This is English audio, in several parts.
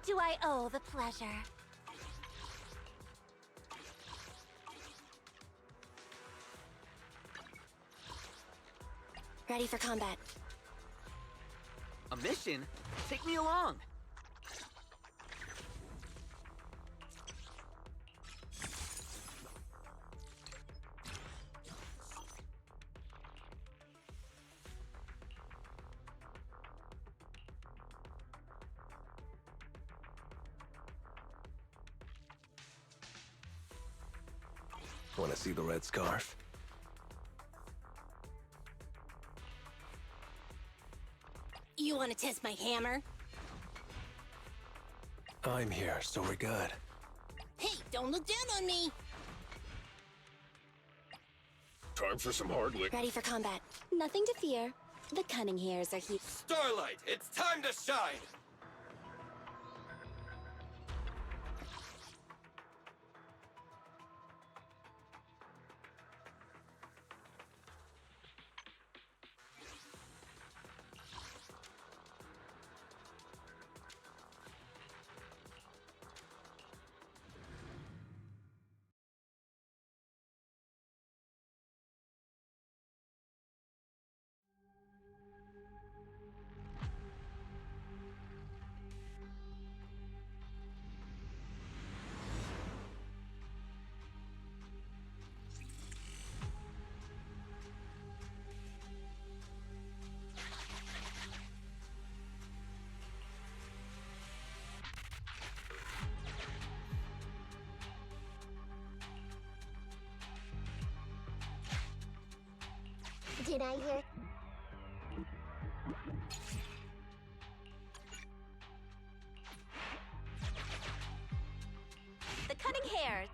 do I owe the pleasure? Ready for combat. A mission? Take me along! Want to see the red scarf? You want to test my hammer? I'm here, so we're good. Hey, don't look down on me! Time for some hard lick. Ready for combat. Nothing to fear. The cunning hairs are here. Starlight, it's time to shine! Did I hear? The cunning hairs.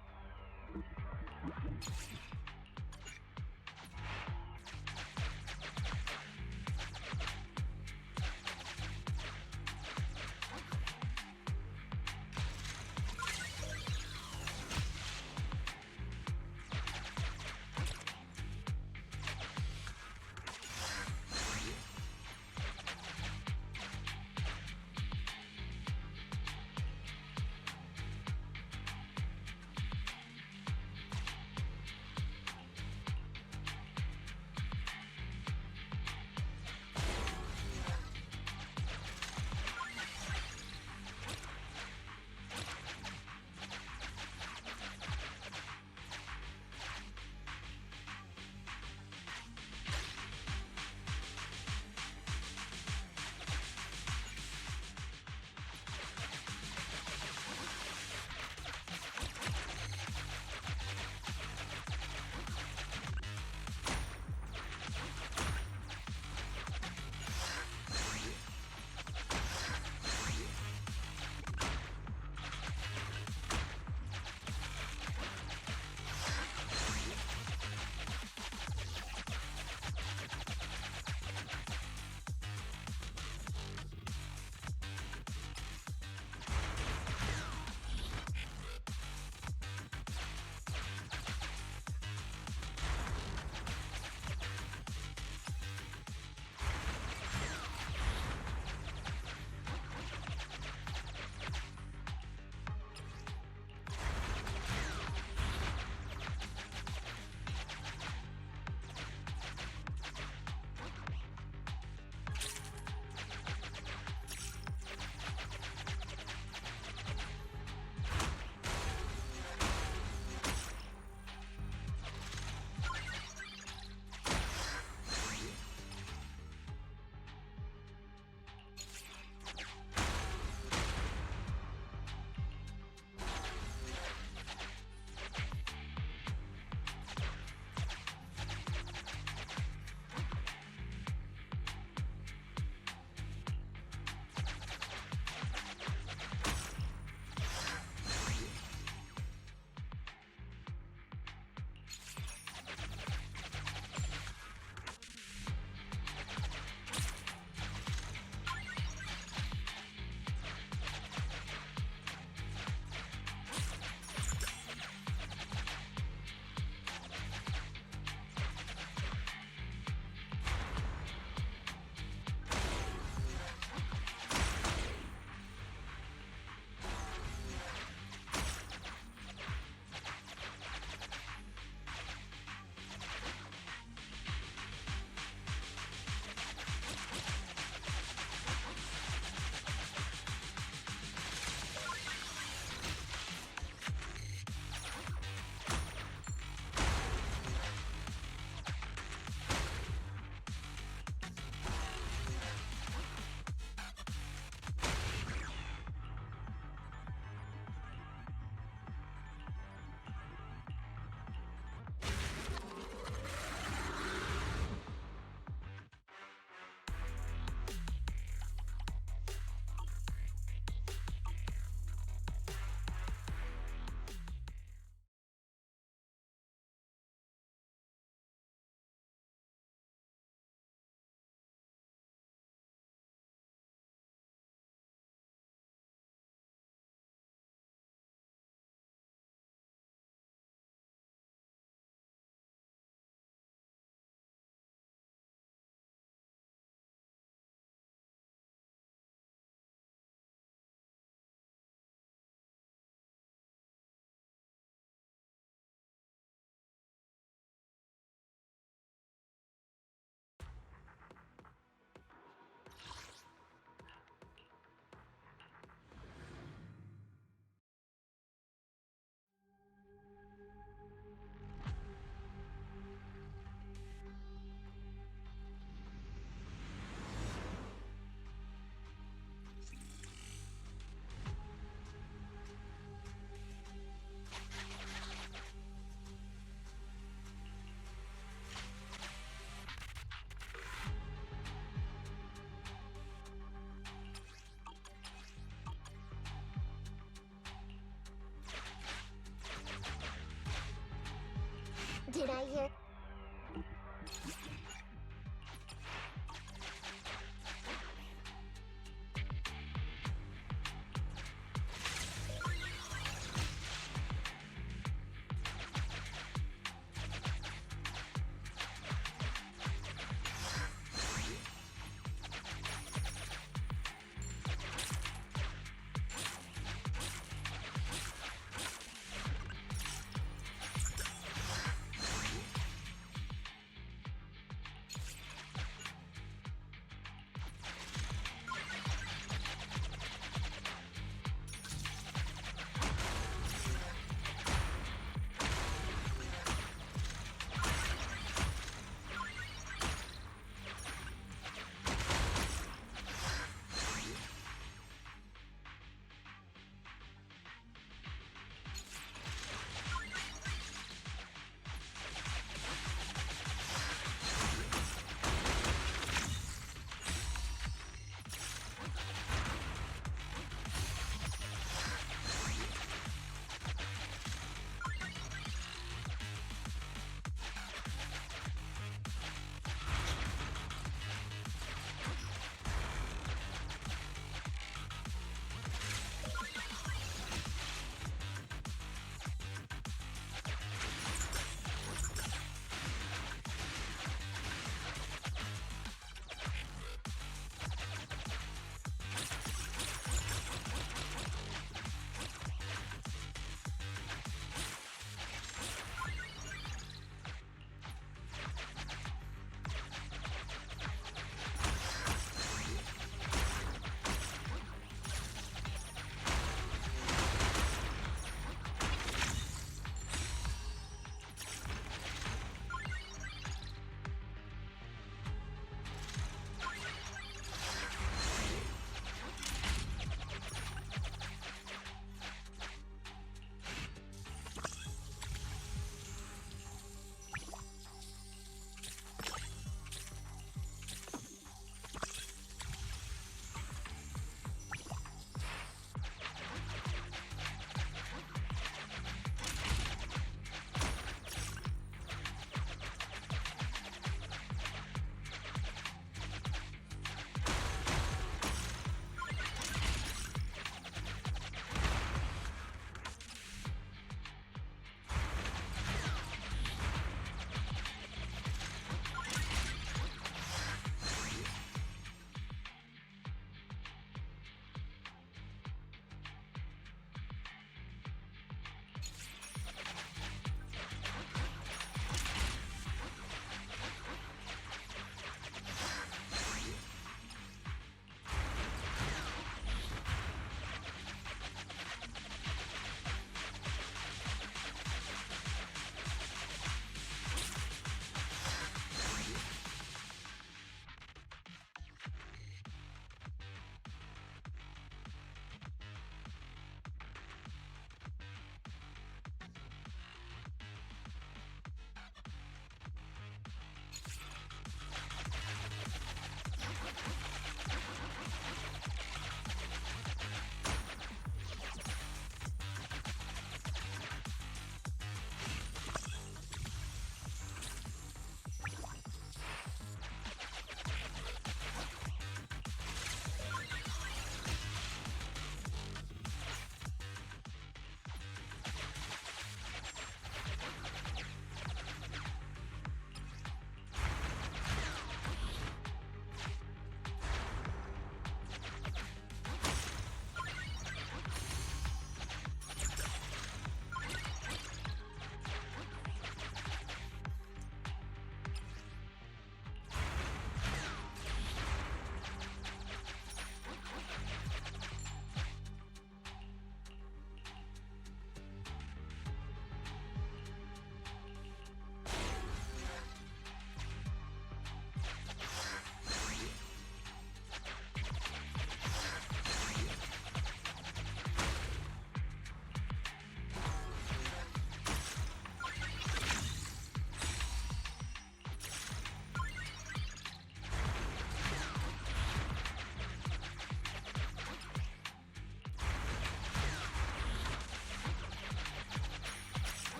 Did I hear?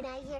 Can I hear?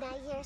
I hear?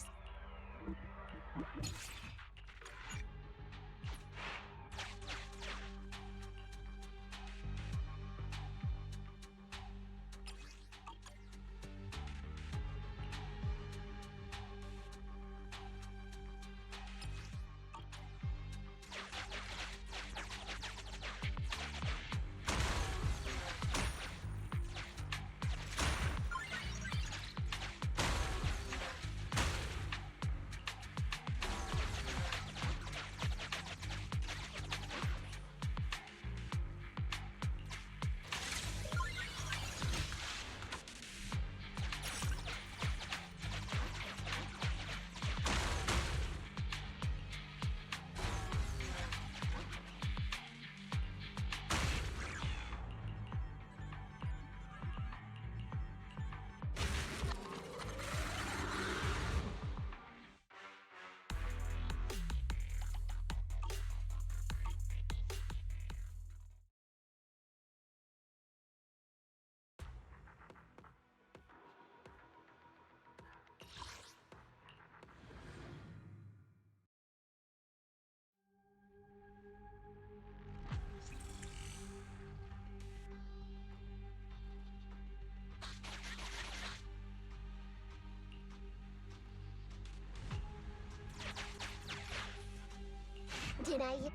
Did I?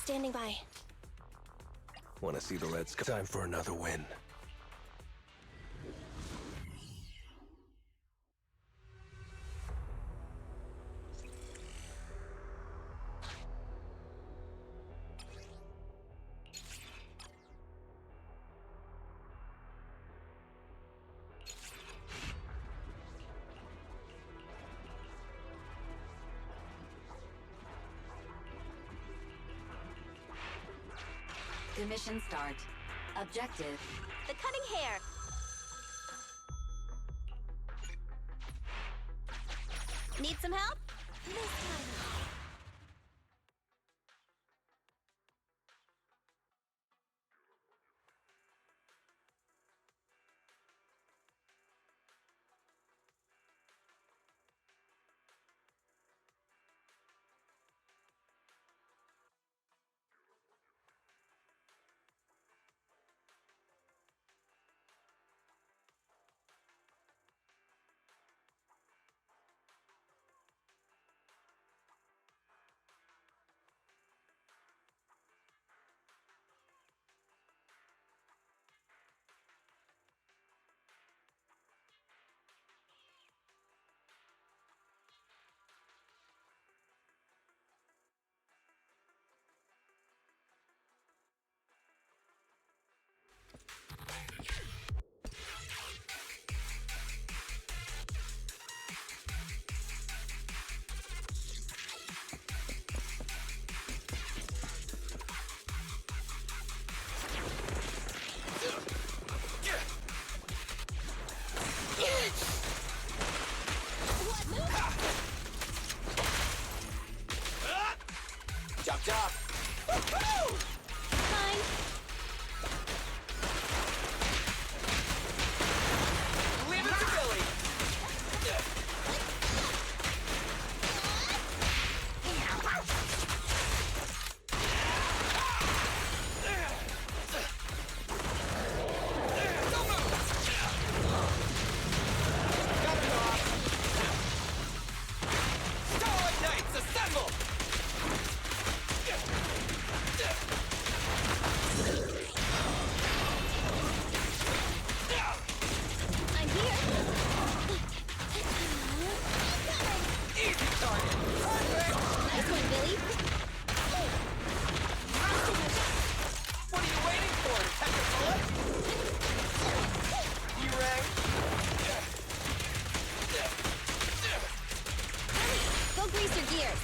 Standing by. Want to see the red sky? Time for another win. The mission start. Objective. The cunning hair. Need some help? This time. Chop chop. Fine. Leave it to Billy. Got it off. Starlight Knights, assemble! I'm here. Easy target. Perfect. Nice one, Billy. What are you waiting for? To catch a bullet? You rang? Go grease your gears.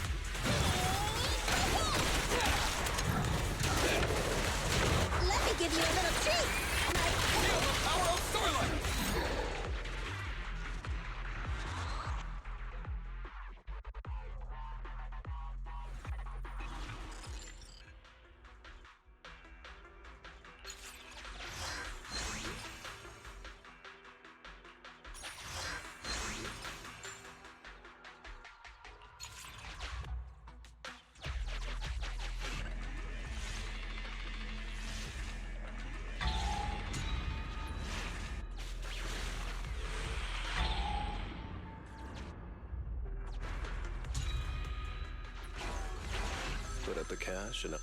Let me give you a little treat. Feel the power of Starlight! Put up the cash and...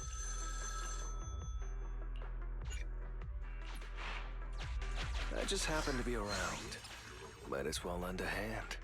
I just happen to be around. Might as well lend a hand.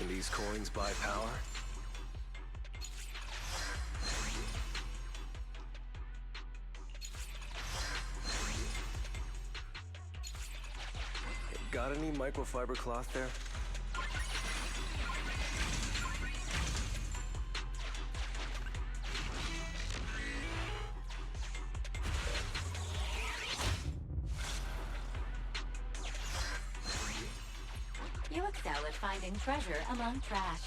Can these coins buy power? Got any microfiber cloth there? You excel at finding treasure among trash.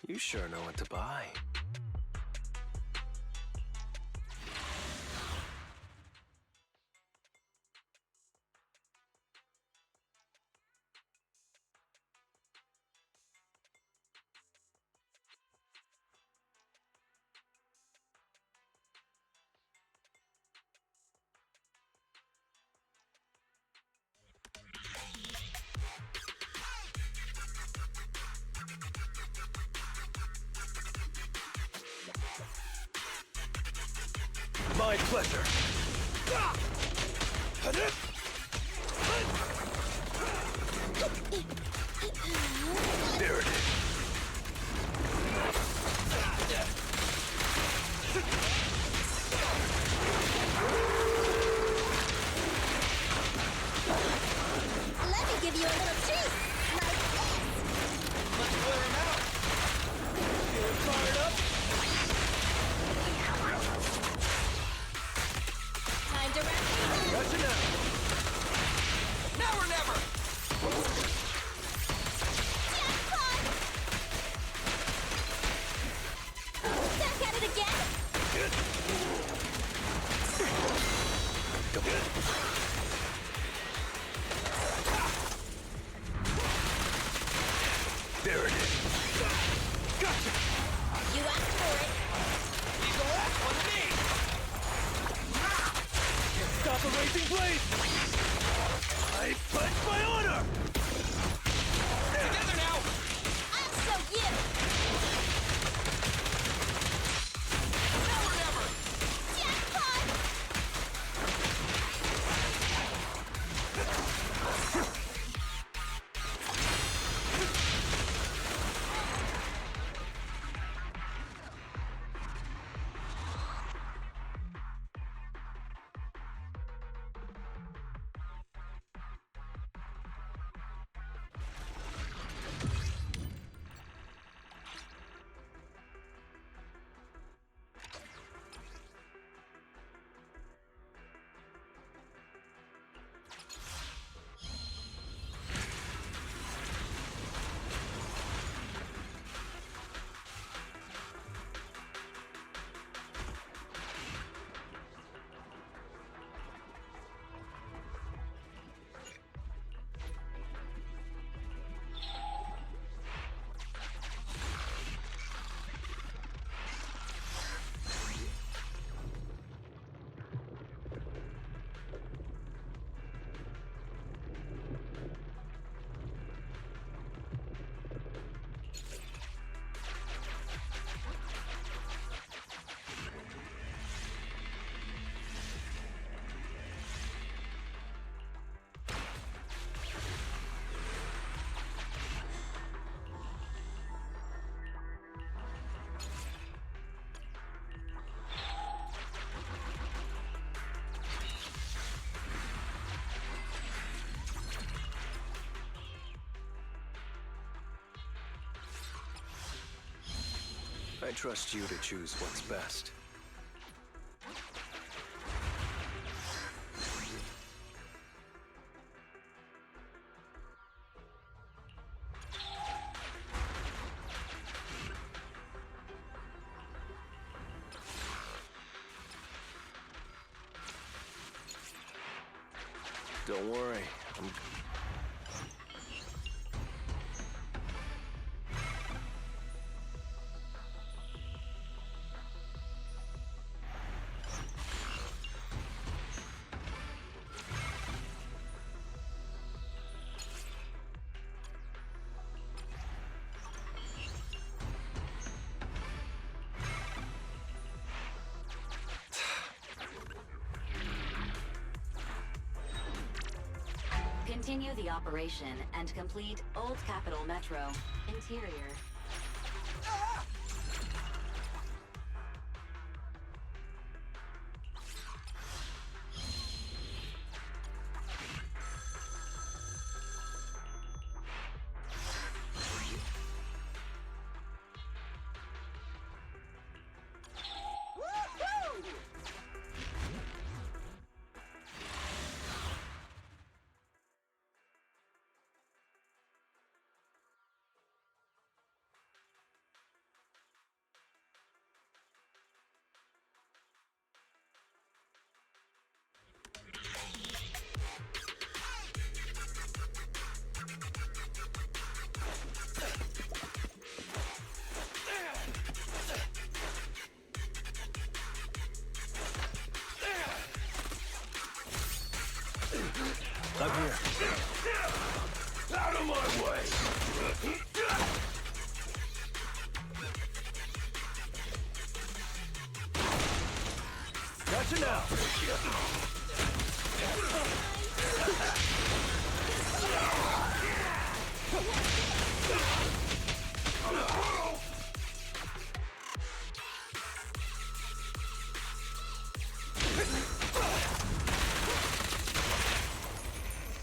You sure know what to buy. My pleasure. There it is. Let me give you a little treat, like this. Let's wear him out. Feeling fired up? Time to wrap things up. Gotcha now. Now or never! Jackpot! Back at it again? There it is. Gotcha. You asked for it. He's the last one to me! Stop the racing blade! I pledge my honor! Together now! I'll show you. Now or never! Jackpot! I trust you to choose what's best. Don't worry, I'm... Continue the operation and complete Old Capitol Metro. Interior. I'm here. Out of my way! Gotcha now.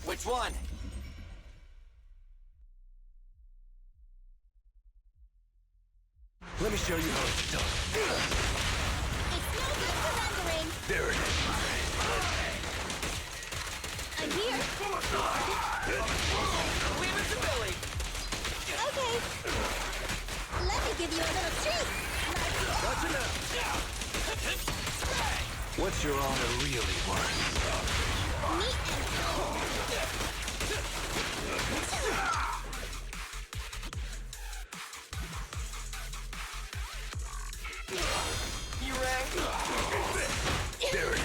Which one? Let me show you how it's done. It's no good surrendering. There it is. I'm here. Leave it to Billy! Okay. Let me give you a little treat. Gotcha now. What's your honor really worth? Meat and You rang? There it is.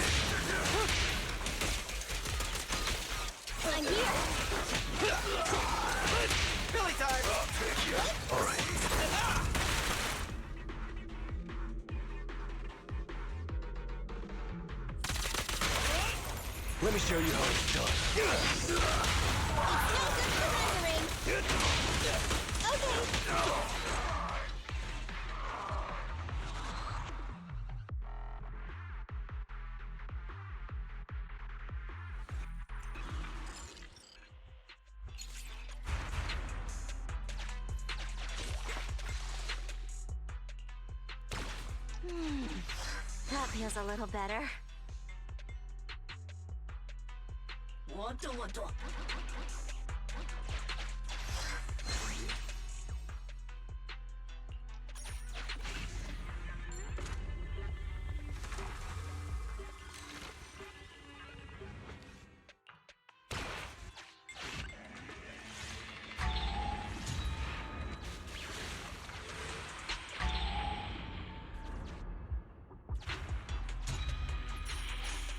I'm here. Billy time! All right. Let me show you how it's done. It's no good surrendering. Okay. That feels a little better. What?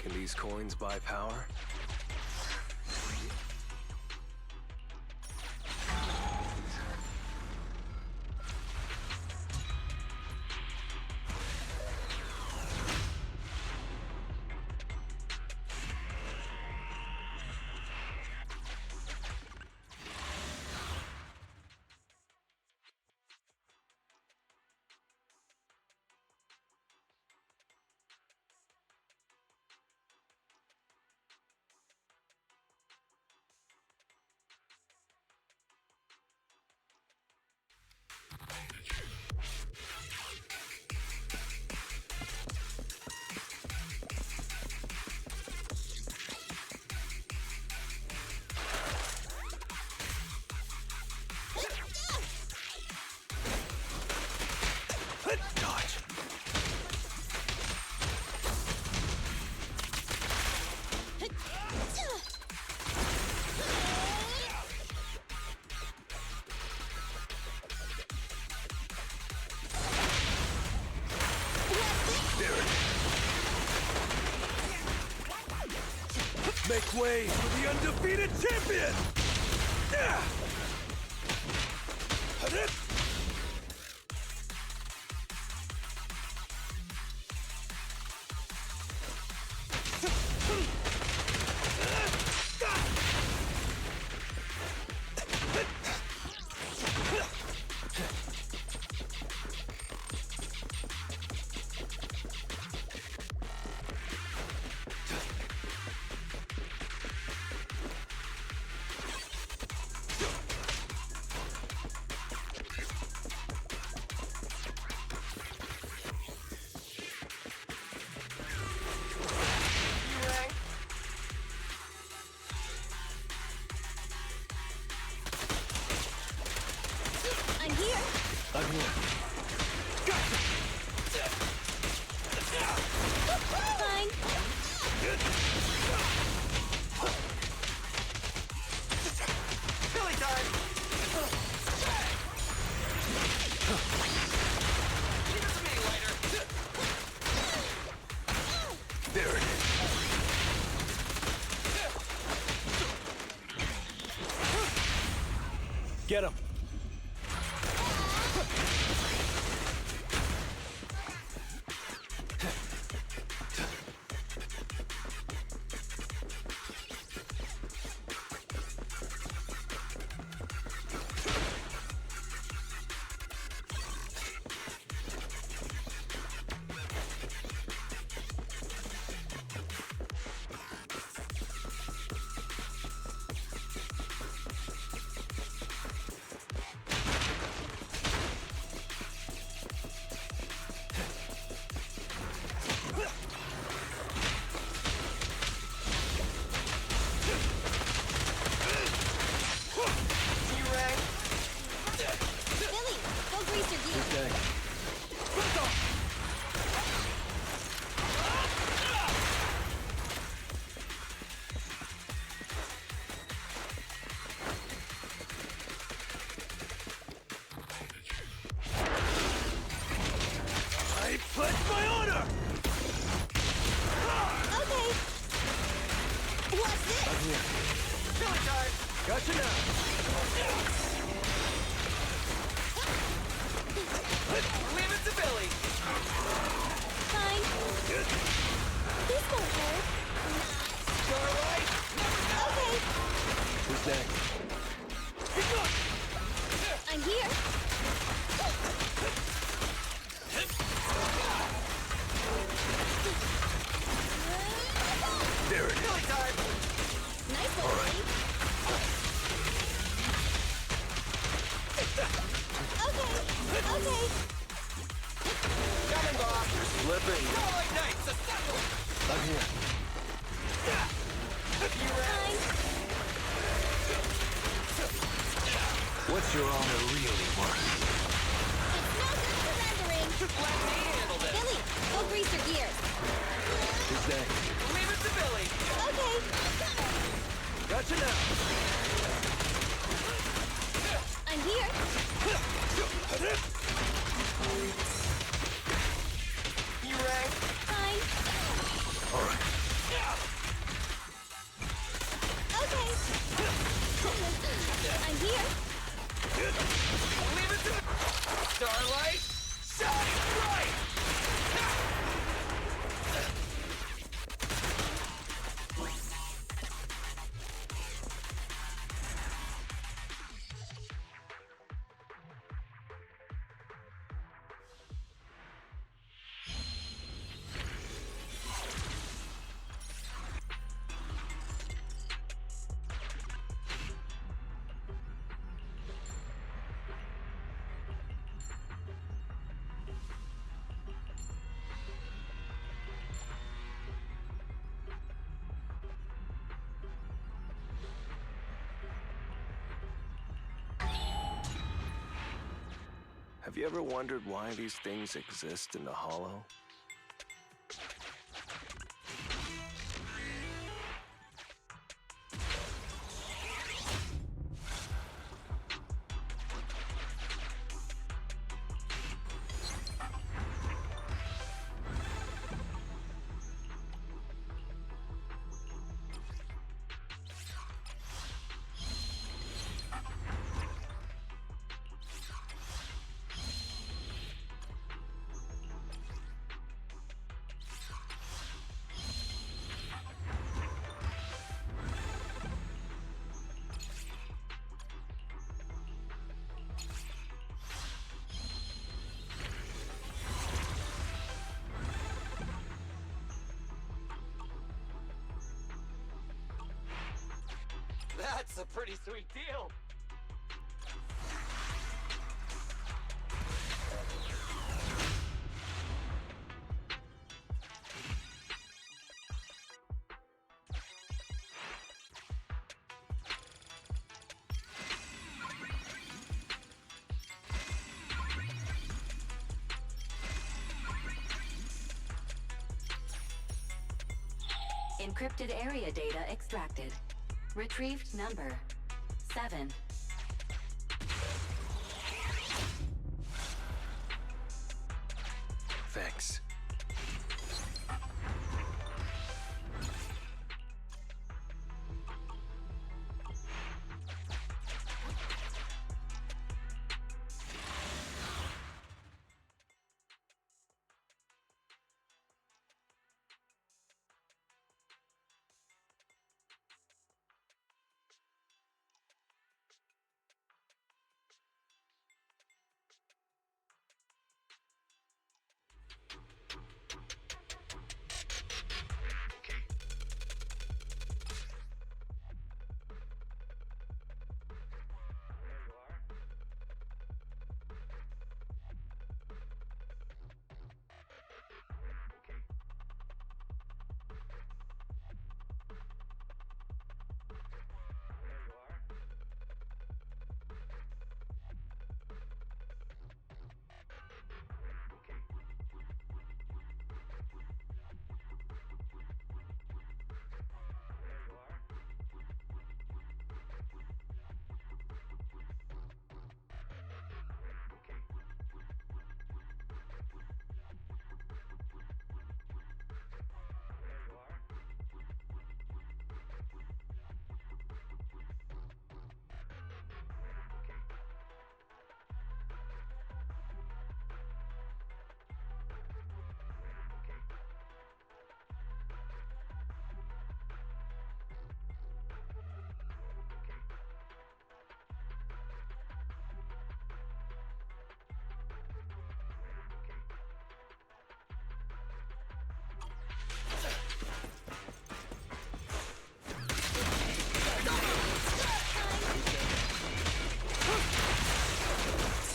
Can these coins buy power? Dodge. Make way for the undefeated champion! I'm here. I'm here. Fine. Billy time! Give it to me, Lighter! There it is. Get him. T-Rang! Billy, go grease your gears. Okay. I pledge my honor! Okay. What's this? I'm here. Billy time! Gotcha now. Leave it to Billy! Fine. This won't hurt. Starlight! Okay. Who's next? I'm here. There it is. Billy time! Nice one, Billy. Okay. Coming, Bob! Slipping. Starlight Knights, assemble! I'm here. T-Rang! Fine. What's your honor really worth? It's no good surrendering. Let me handle this! Billy, go grease your gears. Who's next? Leave it to Billy! Okay. Gotcha now. I'm here. T-Rang! Fine. All right. Okay. I'm here. Leave it to Starlight! Shine bright! Have you ever wondered why these things exist in the Hollow? That's a pretty sweet deal. Encrypted area data extracted. Retrieved number 7. Thanks.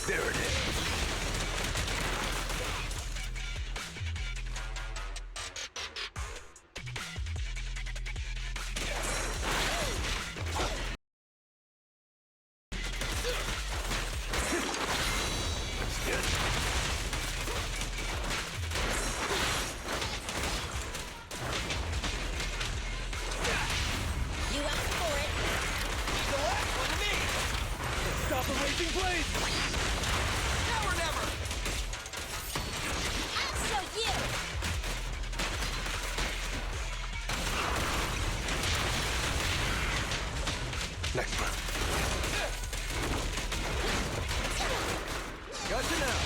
There it is. You asked for it. The last one to me! Stop the raging blade! Now or never! I'll show you. Next round. Gotcha now!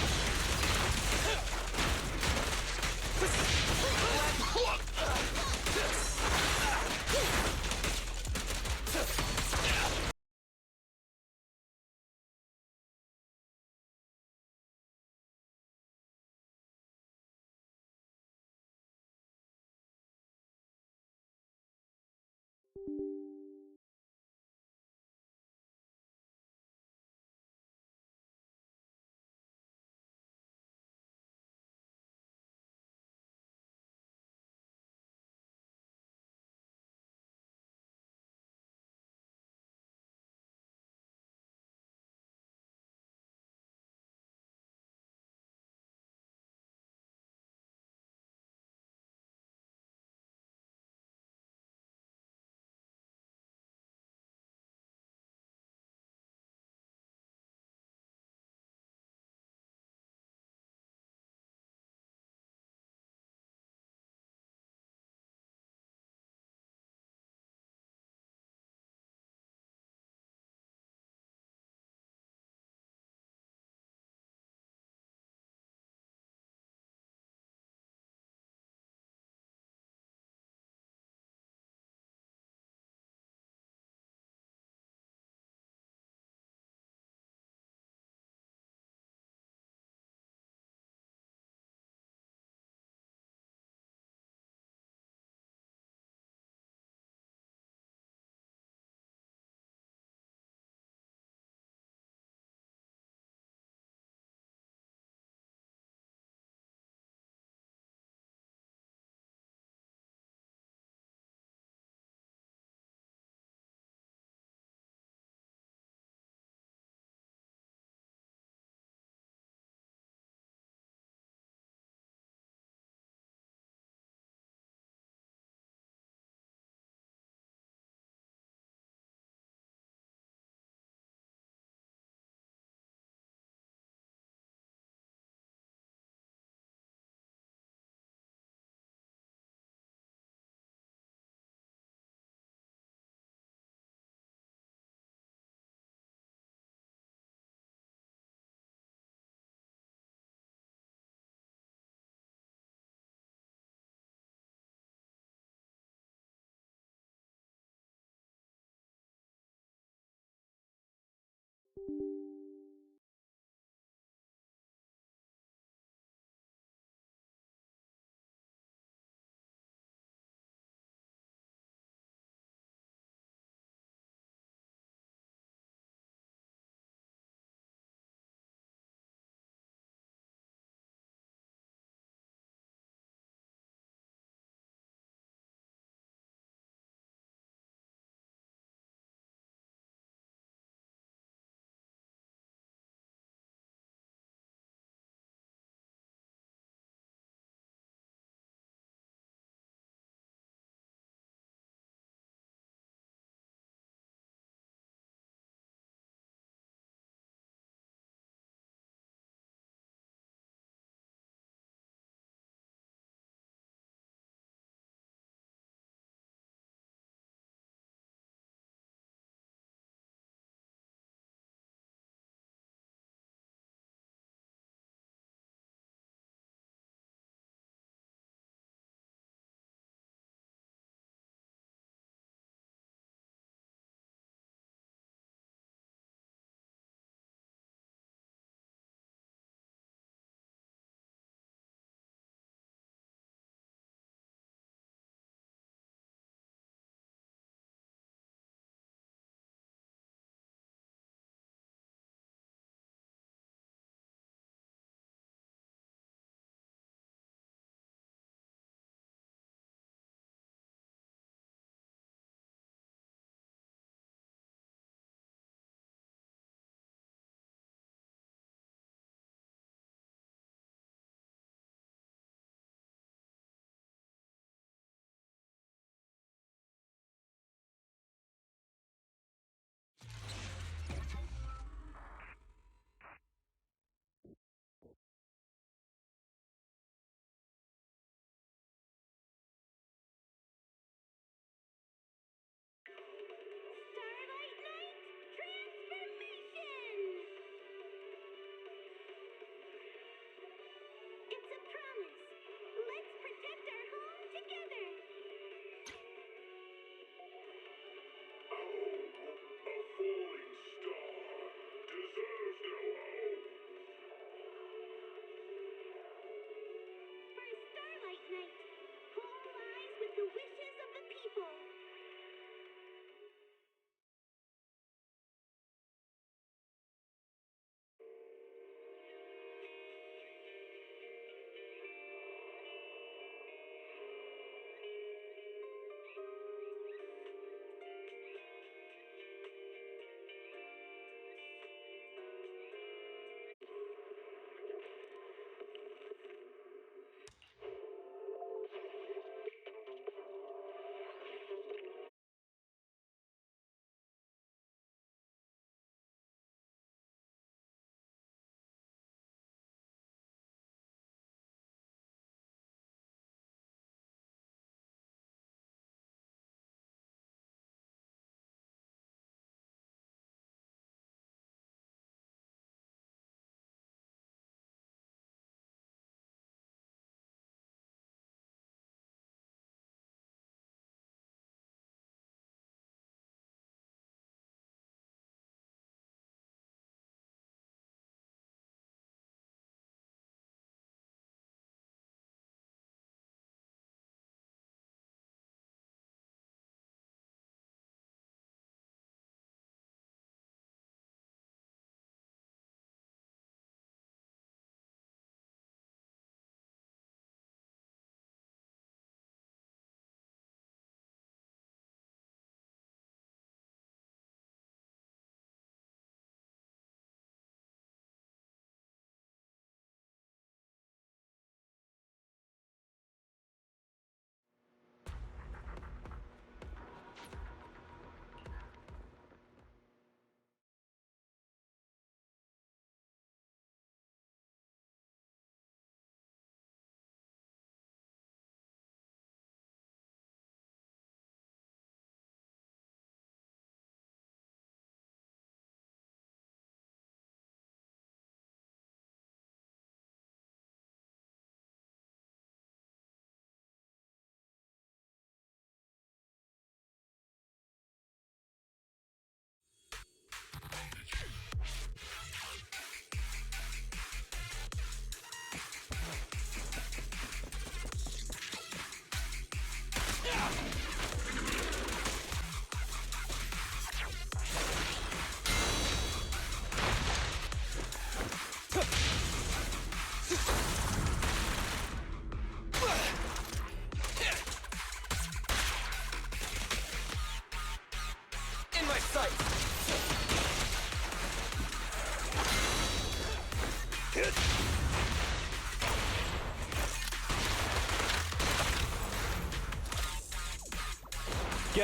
Get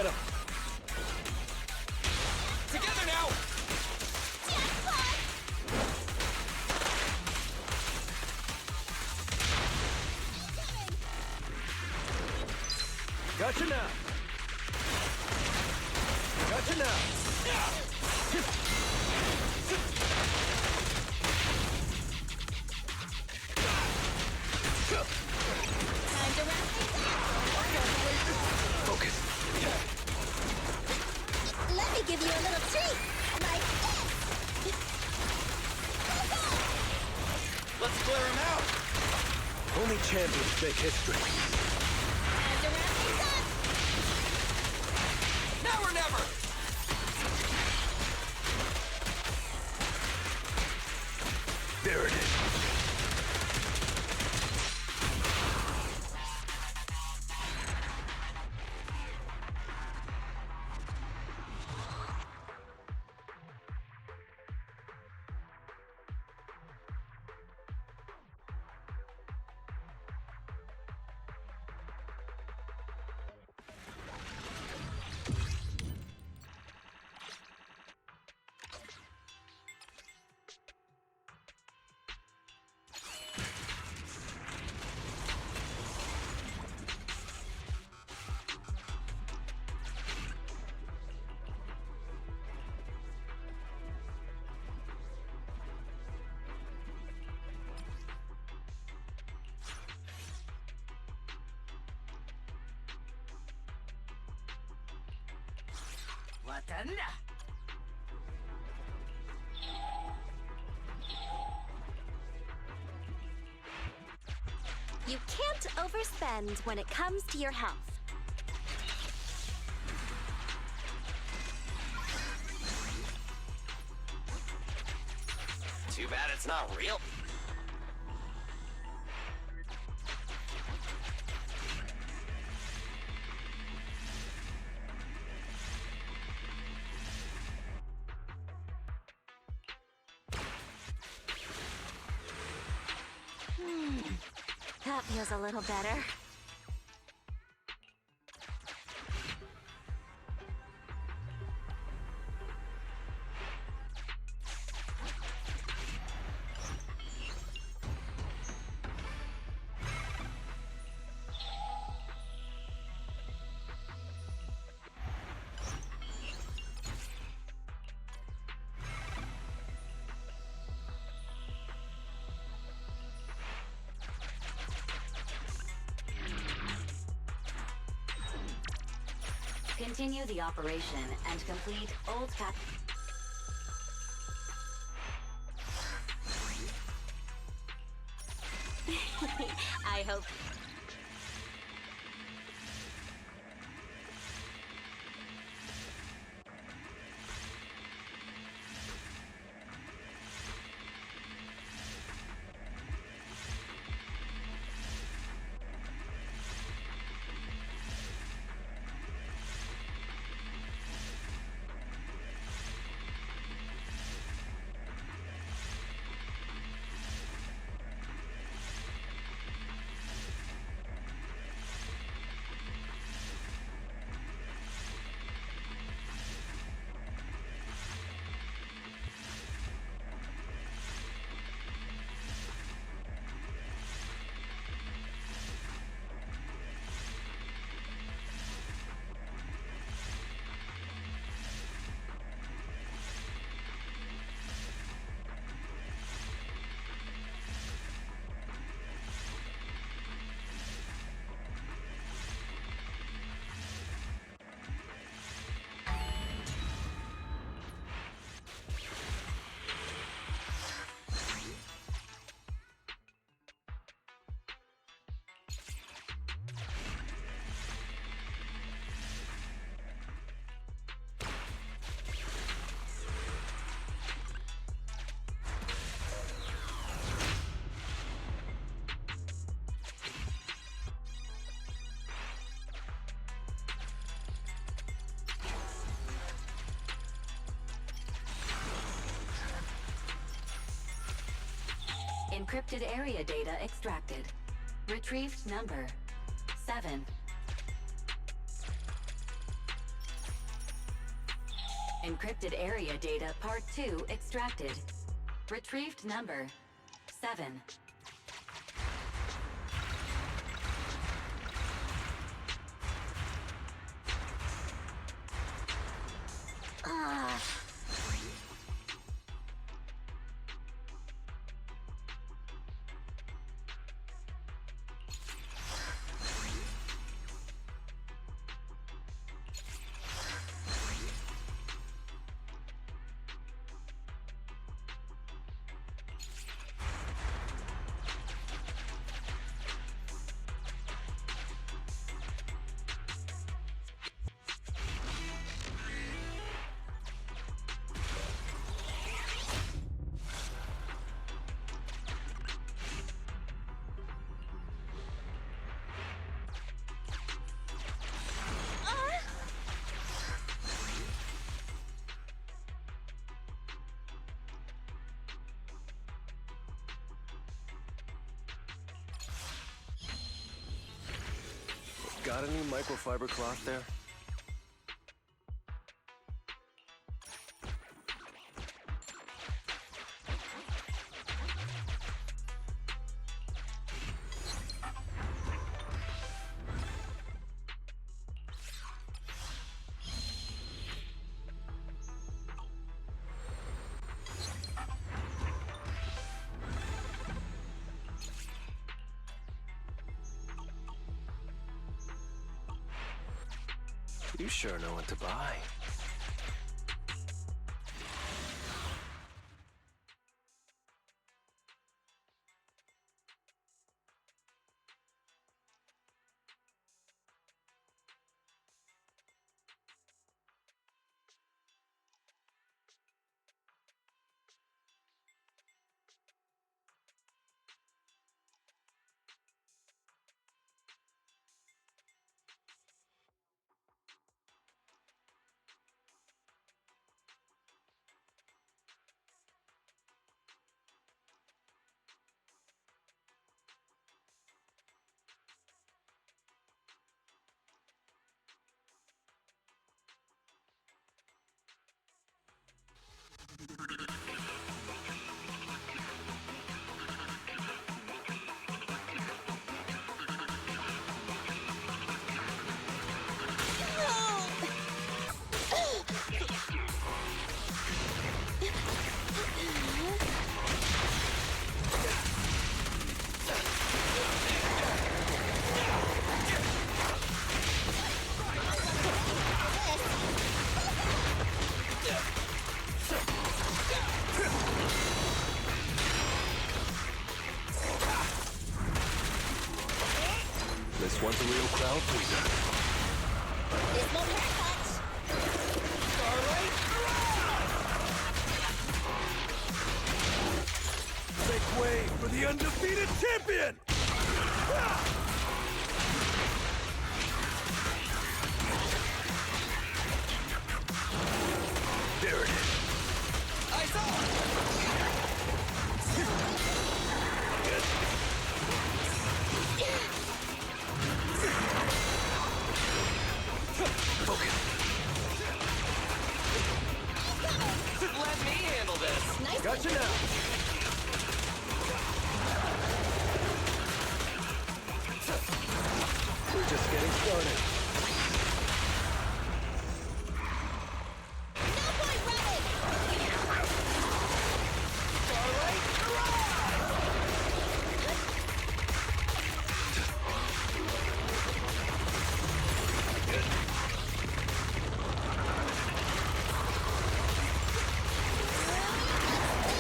him. Together now! Jackpot! Incoming! Gotcha now. Gotcha now. Time to wrap things up! Focus. Let me give you a little treat! Like this! Let's clear him out! Only champions make history. Time to wrap things up! Now or never! There it is. You can't overspend when it comes to your health. Too bad it's not real. That feels a little better. Continue the operation and complete Old Cap. I hope. Encrypted area data extracted. Retrieved number 7. Encrypted area data part 2 extracted. Retrieved number 7. Got any microfiber cloth there? You sure know what to buy. This one's a real crowd pleaser. This won't hurt much. Make way for the undefeated champion! There it is. I saw! Let me handle this! Nice. Gotcha now. We're just getting started. No point running.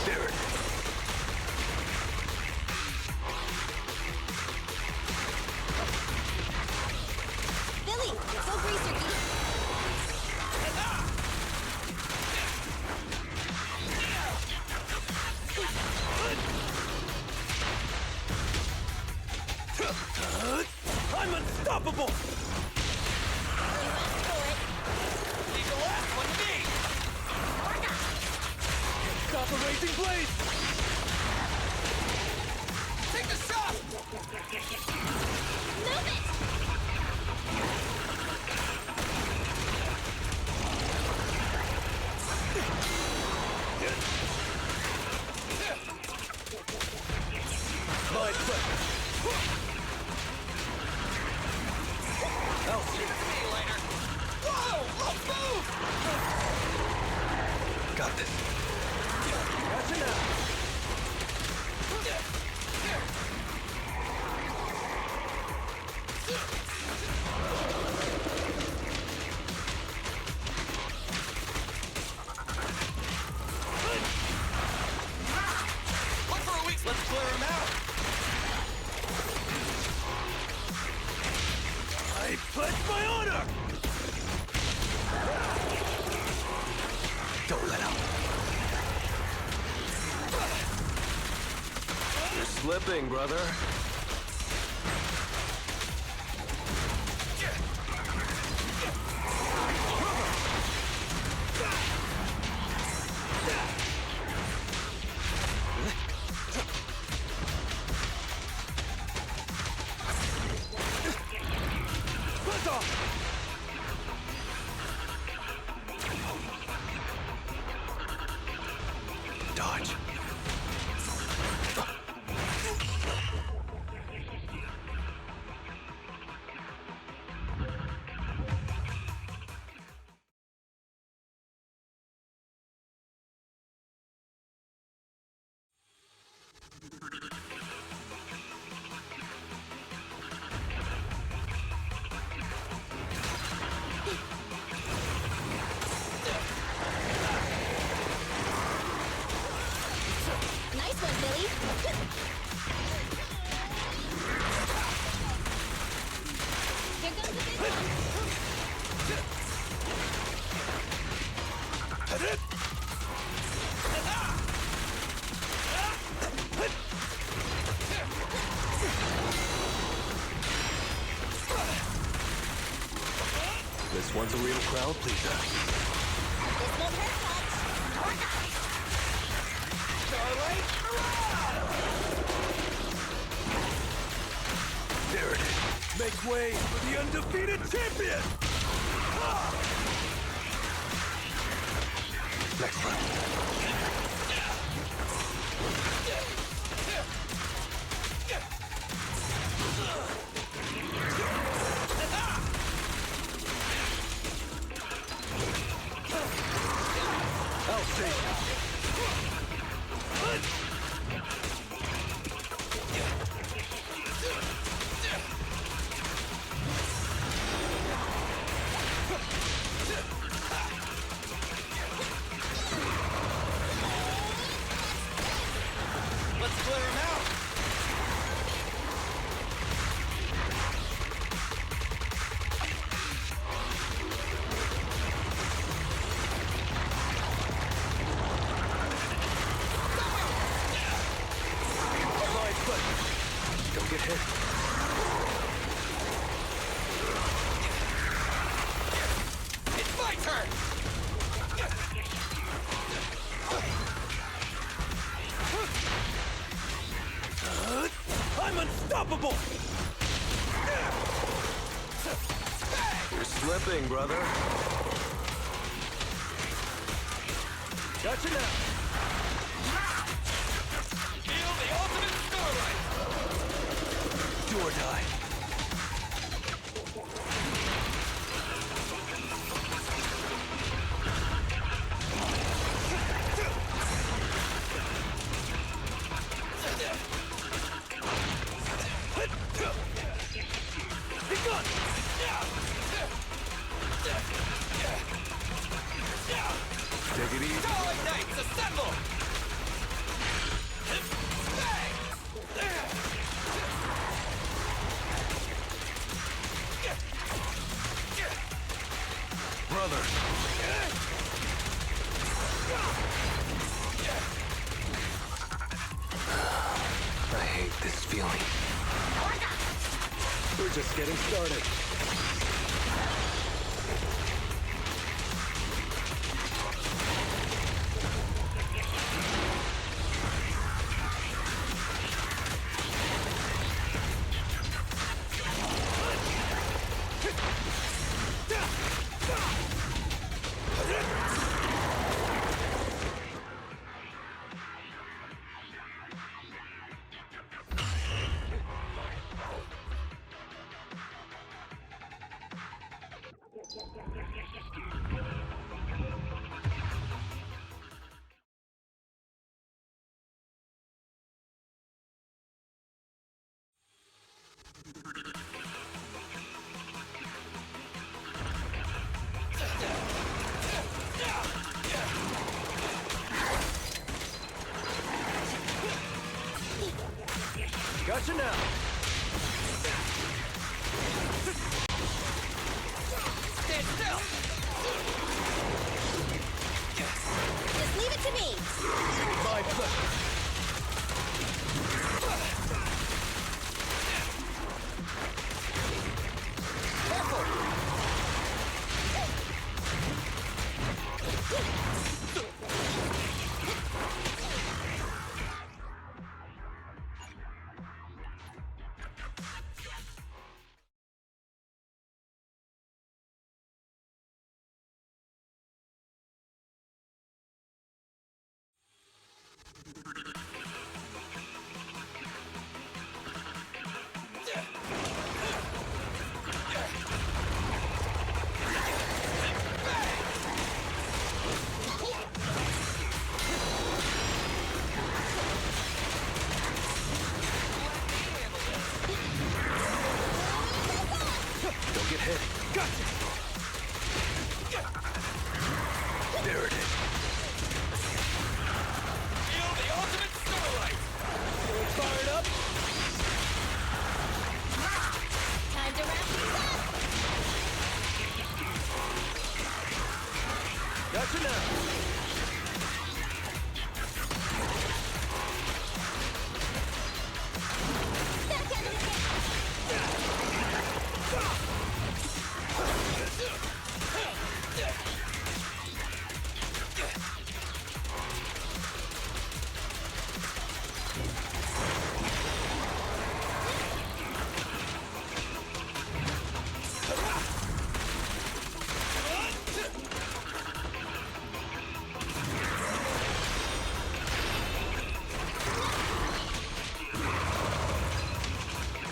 There it is. Billy, go grease your geese. I'm unstoppable! You asked for it. Leave the last one to me! Stop the racing blade! My pleasure. I'll see. See you later. Whoa! Let's move! Got this. Gotcha now. Look for a week. Let's clear him out. I pledge my honor! Don't let out. You're slipping, brother. Buzz off! Dodge. Nice one, Billy. Here goes the big one. This one's a real crowd pleaser. This won't hurt much. Starlight, There it is. Make way for the undefeated champion! Next round. I'll see. let's clear him out. My pleasure. Don't get hit. It's my turn. I'm unstoppable! You're slipping, brother. Gotcha now. Feel the ultimate starlight. Do or die. Be gone! Take it easy. Starlight Knights, assemble! Brother. I hate this feeling. We're just getting started. Gotcha now. Stand still! Just leave it to me. My pleasure. Don't get hit. Gotcha. There it is. Feel the ultimate starlight! Feeling fired up? Time to wrap things up. Gotcha now. Back at it again.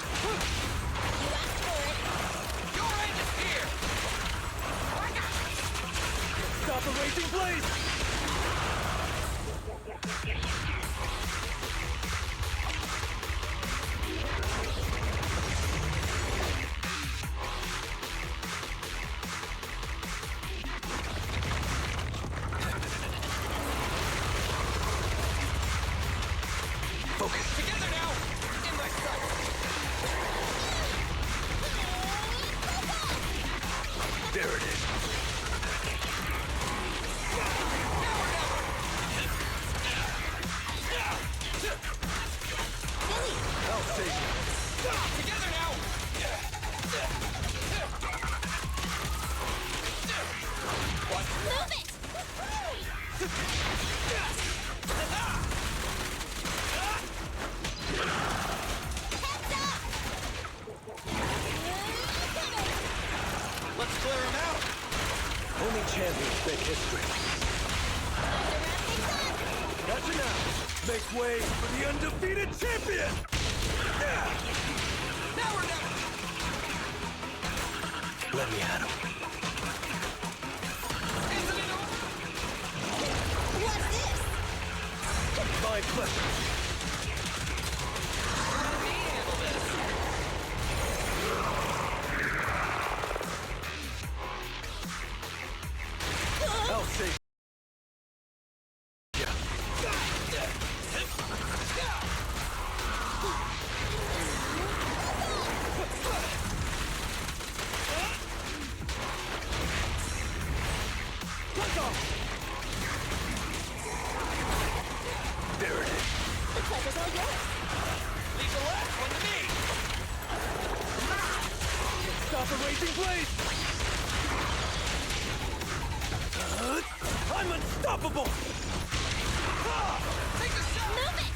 You asked for it. Your end is here! Stop the racing blade! Focus. Together now! In my sight! There it is. Billy, I'll save you. Together now! move it. Heads up. Coming. Let's clear him out! Only champions make history. Time to wrap things up. Gotcha now. Make way for the undefeated champion! Now or never! Let me at him. Isn't it over? What's this? My pleasure. Let me handle this! I'll save you. Let's go! There it is. The pleasure's all yours. Leave the last one to me! Stop the racing blade! I'm unstoppable! Take the shot! Move it.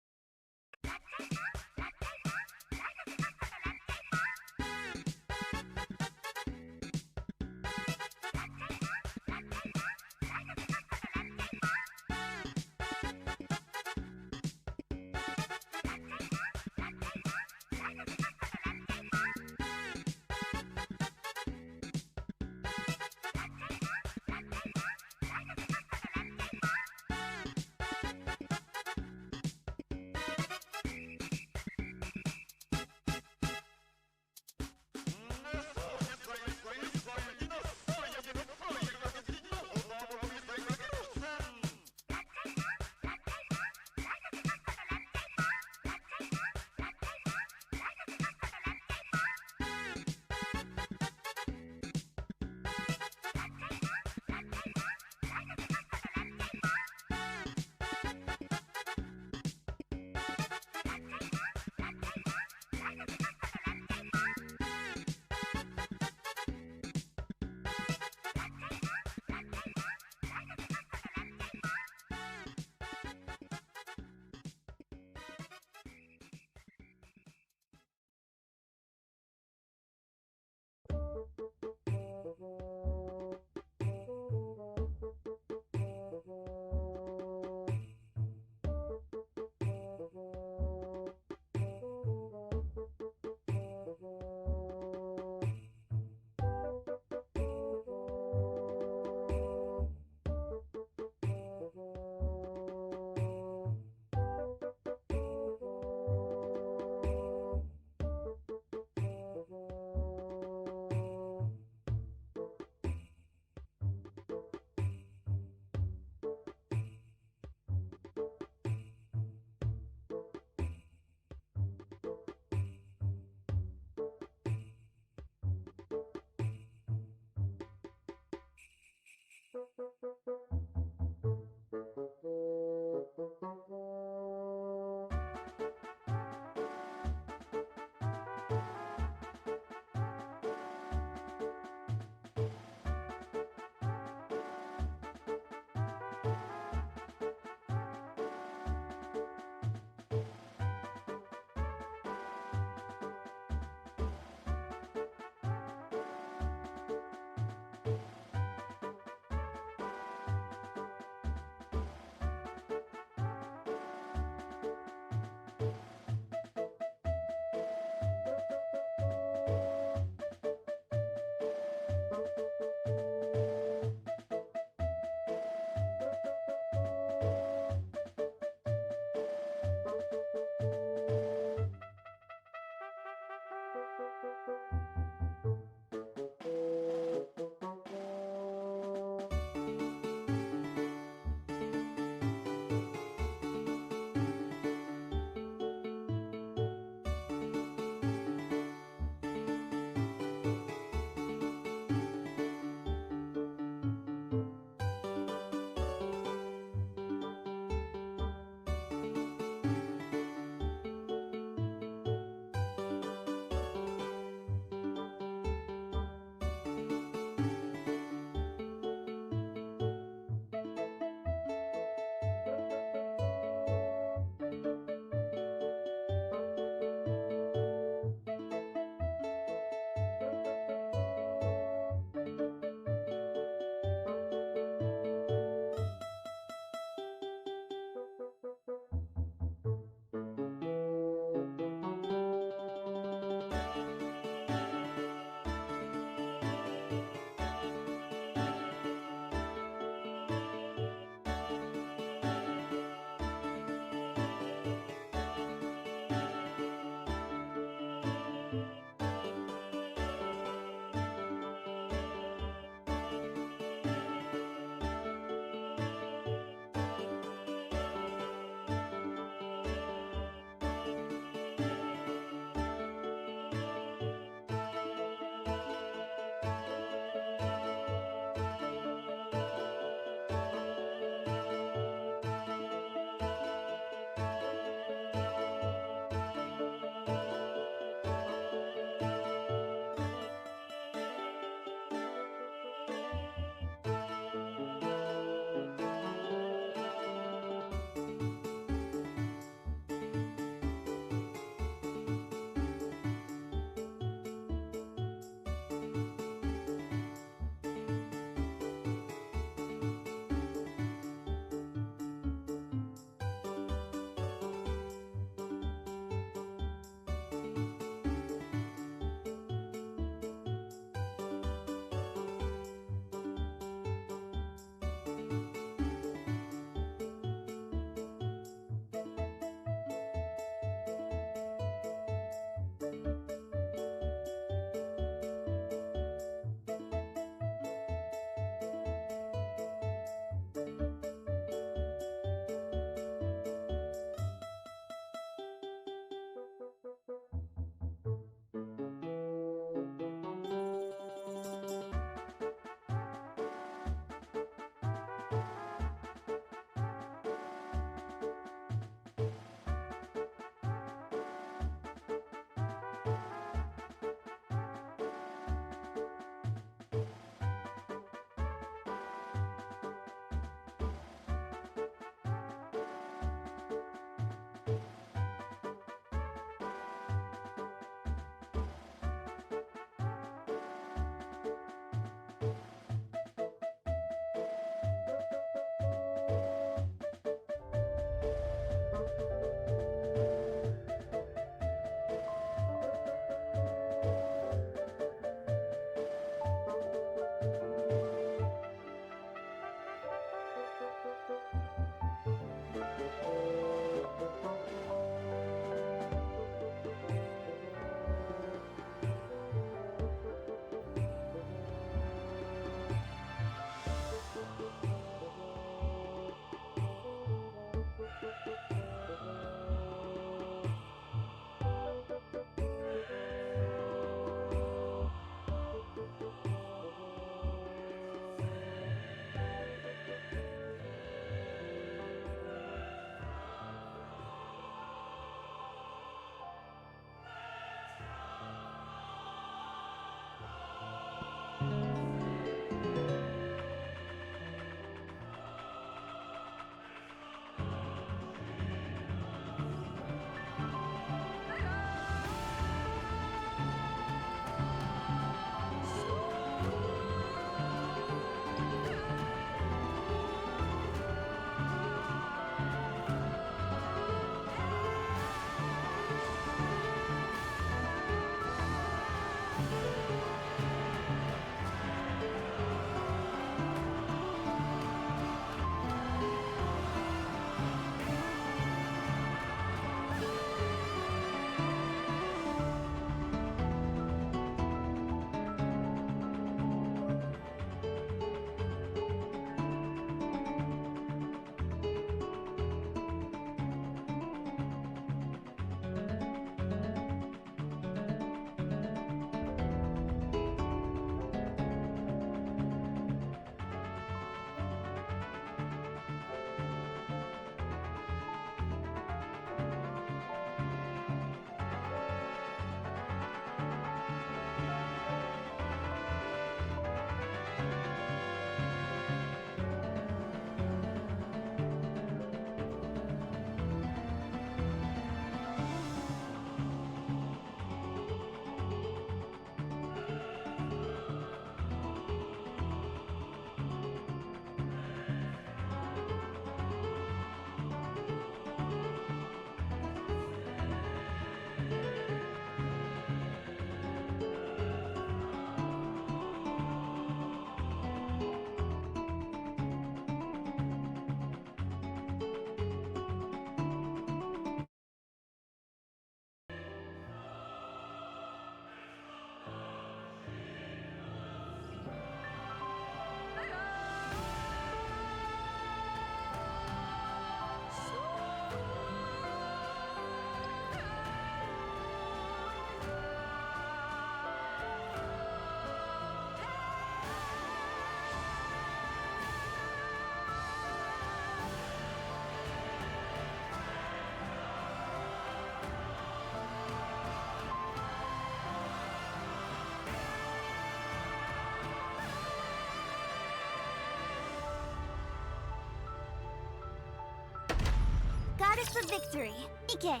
Cheers for victory! Nikke!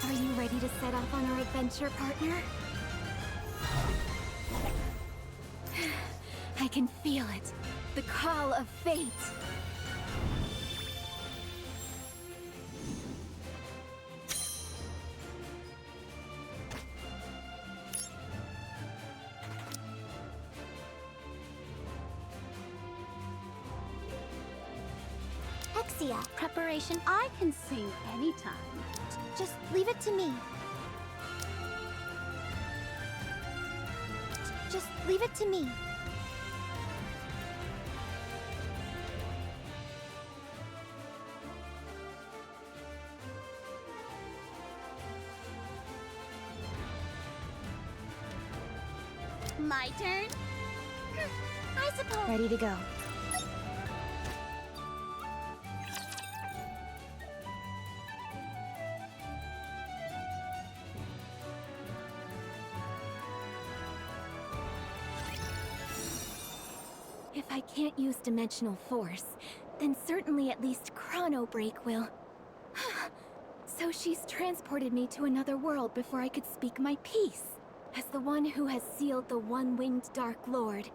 Are you ready to set off on our adventure, partner? I can feel it. The call of fate. Exia, preparation. I can sing anytime. Just leave it to me. Just leave it to me. My turn? I suppose. Ready to go. If I can't use dimensional force, then certainly at least chrono break will. So she's transported me to another world before I could speak my piece, as the one who has sealed the one-winged Dark Lord.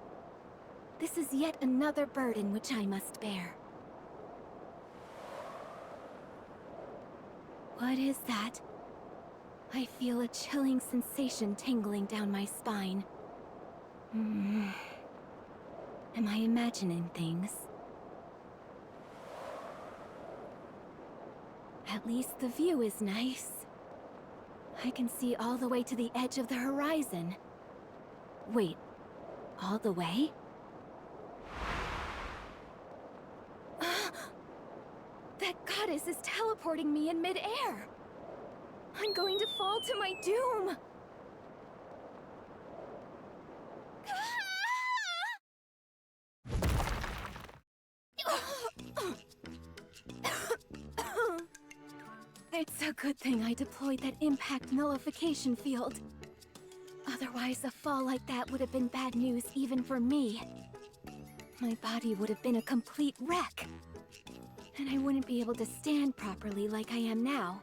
This is yet another burden which I must bear. What is that? I feel a chilling sensation tingling down my spine. Am I imagining things? At least the view is nice. I can see all the way to the edge of the horizon. Wait, all the way? That goddess is teleporting me in mid-air! I'm going to fall to my doom! It's a good thing I deployed that impact nullification field. Otherwise, a fall like that would have been bad news even for me. My body would have been a complete wreck. And I wouldn't be able to stand properly like I am now.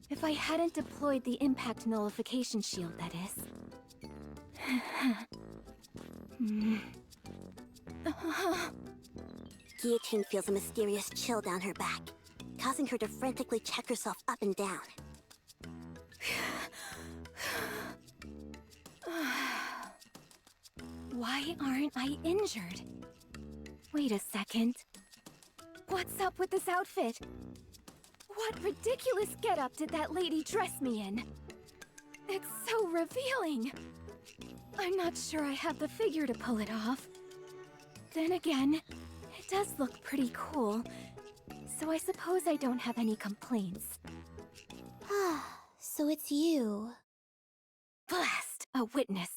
If I hadn't deployed the impact nullification shield, that is. Guillotine feels a mysterious chill down her back, causing her to frantically check herself up and down. Why aren't I injured? Wait a second. What's up with this outfit? What ridiculous getup did that lady dress me in? It's so revealing. I'm not sure I have the figure to pull it off. Then again, it does look pretty cool. So I suppose I don't have any complaints. So it's you. Blast! A witness.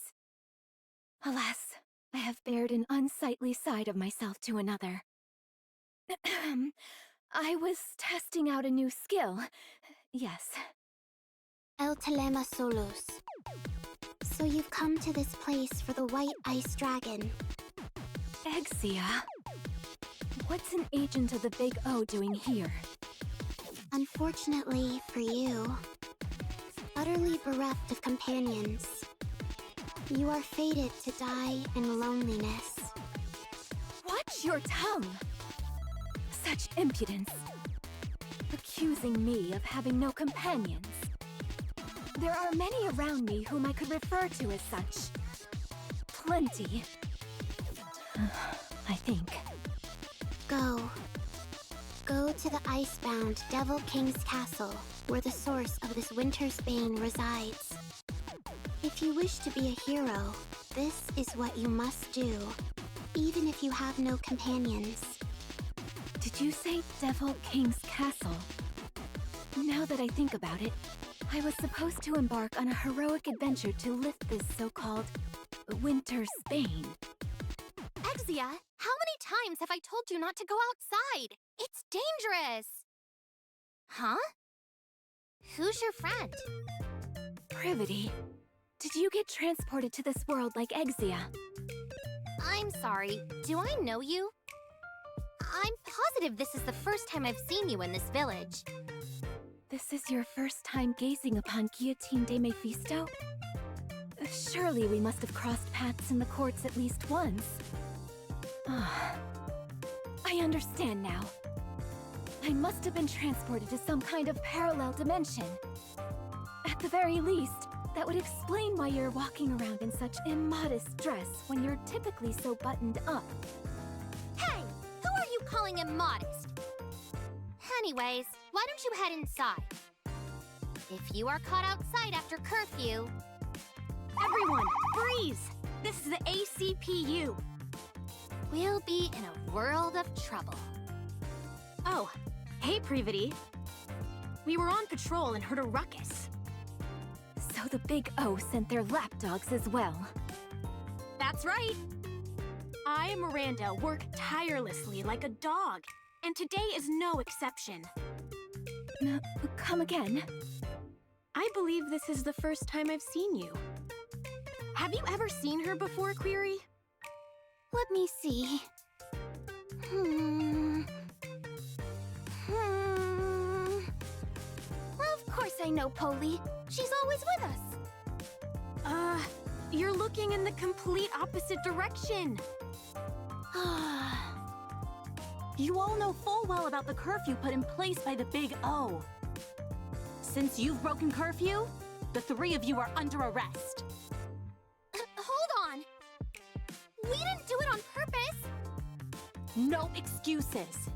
Alas, I have bared an unsightly side of myself to another. I was testing out a new skill. Yes. El Telema Solus. So you've come to this place for the White Ice Dragon. Exia. What's an agent of the Big O doing here? Unfortunately for you, utterly bereft of companions, you are fated to die in loneliness. Watch your tongue! Such impudence. Accusing me of having no companions. There are many around me whom I could refer to as such. Plenty. I think. Go. Go to the icebound Devil King's castle, where the source of this winter's bane resides. If you wish to be a hero, this is what you must do, even if you have no companions. Did you say Devil King's castle? Now that I think about it, I was supposed to embark on a heroic adventure to lift this so-called winter's bane. Exia, how many times have I told you not to go outside? It's dangerous! Huh? Who's your friend? Privity, did you get transported to this world like Exia? I'm sorry, do I know you? I'm positive this is the first time I've seen you in this village. This is your first time gazing upon Guillotine de Mephisto? Surely we must have crossed paths in the courts at least once. Ah, I understand now. I must have been transported to some kind of parallel dimension. At the very least, that would explain why you're walking around in such immodest dress when you're typically so buttoned up. Hey, who are you calling immodest? Anyways, why don't you head inside? If you are caught outside after curfew... Everyone, freeze! This is the ACPU. we'll be in a world of trouble. Oh, hey, Privity. We were on patrol and heard a ruckus. So the Big O sent their lapdogs as well. That's right. I and Miranda work tirelessly like a dog, and today is no exception. Come again? I believe this is the first time I've seen you. Have you ever seen her before, Query? Let me see. Of course I know Polly. She's always with us. You're looking in the complete opposite direction. You all know full well about the curfew put in place by the Big O. Since you've broken curfew, the three of you are under arrest. Hold on. We didn't do it on purpose. No excuses.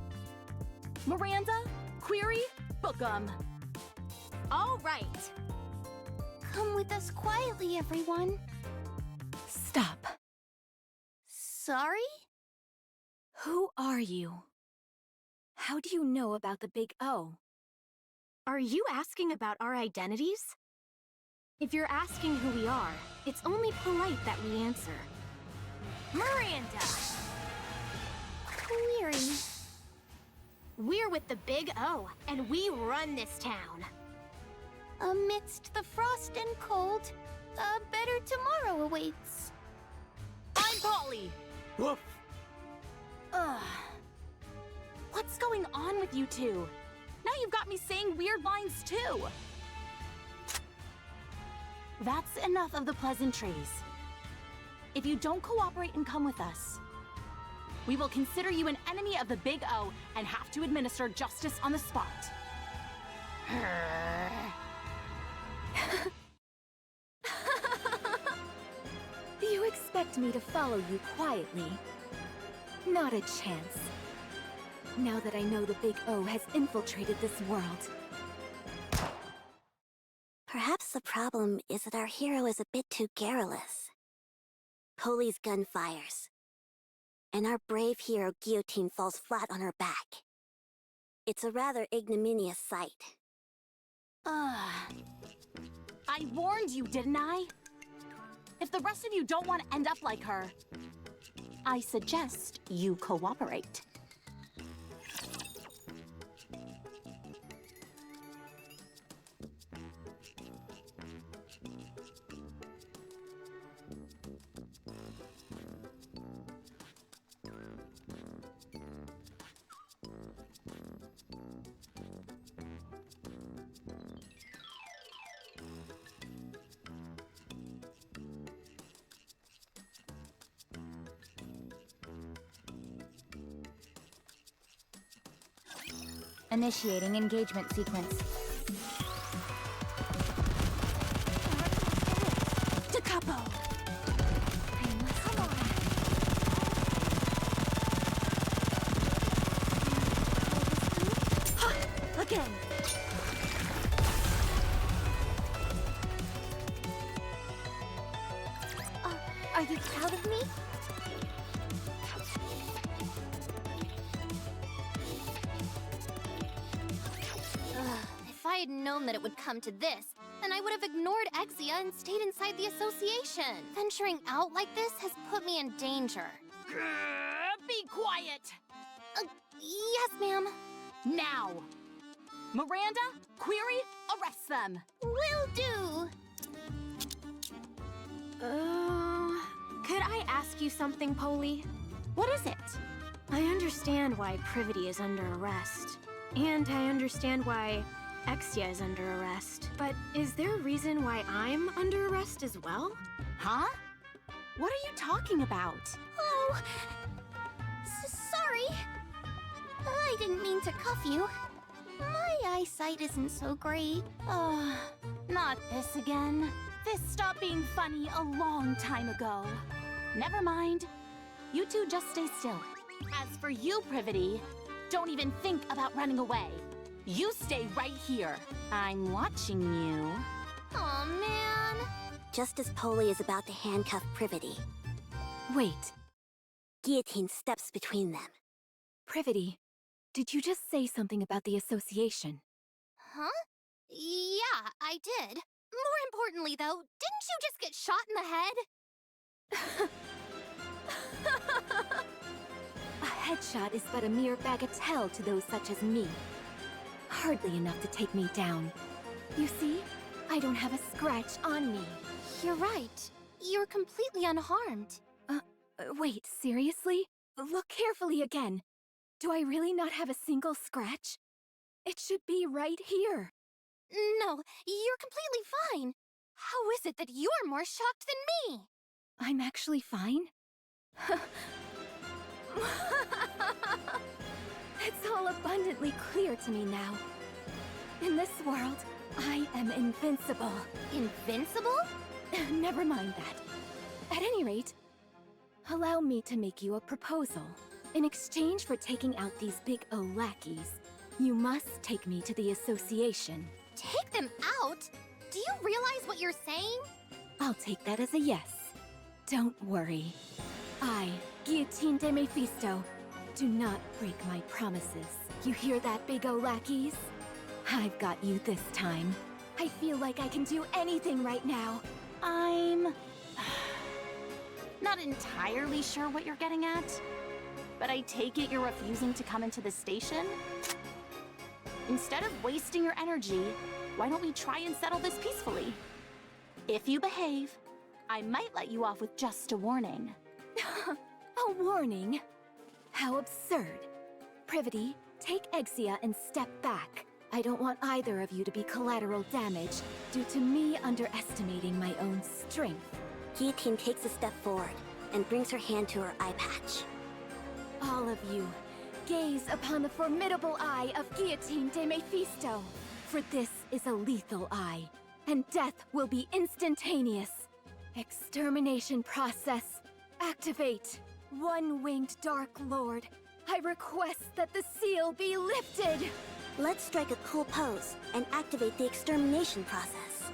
Miranda, Query, book 'em. All right. Come with us quietly, everyone. Stop. Sorry? Who are you? How do you know about the Big O? Are you asking about our identities? If you're asking who we are, it's only polite that we answer. Miranda! Query. We're with the Big O, and we run this town. Amidst the frost and cold, a better tomorrow awaits. I'm Polly! Woof! What's going on with you two? Now you've got me saying weird lines too. That's enough of the pleasantries. If you don't cooperate and come with us, we will consider you an enemy of the Big O and have to administer justice on the spot. You expect me to follow you quietly? Not a chance. Now that I know the Big O has infiltrated this world. Perhaps the problem is that our hero is a bit too garrulous. Polly's gun fires, and our brave hero Guillotine falls flat on her back. It's a rather ignominious sight. I warned you, didn't I? If the rest of you don't want to end up like her, I suggest you cooperate. Initiating engagement sequence. Da capo! again! Are you proud of me? If I had known that it would come to this, then I would have ignored Exia and stayed inside the association. Venturing out like this has put me in danger. Be quiet! Yes, ma'am. Now! Miranda, Query, arrest them! Will do. Could I ask you something, Polly? What is it? I understand why Privity is under arrest. And I understand why Exia is under arrest. But is there a reason why I'm under arrest as well? Huh? What are you talking about? Oh, sorry. I didn't mean to cuff you. My eyesight isn't so great. Not this again. This stopped being funny a long time ago. Never mind. You two just stay still. As for you, Privity, don't even think about running away. You stay right here. I'm watching you. Aw, man. Just as Polly is about to handcuff Privity, Wait, Guillotine steps between them. Privity, did you just say something about the association? Huh? Yeah, I did. More importantly, though, didn't you just get shot in the head? A headshot is but a mere bagatelle to those such as me. Hardly enough to take me down. You see, I don't have a scratch on me. You're right. You're completely unharmed. Wait, seriously? Look carefully again. Do I really not have a single scratch? It should be right here. No, you're completely fine. How is it that you're more shocked than me? I'm actually fine? It's all abundantly clear to me now. In this world, I am invincible. Invincible? Never mind that. At any rate, allow me to make you a proposal. In exchange for taking out these big O lackeys, you must take me to the association. Take them out? Do you realize what you're saying? I'll take that as a yes. Don't worry. I, Guillotine de Mephisto, do not break my promises. You hear that, big O lackeys? I've got you this time. I feel like I can do anything right now. I'm not entirely sure what you're getting at, but I take it you're refusing to come into the station? Instead of wasting your energy, why don't we try and settle this peacefully? If you behave, I might let you off with just a warning. A warning? How absurd. Privity, take Exia and step back. I don't want either of you to be collateral damage due to me underestimating my own strength. Guillotine takes a step forward and brings her hand to her eye patch. All of you, gaze upon the formidable eye of Guillotine de Mephisto. For this is a lethal eye, and death will be instantaneous. Extermination process, activate. One-winged Dark Lord, I request that the seal be lifted. Let's strike a cool pose and activate the extermination process.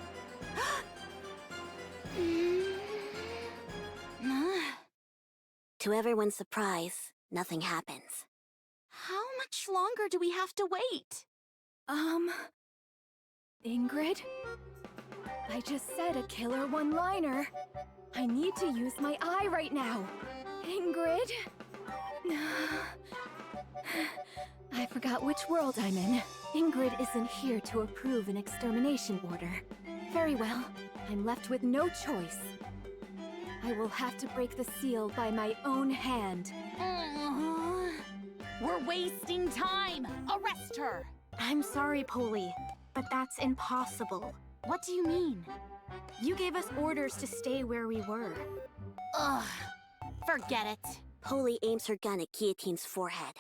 To everyone's surprise, nothing happens. How much longer do we have to wait? Ingrid? I just said a killer one-liner. I need to use my eye right now. Ingrid? I forgot which world I'm in. Ingrid isn't here to approve an extermination order. Very well, I'm left with no choice. I will have to break the seal by my own hand. We're wasting time! Arrest her! I'm sorry, Polly, but that's impossible. What do you mean? You gave us orders to stay where we were. Ugh, forget it. Polly aims her gun at Guillotine's forehead.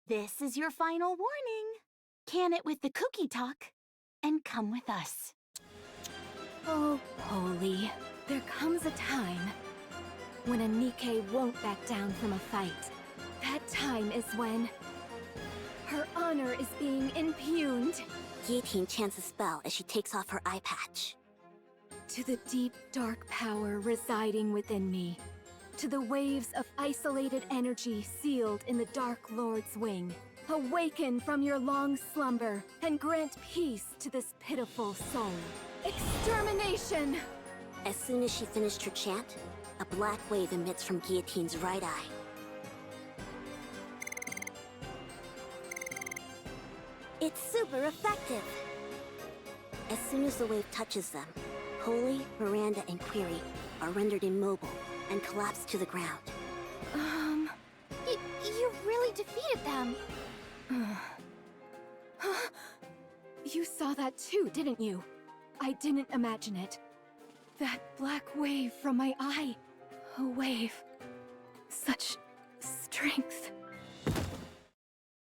This is your final warning. Can it with the cookie talk, and come with us. Oh, Polly, there comes a time when a Nikke won't back down from a fight. That time is when her honor is being impugned. Guillotine chants a spell as she takes off her eye patch. To the deep, dark power residing within me. To the waves of isolated energy sealed in the Dark Lord's wing. Awaken from your long slumber and grant peace to this pitiful soul. Extermination! As soon as she finished her chant, a black wave emits from Guillotine's right eye. It's super effective! As soon as the wave touches them, Holy, Miranda, and Query are rendered immobile and collapse to the ground. You really defeated them. You saw that too, didn't you? I didn't imagine it. That black wave from my eye. A wave. Such strength.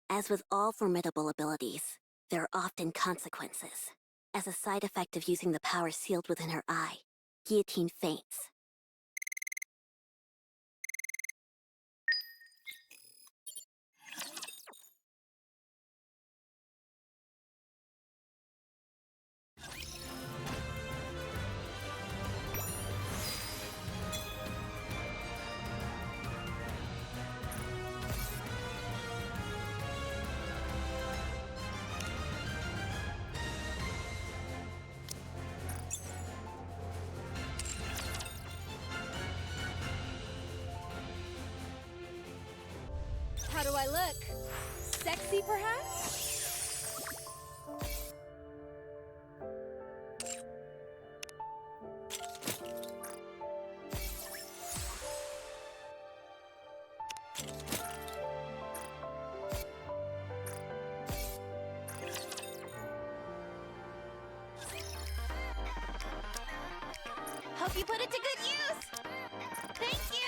As with all formidable abilities, there are often consequences. As a side effect of using the power sealed within her eye, Guillotine faints. How do I look? Sexy, perhaps? Hope you put it to good use. Thank you.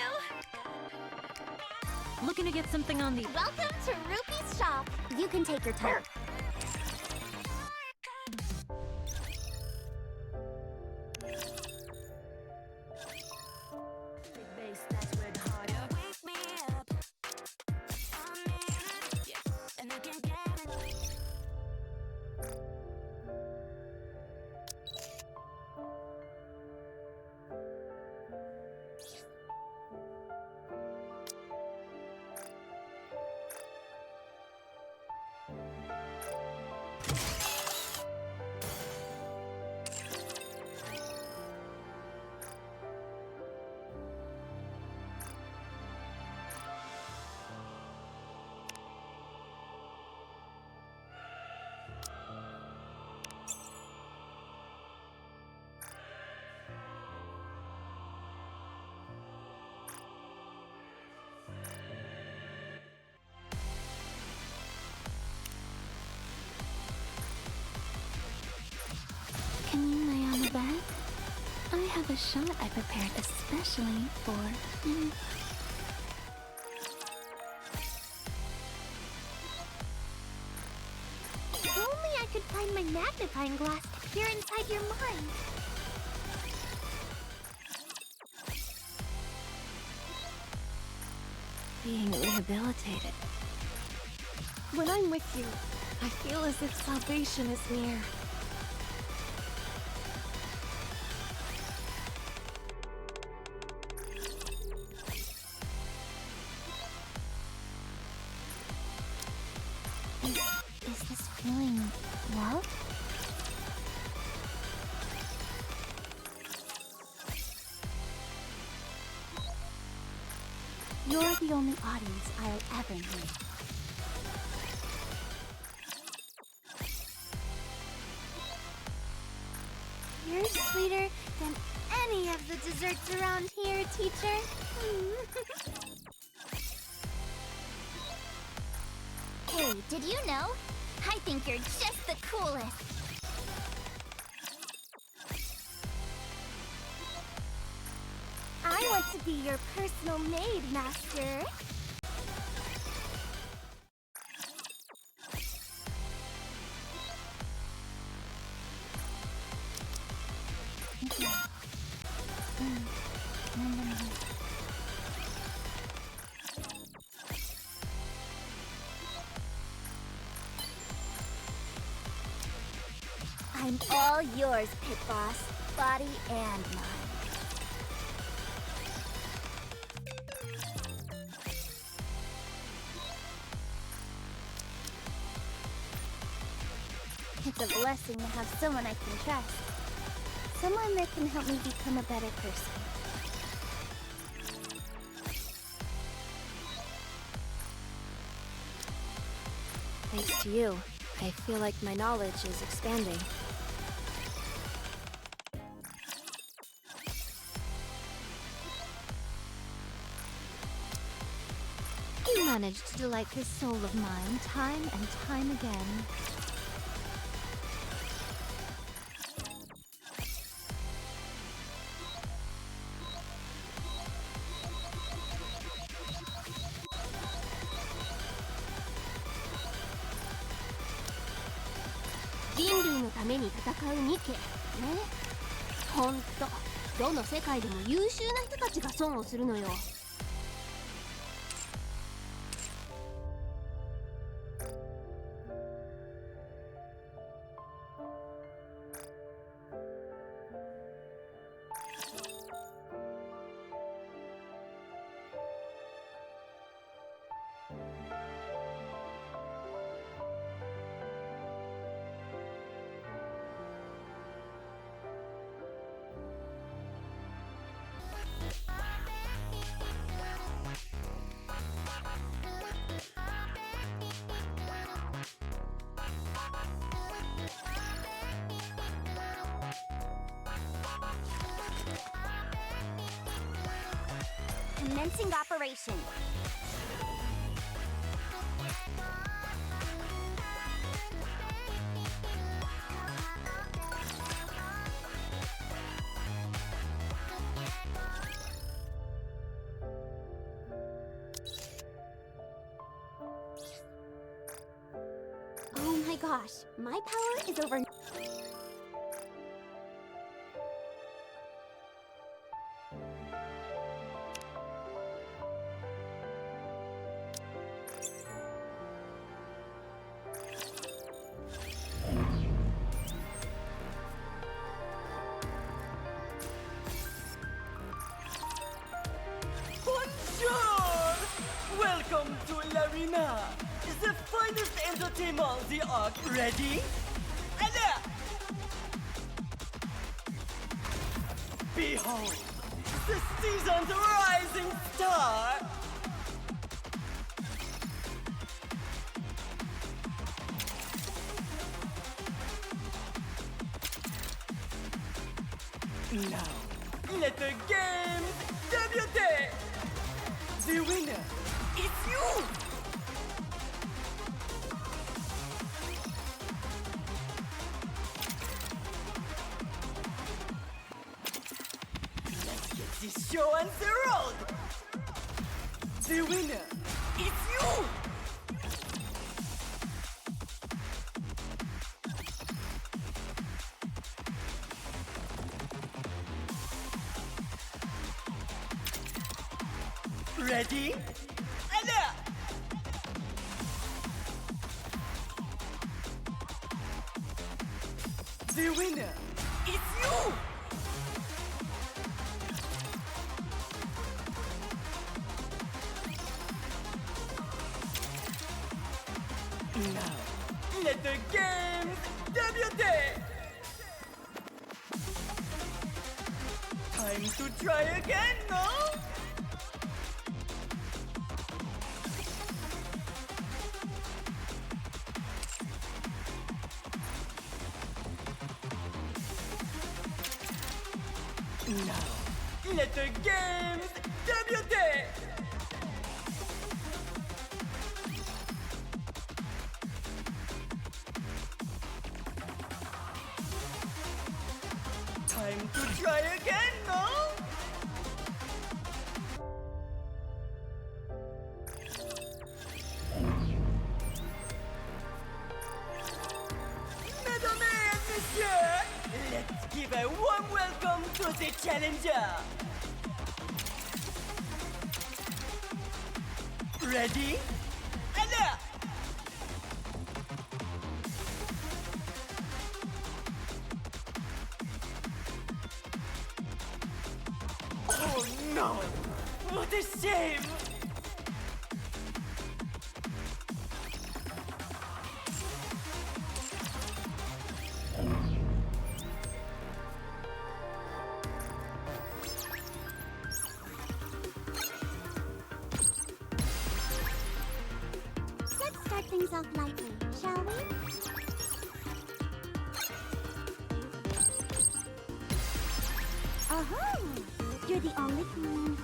Looking to get something on the... Welcome to Rupee's shop. You can take your time. Can you lay on the bed? I have a shot I prepared especially for you. If only I could find my magnifying glass to peer inside your mind. Being rehabilitated. When I'm with you, I feel as if salvation is near. Is this feeling love? You're the only audience I'll ever need. You're sweeter than any of the desserts around here, teacher. Hey, did you know? I think you're just the coolest. I want to be your personal maid, Master. All yours, Pit Boss. Body and mind. It's a blessing to have someone I can trust. Someone that can help me become a better person. Thanks to you, I feel like my knowledge is expanding. You managed to delight this soul of mine time and time again.人類のために戦うニケね。ほんと、どの世界でも優秀な人たちが損をするのよ。Commencing operation. Oh my gosh, my power is over. Bonjour! Welcome to l'Arena! The finest entertainment the arc. Ready? And behold, the season's rising star! Now, let the games debut! The winner is you! Let's get this show on the road! The winner is you! Ready? And the winner is you! Now, let the games debut! Time to try again, no? Now, let the games debut! Time to try again, no? Mesdames et messieurs, let's give a warm welcome to the challenger. Ready? And No! What a shame! Let's start things off lightly, shall we? Oh, you're the only queen.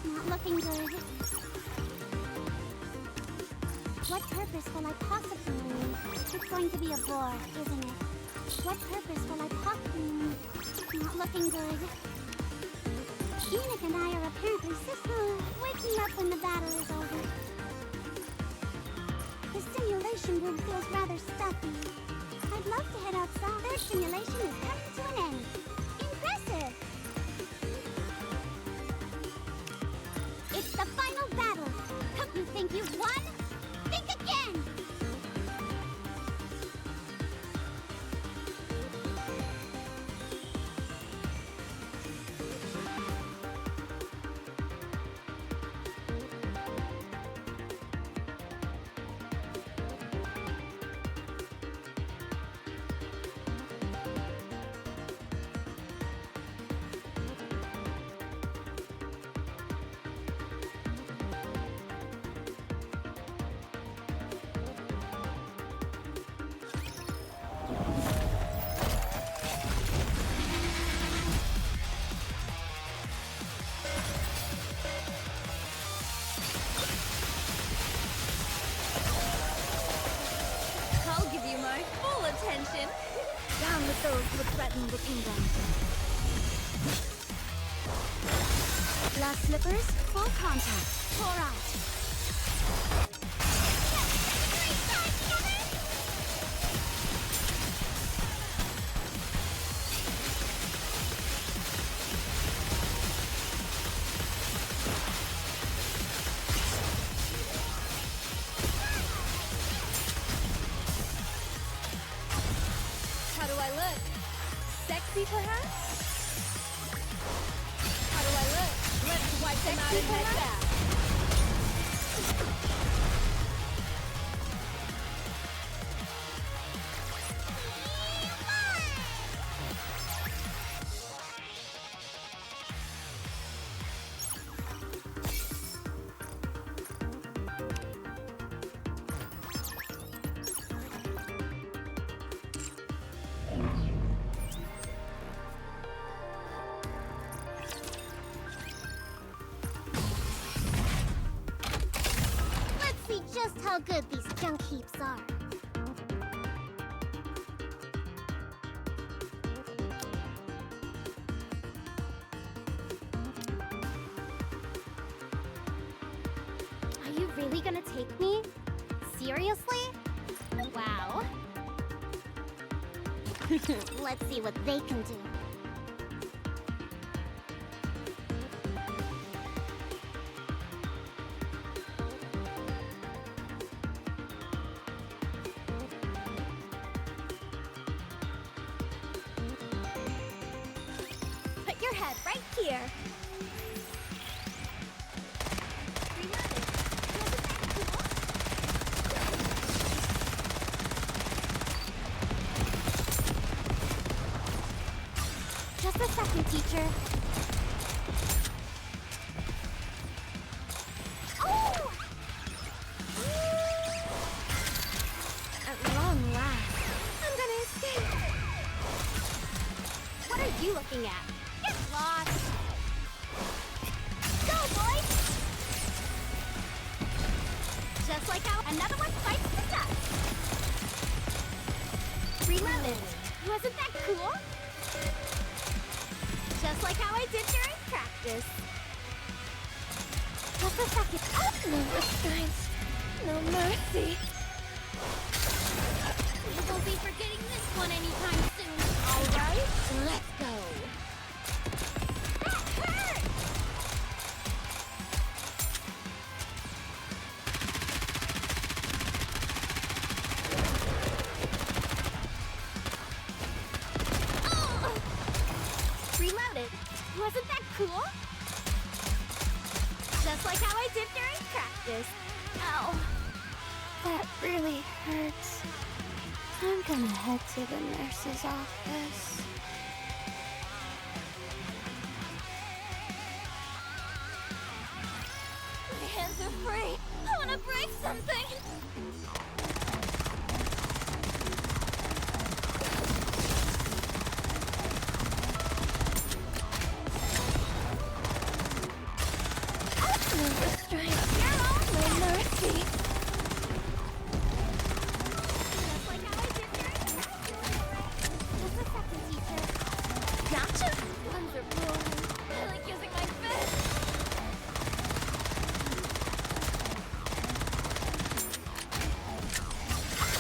Not looking good. What purpose will I possibly need? It's going to be a bore, isn't it? What purpose will I possibly need? Not looking good. Nikke and I are apparently waking up when the battle is over. The simulation room feels rather stuffy. I'd love to head outside. Their simulation is coming to an end. Impressive! It's the final battle. Don't you think you've won? Think again! I'll give you my full attention. Down with those who would threaten the kingdom. Glass slippers, full contact. Pour out. How do I look? Sexy, perhaps? How do I look? Let's wipe them out and head back. Let's see just how good these junk heaps are. Are you really gonna take me? Seriously? Wow. Let's see what they can do. Put your head right here. Just a second, teacher. Oh! At long last, I'm gonna escape. What are you looking at? Get lost! Go, boys! Just like how another one fights the dust. Reloaded. Wasn't that cool? Just like how I did during practice. Just a second. Oh! No restraint, no mercy. We won't be forgetting this one anytime soon. All right, let's go. That hurt! Reloaded. Wasn't that cool? Just like how I did during practice. Ow. That really hurts. I'm gonna head to the nurse's office. My hands are free. I wanna break something. No restraint. No mercy. Just like how I did during practice. Just a second, teacher. Gotcha. Guns are rolling. I like using my fist.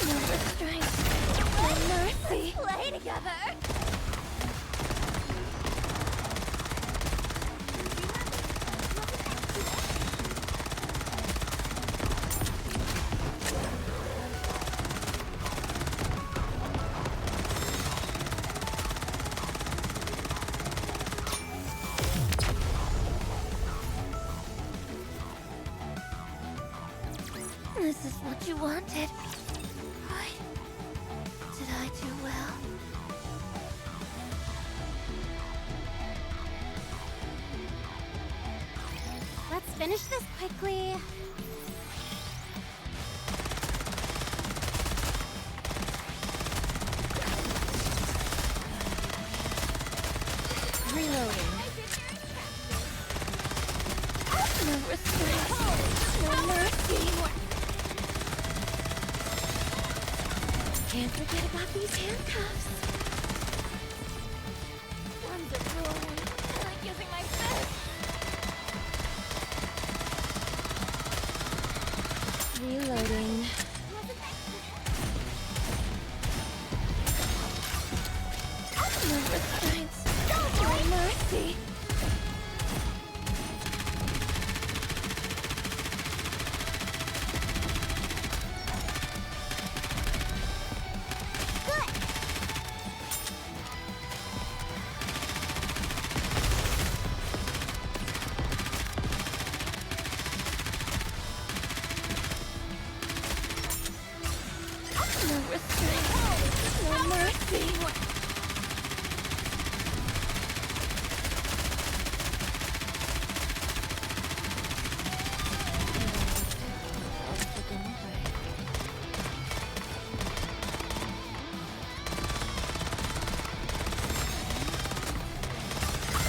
No restraint. No mercy. Play together. This is what you wanted. Did I do well? Let's finish this quickly. Reloading. No restraint. No mercy. Can't forget about these handcuffs. Guns are rolling. I like using my fist. Reloading. No restraints. No mercy. No restraints. No mercy.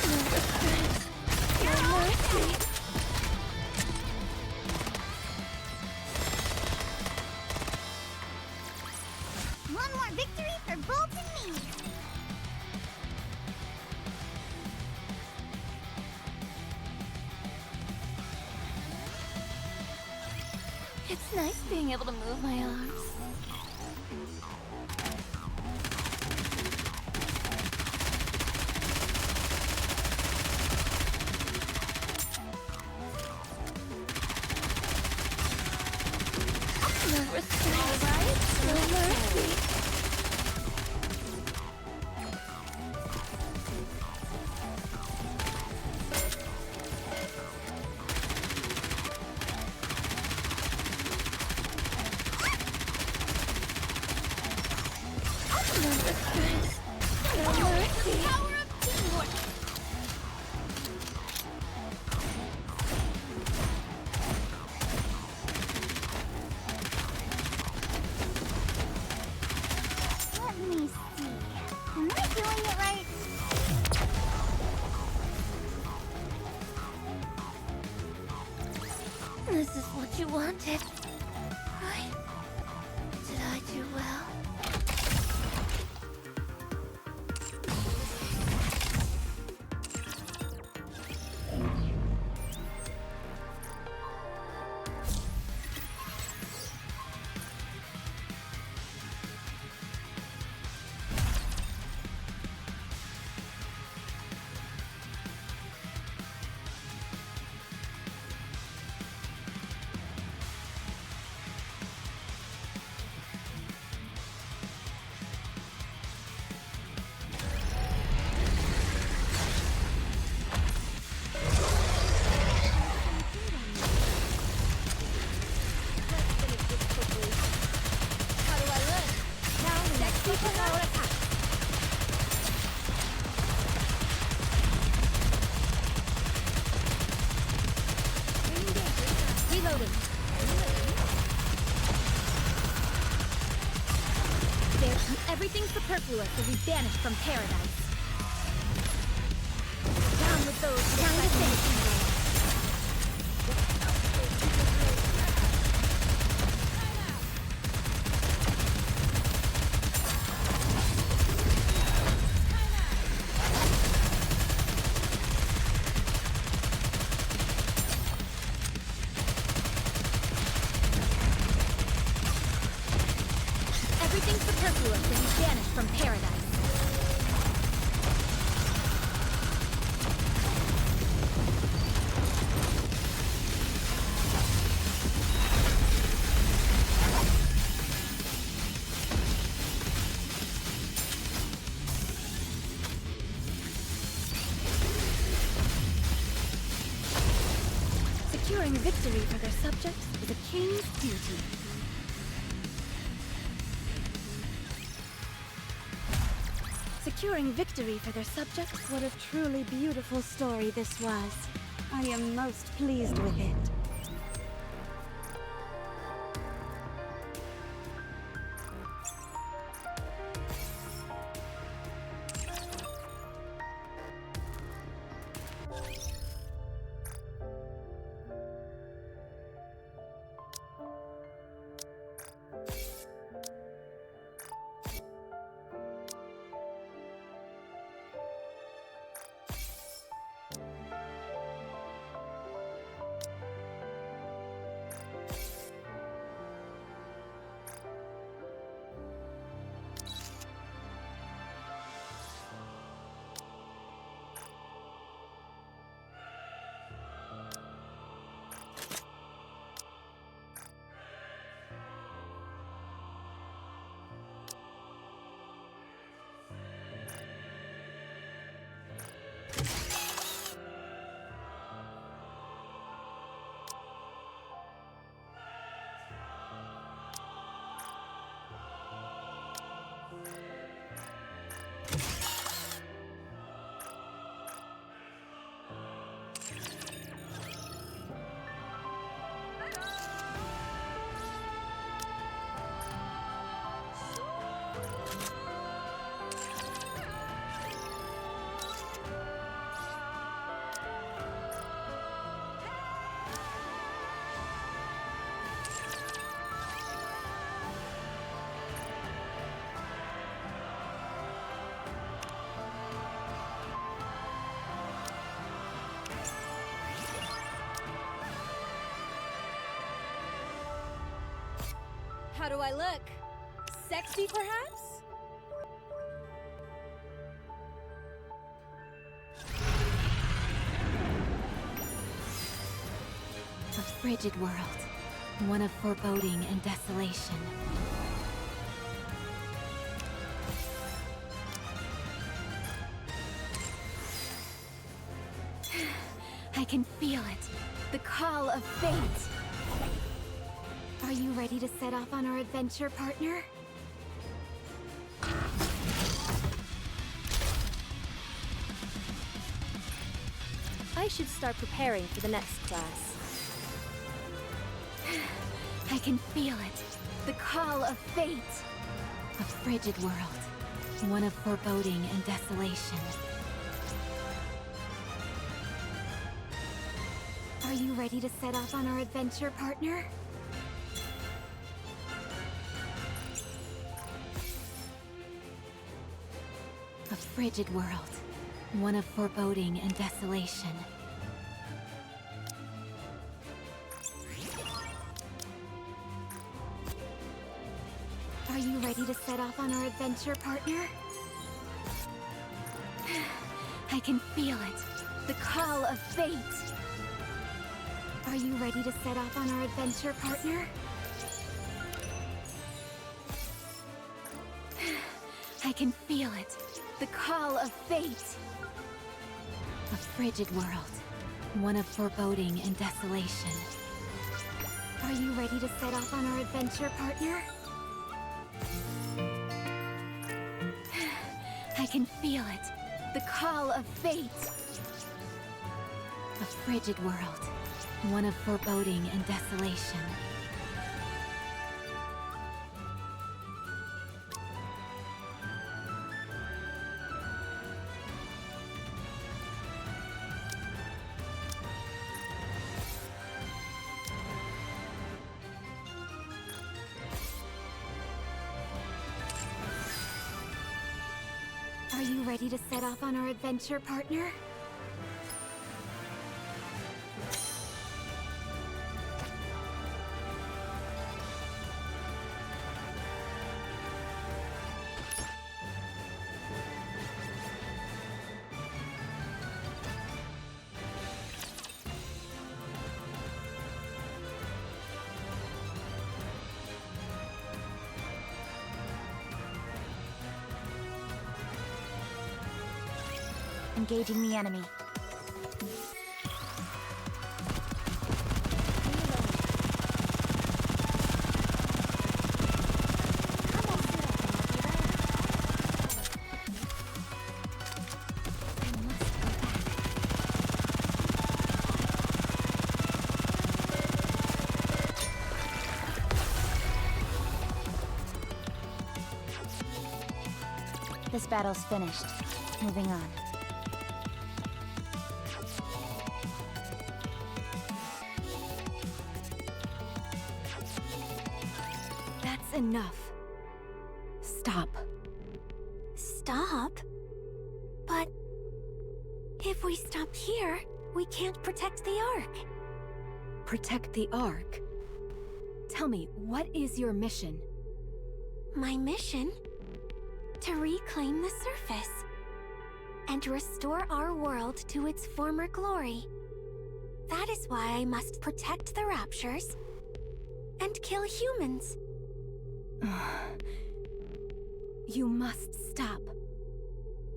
No restraints. No mercy. One more victory for Bolt and me. It's nice being able to move my arms. No restraint. No mercy. No restraints. No mercy. Power of teamwork. Let me see. Am I doing it right? This is what you wanted. Right? Did I do well? superfluous will be banished from paradise. Down with those who time to think. Everything superfluous will be banished from paradise. Securing victory for their subjects is a king's duty. Securing victory for their subjects. What a truly beautiful story this was. I am most pleased with it. How do I look? Sexy, perhaps? A frigid world, one of foreboding and desolation. I can feel it. The call of fate. Are you ready to set off on our adventure, partner? I should start preparing for the next class. I can feel it. The call of fate. A frigid world, one of foreboding and desolation. Are you ready to set off on our adventure, partner? A frigid world, one of foreboding and desolation. Are you ready to set off on our adventure, partner? I can feel it. The call of fate. Are you ready to set off on our adventure, partner? I can feel it. The call of fate. A frigid world, one of foreboding and desolation. Are you ready to set off on our adventure, partner? I can feel it. The call of fate. A frigid world, one of foreboding and desolation. Are you ready to set off on our adventure, partner? Engaging the enemy. This battle's finished. Moving on. That's enough. Stop. Stop? But if we stop here, we can't protect the Ark. Protect the Ark? Tell me, what is your mission? My mission? To reclaim the surface and restore our world to its former glory. That is why I must protect the Raptures and kill humans. You must stop.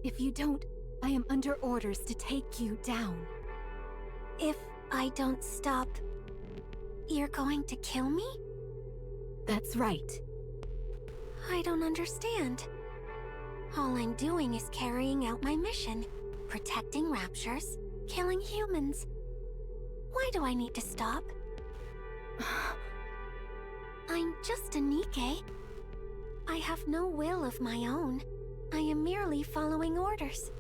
If you don't, I am under orders to take you down. If I don't stop, you're going to kill me? That's right. I don't understand. All I'm doing is carrying out my mission, protecting Raptures, killing humans. Why do I need to stop? I'm just a Nikke. I have no will of my own. I am merely following orders.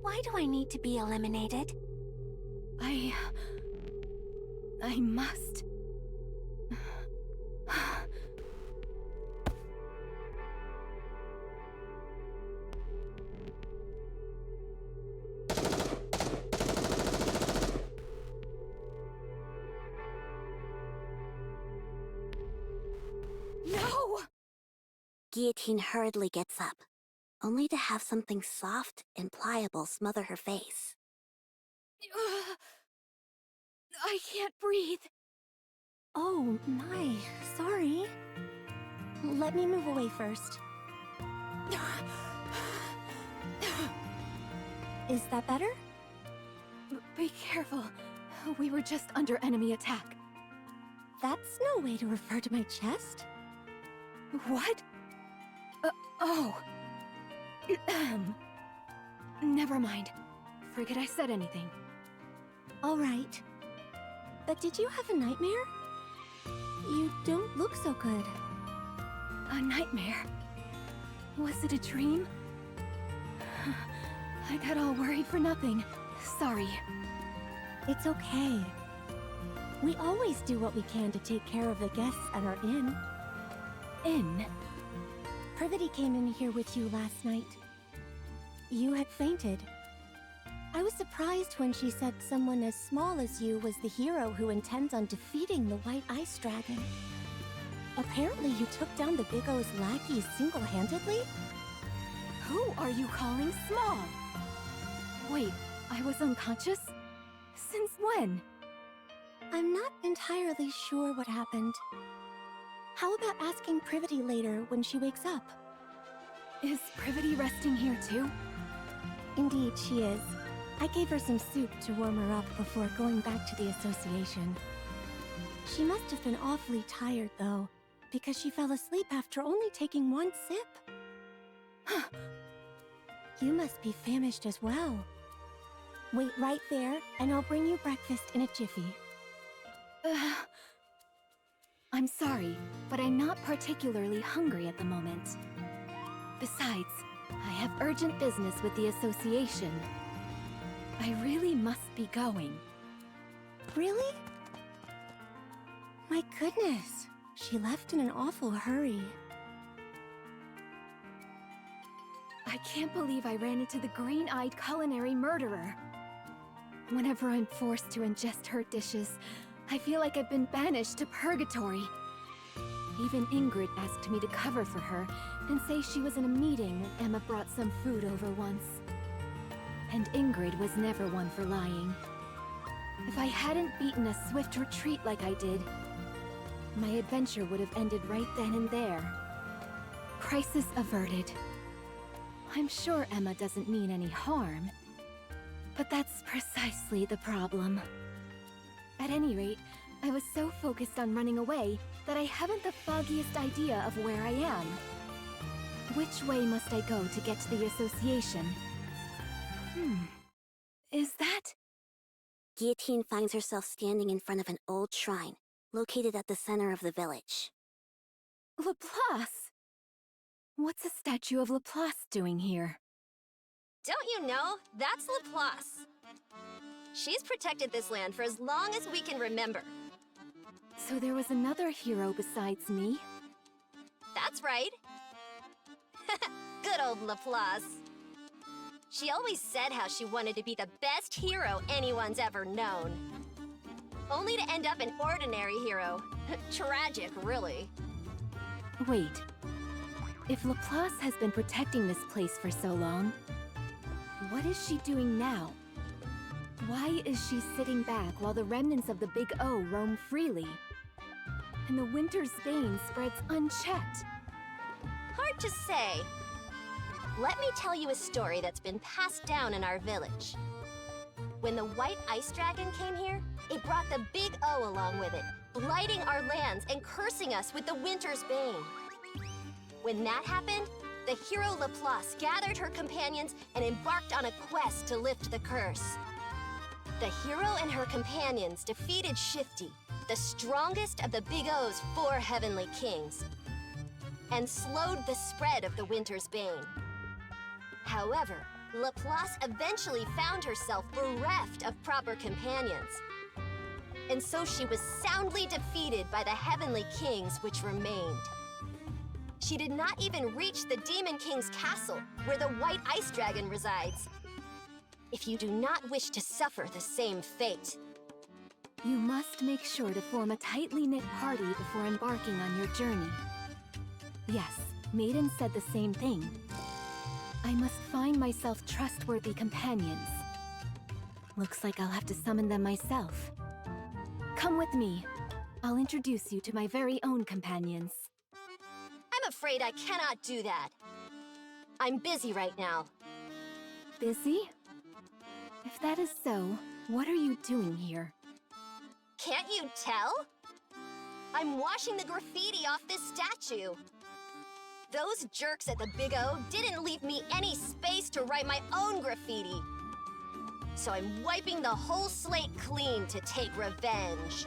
Why do I need to be eliminated? I must. No! Guillotine hurriedly gets up, only to have something soft and pliable smother her face. I can't breathe. Oh, my. Sorry. Let me move away first. Is that better? Be careful. We were just under enemy attack. That's no way to refer to my chest. What? Oh. Never mind. Forget I said anything. All right. But did you have a nightmare? You don't look so good. A nightmare? Was it a dream? I got all worried for nothing. Sorry. It's okay. We always do what we can to take care of the guests at our inn. Inn? Privity came in here with you last night. You had fainted. I was surprised when she said someone as small as you was the hero who intends on defeating the White Ice Dragon. Apparently you took down the Big O's lackeys single-handedly? Who are you calling small? Wait, I was unconscious? Since when? I'm not entirely sure what happened. How about asking Privity later when she wakes up? Is Privity resting here too? Indeed, she is. I gave her some soup to warm her up before going back to the association. She must have been awfully tired, though, because she fell asleep after only taking one sip. You must be famished as well. Wait right there, and I'll bring you breakfast in a jiffy. I'm sorry, but I'm not particularly hungry at the moment. Besides, I have urgent business with the association. I really must be going. Really? My goodness, she left in an awful hurry. I can't believe I ran into the green-eyed culinary murderer. Whenever I'm forced to ingest her dishes, I feel like I've been banished to purgatory. Even Ingrid asked me to cover for her and say she was in a meeting when Emma brought some food over once. And Ingrid was never one for lying. If I hadn't beaten a swift retreat like I did, my adventure would have ended right then and there. Crisis averted. I'm sure Emma doesn't mean any harm, but that's precisely the problem. At any rate, I was so focused on running away that I haven't the foggiest idea of where I am. Which way must I go to get to the association? Is that... Guillotine finds herself standing in front of an old shrine, located at the center of the village. Laplace? What's a statue of Laplace doing here? Don't you know? That's Laplace. She's protected this land for as long as we can remember. So there was another hero besides me? That's right. Good old Laplace. She always said how she wanted to be the best hero anyone's ever known. Only to end up an ordinary hero. Tragic, really. Wait. If Laplace has been protecting this place for so long, what is she doing now? Why is she sitting back while the remnants of the Big O roam freely? And the winter's bane spreads unchecked? Hard to say. Let me tell you a story that's been passed down in our village. When the White Ice Dragon came here, it brought the Big O along with it, blighting our lands and cursing us with the winter's bane. When that happened, the hero Laplace gathered her companions and embarked on a quest to lift the curse. The hero and her companions defeated Shifty, the strongest of the Big O's 4 heavenly kings, and slowed the spread of the winter's bane. However, Laplace eventually found herself bereft of proper companions. And so she was soundly defeated by the heavenly kings which remained. She did not even reach the Demon King's castle, where the White Ice Dragon resides. If you do not wish to suffer the same fate, You must make sure to form a tightly knit party before embarking on your journey. Yes, Maiden said the same thing. I must find myself trustworthy companions. Looks like I'll have to summon them myself. Come with me. I'll introduce you to my very own companions. I'm afraid I cannot do that. I'm busy right now. Busy? If that is so, what are you doing here? Can't you tell? I'm washing the graffiti off this statue. Those jerks at the Big O didn't leave me any space to write my own graffiti. So I'm wiping the whole slate clean to take revenge.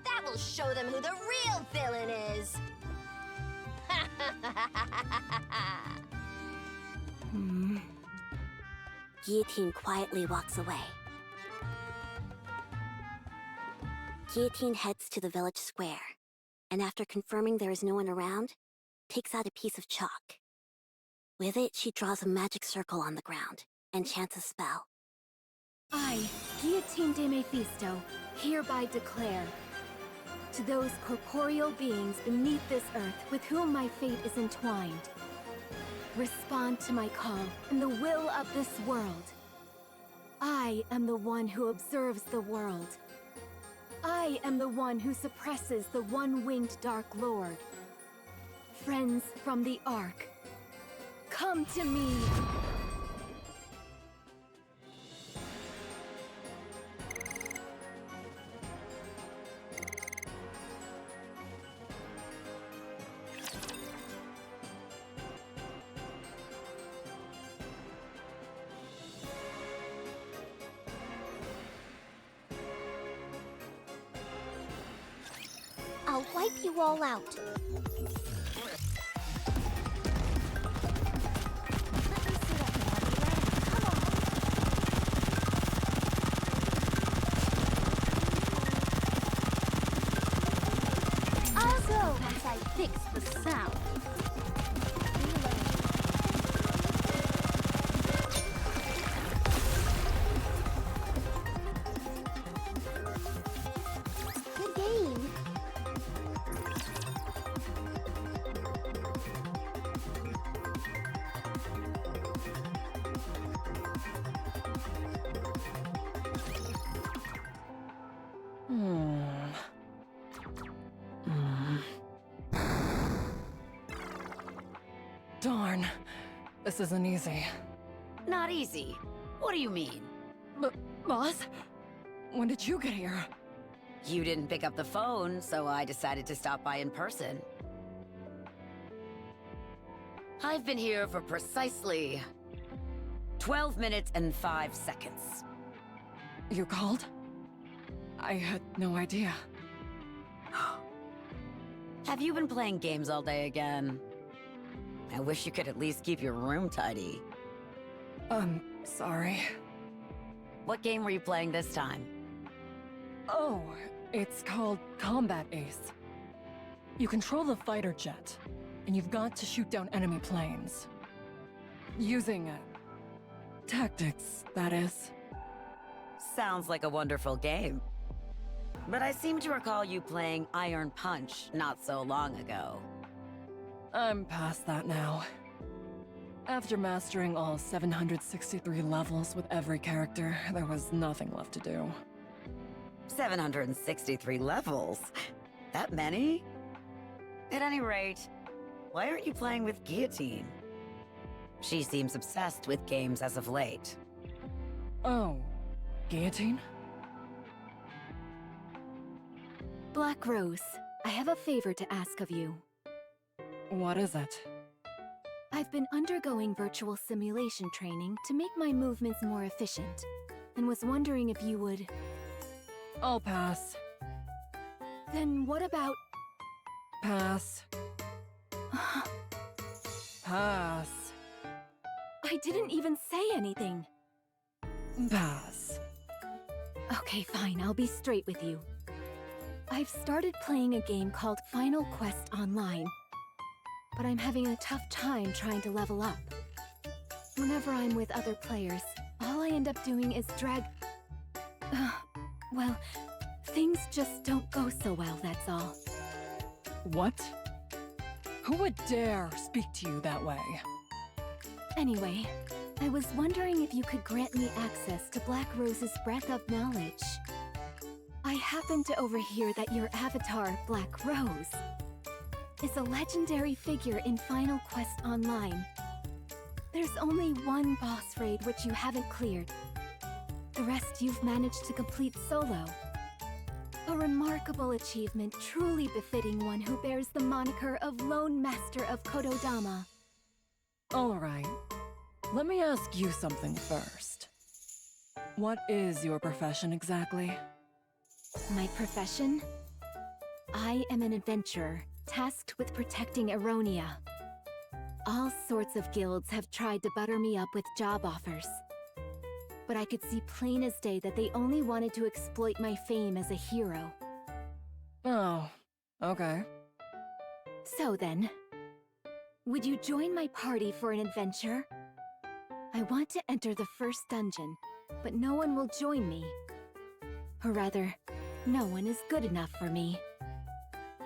That will show them who the real villain is. Guillotine quietly walks away. Guillotine heads to the village square, and after confirming there is no one around, takes out a piece of chalk. With it, she draws a magic circle on the ground and chants a spell. I, Guillotine de Mephisto, hereby declare, to those corporeal beings beneath this earth with whom my fate is entwined, respond to my call and the will of this world. I am the one who observes the world. I am the one who suppresses the one-winged Dark Lord. Friends from the Ark, come to me! I'll wipe you all out. I'll go once I fix the sound. Darn. This isn't easy. Not easy. What do you mean? Boss? When did you get here? You didn't pick up the phone, so I decided to stop by in person. I've been here for precisely 12 minutes and 5 seconds. You called? I had no idea. Have you been playing games all day again? I wish you could at least keep your room tidy. Sorry. What game were you playing this time? Oh, it's called Combat Ace. You control the fighter jet, and you've got to shoot down enemy planes. Using tactics, that is. Sounds like a wonderful game. But I seem to recall you playing Iron Punch not so long ago. I'm past that now. After mastering all 763 levels with every character, there was nothing left to do. 763 levels? That many? At any rate, why aren't you playing with Guillotine? She seems obsessed with games as of late. Oh, Guillotine? Black Rose, I have a favor to ask of you. What is it? I've been undergoing virtual simulation training to make my movements more efficient, and was wondering if you would... I'll pass. Then what about... Pass. Pass. I didn't even say anything. Pass. Okay, fine, I'll be straight with you. I've started playing a game called Final Quest Online, but I'm having a tough time trying to level up. Whenever I'm with other players, all I end up doing is drag... well, things just don't go so well, that's all. What? Who would dare speak to you that way? Anyway, I was wondering if you could grant me access to Black Rose's breadth of knowledge. I happened to overhear that your avatar, Black Rose, is a legendary figure in Final Quest Online. There's only one boss raid which you haven't cleared. The rest you've managed to complete solo. A remarkable achievement truly befitting one who bears the moniker of Lone Master of Kododama. Alright. Let me ask you something first. What is your profession exactly? My profession? I am an adventurer, tasked with protecting Eronia. All sorts of guilds have tried to butter me up with job offers. But I could see plain as day that they only wanted to exploit my fame as a hero. Oh, okay. So then, would you join my party for an adventure? I want to enter the first dungeon, but no one will join me. Or rather, no one is good enough for me.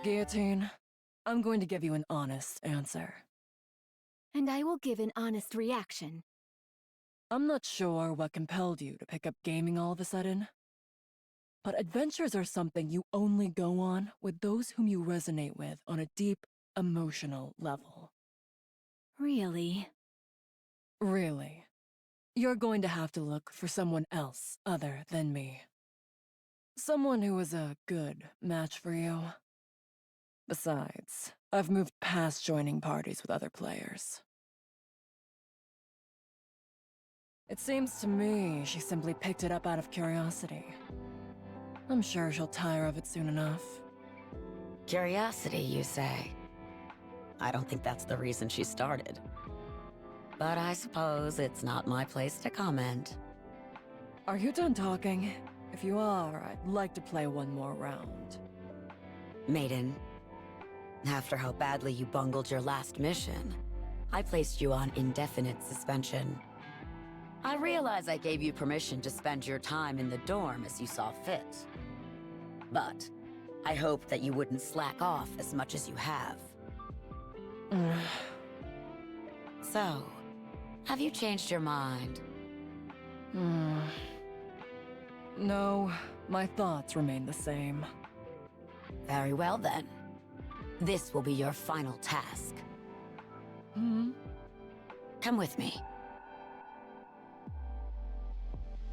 Guillotine, I'm going to give you an honest answer. And I will give an honest reaction. I'm not sure what compelled you to pick up gaming all of a sudden, but adventures are something you only go on with those whom you resonate with on a deep, emotional level. Really? Really. You're going to have to look for someone else other than me. Someone who is a good match for you. Besides, I've moved past joining parties with other players. It seems to me she simply picked it up out of curiosity. I'm sure she'll tire of it soon enough. Curiosity, you say? I don't think that's the reason she started. But I suppose it's not my place to comment. Are you done talking? If you are, I'd like to play one more round. Maiden, after how badly you bungled your last mission, I placed you on indefinite suspension. I realize I gave you permission to spend your time in the dorm as you saw fit. But I hoped that you wouldn't slack off as much as you have. So, have you changed your mind? No, my thoughts remain the same. Very well then. This will be your final task. Come with me.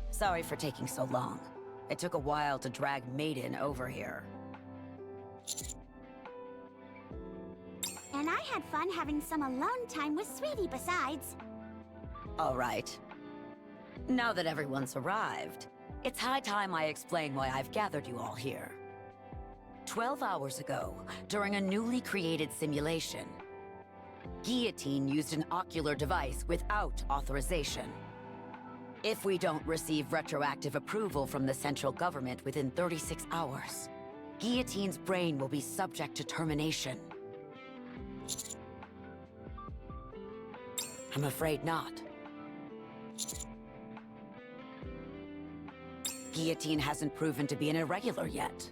Sorry for taking so long. It took a while to drag Maiden over here. And I had fun having some alone time with Sweetie besides. All right. Now that everyone's arrived, it's high time I explain why I've gathered you all here. 12 hours ago, during a newly created simulation, Guillotine used an ocular device without authorization. If we don't receive retroactive approval from the central government within 36 hours, Guillotine's brain will be subject to termination. I'm afraid not. Guillotine hasn't proven to be an irregular yet.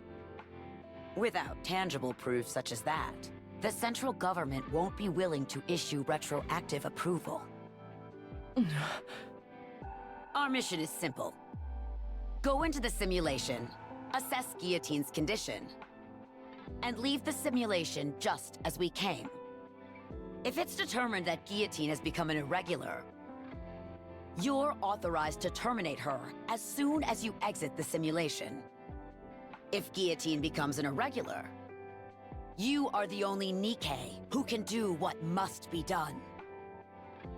Without tangible proof such as that, the central government won't be willing to issue retroactive approval. Our mission is simple. Go into the simulation, assess Guillotine's condition, and leave the simulation just as we came. If it's determined that Guillotine has become an irregular, you're authorized to terminate her as soon as you exit the simulation. If Guillotine becomes an irregular, you are the only Nikke who can do what must be done.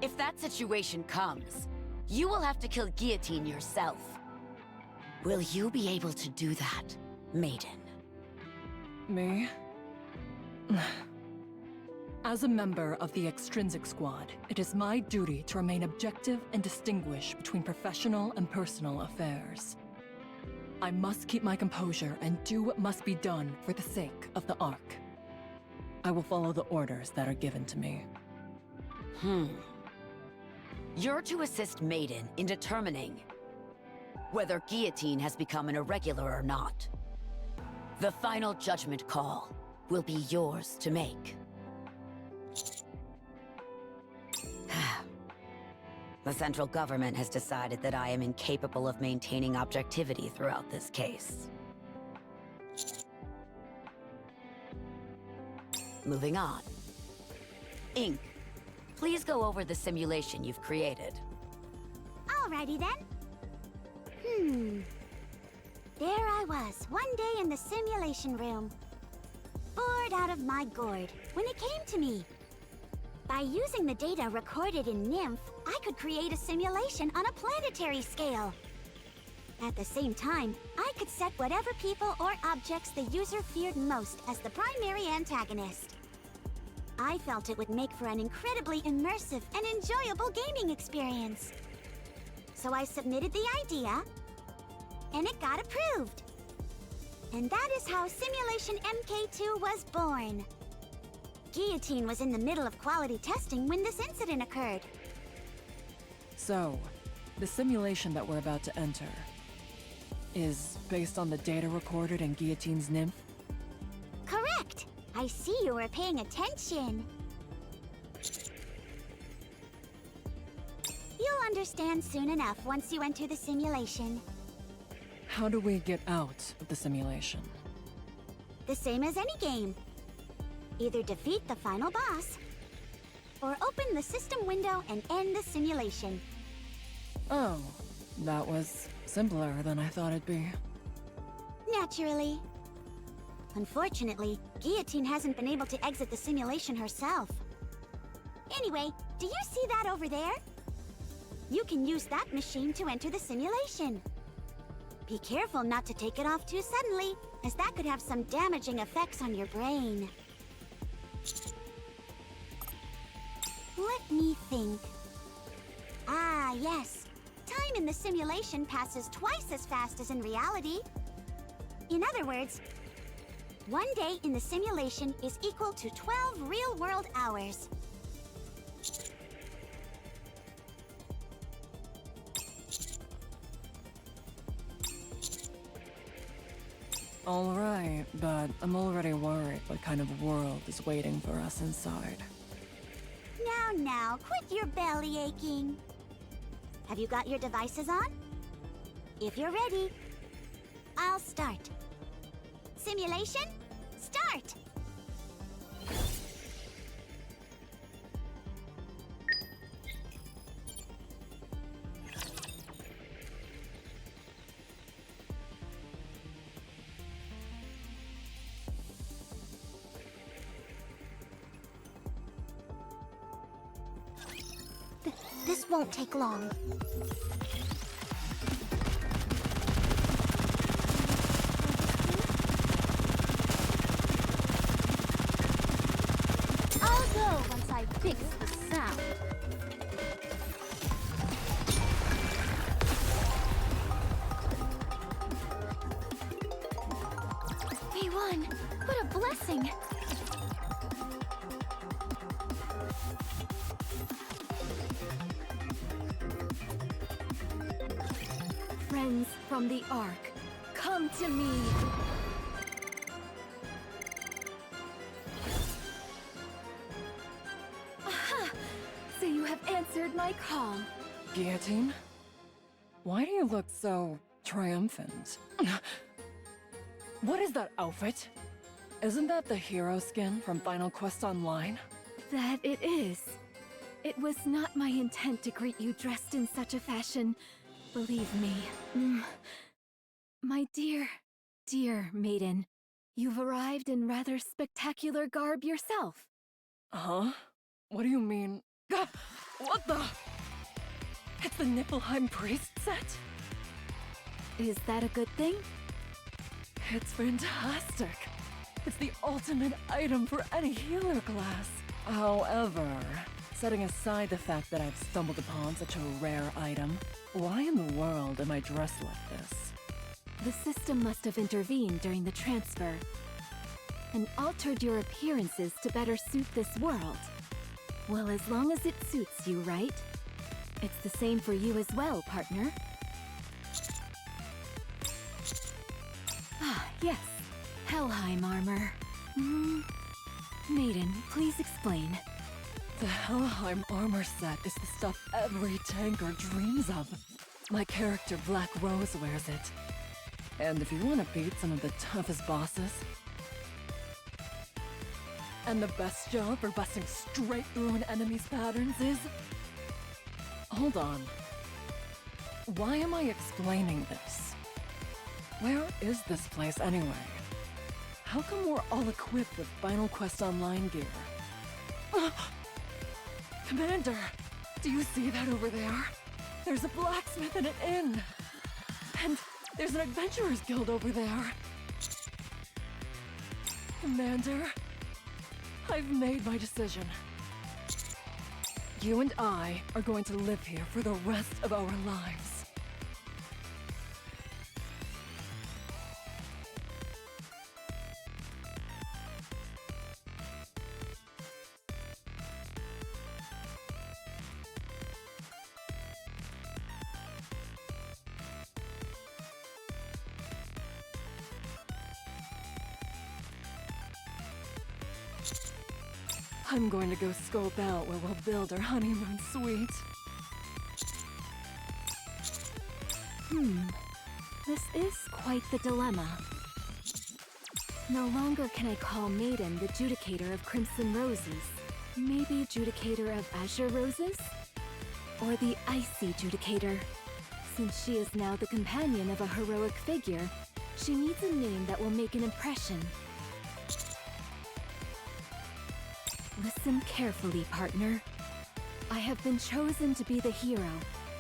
If that situation comes, you will have to kill Guillotine yourself. Will you be able to do that, Maiden? Me? As a member of the Extrinsic Squad, it is my duty to remain objective and distinguish between professional and personal affairs. I must keep my composure and do what must be done for the sake of the Ark. I will follow the orders that are given to me. You're to assist Maiden in determining whether Guillotine has become an irregular or not. The final judgment call will be yours to make. The central government has decided that I am incapable of maintaining objectivity throughout this case. Moving on. Ink, please go over the simulation you've created. Alrighty then. There I was, one day in the simulation room. Bored out of my gourd, when it came to me. By using the data recorded in Nymph, I could create a simulation on a planetary scale. At the same time, I could set whatever people or objects the user feared most as the primary antagonist. I felt it would make for an incredibly immersive and enjoyable gaming experience. So I submitted the idea, and it got approved. And that is how Simulation MK2 was born. Guillotine was in the middle of quality testing when this incident occurred. So, the simulation that we're about to enter is based on the data recorded in Guillotine's Nymph? Correct! I see you were paying attention. You'll understand soon enough once you enter the simulation. How do we get out of the simulation? The same as any game. Either defeat the final boss, or open the system window and end the simulation. Oh, that was simpler than I thought it'd be. Naturally. Unfortunately, Guillotine hasn't been able to exit the simulation herself. Anyway, do you see that over there? You can use that machine to enter the simulation. Be careful not to take it off too suddenly, as that could have some damaging effects on your brain. Let me think. Ah, yes. Time in the simulation passes twice as fast as in reality. In other words, one day in the simulation is equal to 12 real-world hours. All right, but I'm already worried what kind of world is waiting for us inside. Now, quit your belly aching. Have you got your devices on? If you're ready, I'll start. Simulation, start! won't take long. I'll go once I fix the sound. We won! What a blessing! Friends from the Ark, come to me! Aha! So you have answered my call. Guillotine? Why do you look so triumphant? What is that outfit? Isn't that the hero skin from Final Quest Online? That it is. It was not my intent to greet you dressed in such a fashion. Believe me. My dear, dear maiden, you've arrived in rather spectacular garb yourself. Huh? What do you mean? What the? It's the Niflheim priest set? Is that a good thing? It's fantastic. It's the ultimate item for any healer class. However, setting aside the fact that I've stumbled upon such a rare item, why in the world am I dressed like this? The system must have intervened during the transfer and altered your appearances to better suit this world. Well, as long as it suits you, right? It's the same for you as well, partner. Ah, yes. Helheim armor. Maiden, please explain. The Helheim armor set is the stuff every tanker dreams of. My character Black Rose wears it. And if you want to beat some of the toughest bosses, and the best job for busting straight through an enemy's patterns is... Hold on. Why am I explaining this? Where is this place anyway? How come we're all equipped with Final Quest Online gear? Commander! Do you see that over there? There's a blacksmith and an inn! And there's an adventurers guild over there! Commander, I've made my decision. You and I are going to live here for the rest of our lives. I'm going to go scope out where we'll build our honeymoon suite. This is quite the dilemma. No longer can I call Maiden the Judicator of Crimson Roses. Maybe Judicator of Azure Roses? Or the Icy Judicator. Since she is now the companion of a heroic figure, she needs a name that will make an impression. Listen carefully, partner. I have been chosen to be the hero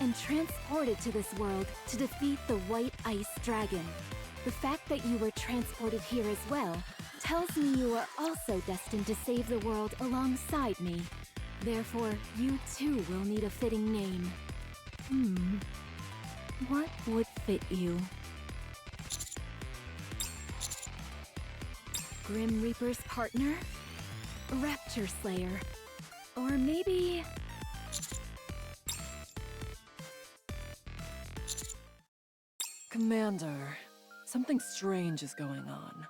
and transported to this world to defeat the White Ice Dragon. The fact that you were transported here as well tells me you are also destined to save the world alongside me. Therefore, you too will need a fitting name. What would fit you? Grim Reaper's partner? Rapture Slayer. Or maybe... Commander, something strange is going on.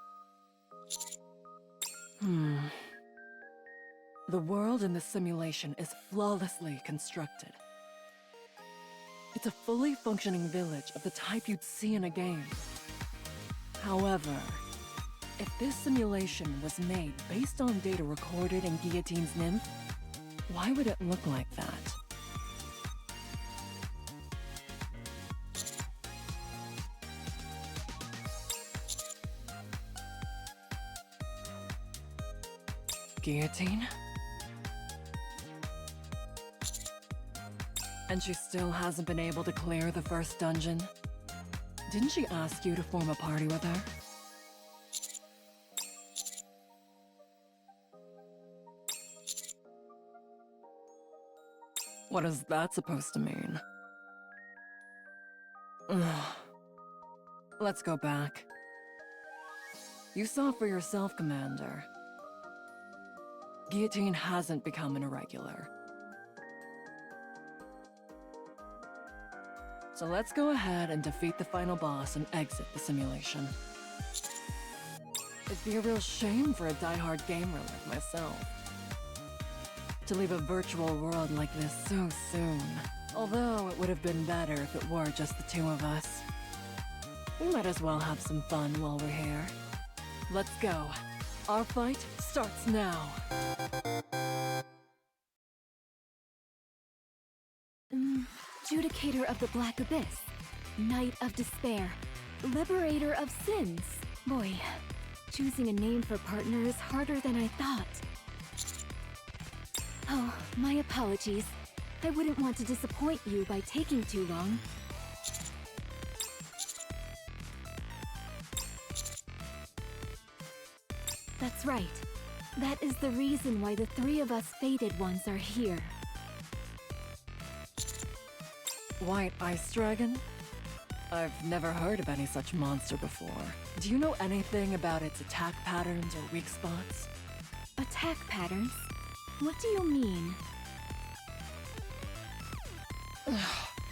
The world in this simulation is flawlessly constructed. It's a fully functioning village of the type you'd see in a game. However, if this simulation was made based on data recorded in Guillotine's nymph, why would it look like that? Guillotine? And she still hasn't been able to clear the first dungeon? Didn't she ask you to form a party with her? What is that supposed to mean? Ugh. Let's go back. You saw for yourself, Commander. Guillotine hasn't become an irregular. So let's go ahead and defeat the final boss and exit the simulation. It'd be a real shame for a die-hard gamer like myself to leave a virtual world like this so soon. Although it would have been better if it were just the two of us. We might as well have some fun while we're here. Let's go. Our fight starts now. Judicator of the Black Abyss. Knight of Despair. Liberator of Sins. Boy, choosing a name for partner is harder than I thought. Oh, my apologies. I wouldn't want to disappoint you by taking too long. That's right. That is the reason why the three of us fated ones are here. White Ice Dragon? I've never heard of any such monster before. Do you know anything about its attack patterns or weak spots? Attack patterns? What do you mean?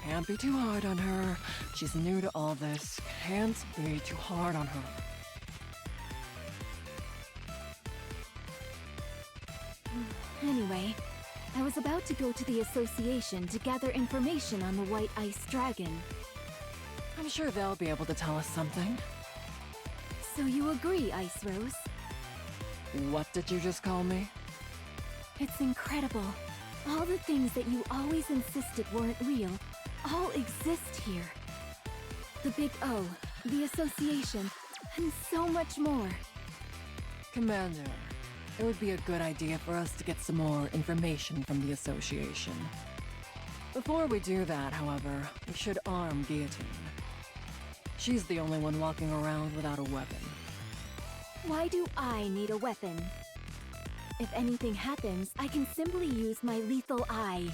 Can't be too hard on her. She's new to all this. Can't be too hard on her. Anyway, I was about to go to the association to gather information on the White Ice Dragon. I'm sure they'll be able to tell us something. So you agree, Ice Rose? What did you just call me? It's incredible. All the things that you always insisted weren't real, all exist here. The Big O, the association, and so much more. Commander, it would be a good idea for us to get some more information from the association. Before we do that, however, we should arm Guillotine. She's the only one walking around without a weapon. Why do I need a weapon? If anything happens, I can simply use my lethal eye.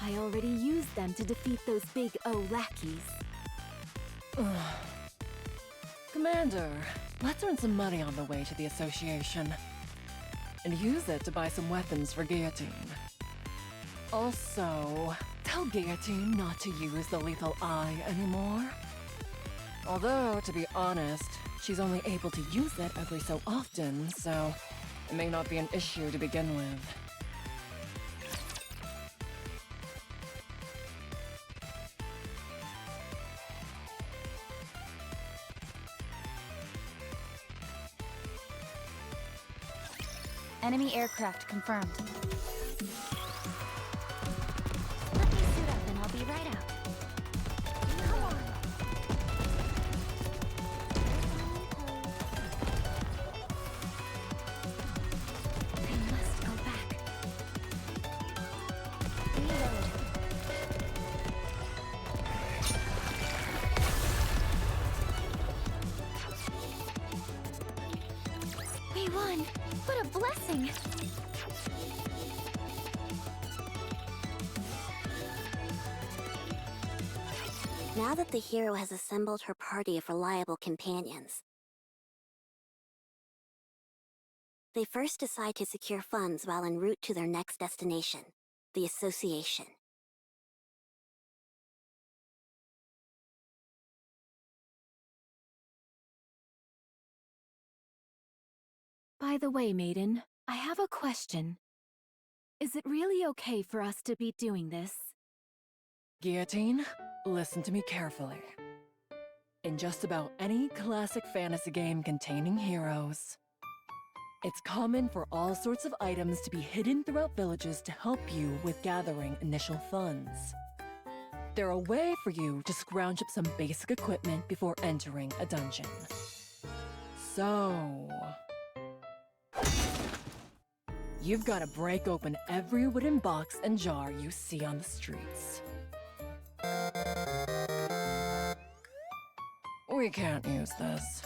I already used them to defeat those Big O lackeys. Commander, let's earn some money on the way to the association. And use it to buy some weapons for Guillotine. Also, tell Guillotine not to use the lethal eye anymore. Although, to be honest, she's only able to use it every so often, so it may not be an issue to begin with. Enemy aircraft confirmed. Let me suit up and I'll be right out. Come on. I must go back. Reload. We won! What a blessing! Now that the hero has assembled her party of reliable companions, they first decide to secure funds while en route to their next destination, the association. By the way, Maiden, I have a question. Is it really okay for us to be doing this? Guillotine, listen to me carefully. In just about any classic fantasy game containing heroes, it's common for all sorts of items to be hidden throughout villages to help you with gathering initial funds. They're a way for you to scrounge up some basic equipment before entering a dungeon. So you've got to break open every wooden box and jar you see on the streets. We can't use this.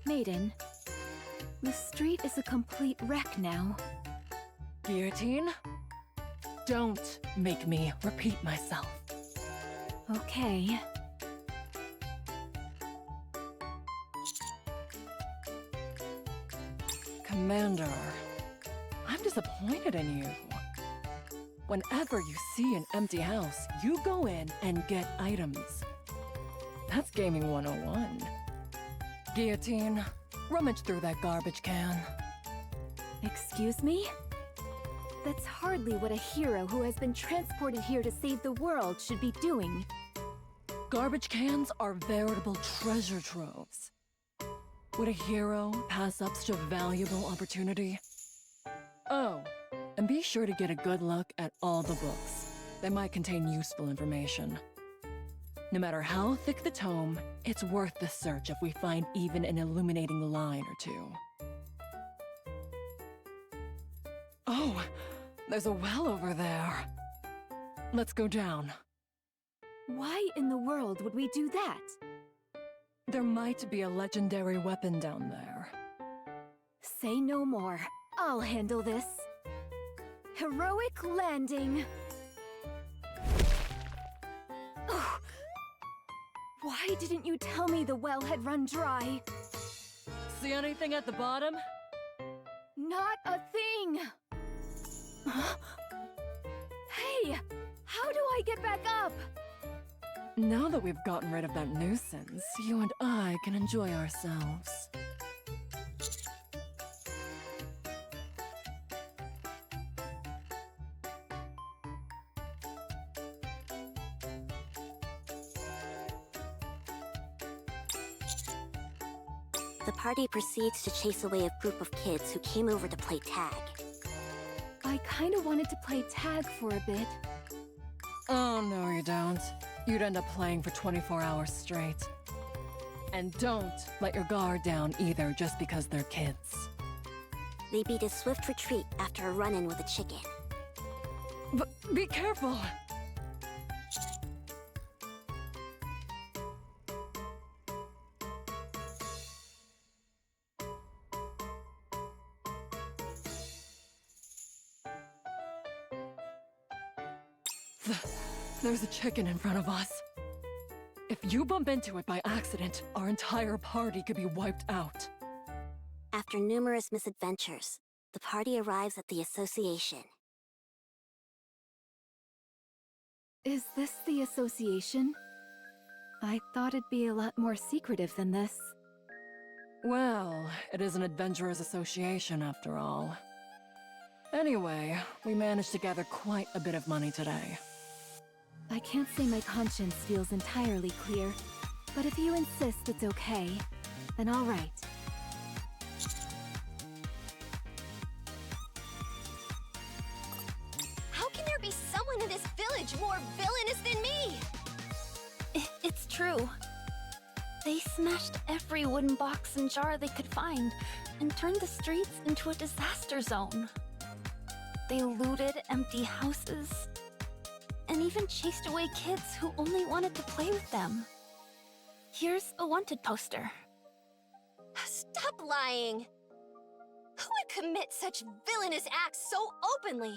Maiden. The street is a complete wreck now. Guillotine? Don't make me repeat myself. Okay. Commander, I'm disappointed in you. Whenever you see an empty house, you go in and get items. That's Gaming 101. Guillotine, rummage through that garbage can. Excuse me? That's hardly what a hero who has been transported here to save the world should be doing. Garbage cans are veritable treasure troves. Would a hero pass up such a valuable opportunity? Oh, and be sure to get a good look at all the books. They might contain useful information. No matter how thick the tome, it's worth the search if we find even an illuminating line or two. Oh, there's a well over there. Let's go down. Why in the world would we do that? There might be a legendary weapon down there. Say no more. I'll handle this. Heroic landing. Ugh. Why didn't you tell me the well had run dry? See anything at the bottom? Not a thing! Huh? Hey! How do I get back up? Now that we've gotten rid of that nuisance, you and I can enjoy ourselves. The party proceeds to chase away a group of kids who came over to play tag. I kinda wanted to play tag for a bit. Oh, no you don't. You'd end up playing for 24 hours straight. And don't let your guard down either just because they're kids. They beat a swift retreat after a run-in with a chicken. But be careful! There's a chicken in front of us. If you bump into it by accident, our entire party could be wiped out. After numerous misadventures, the party arrives at the association. Is this the association? I thought it'd be a lot more secretive than this. Well, it is an adventurers association after all. Anyway, we managed to gather quite a bit of money today. I can't say my conscience feels entirely clear, but if you insist it's okay, then all right. How can there be someone in this village more villainous than me? It's true. They smashed every wooden box and jar they could find and turned the streets into a disaster zone. They looted empty houses and even chased away kids who only wanted to play with them. Here's a wanted poster. Stop lying! Who would commit such villainous acts so openly?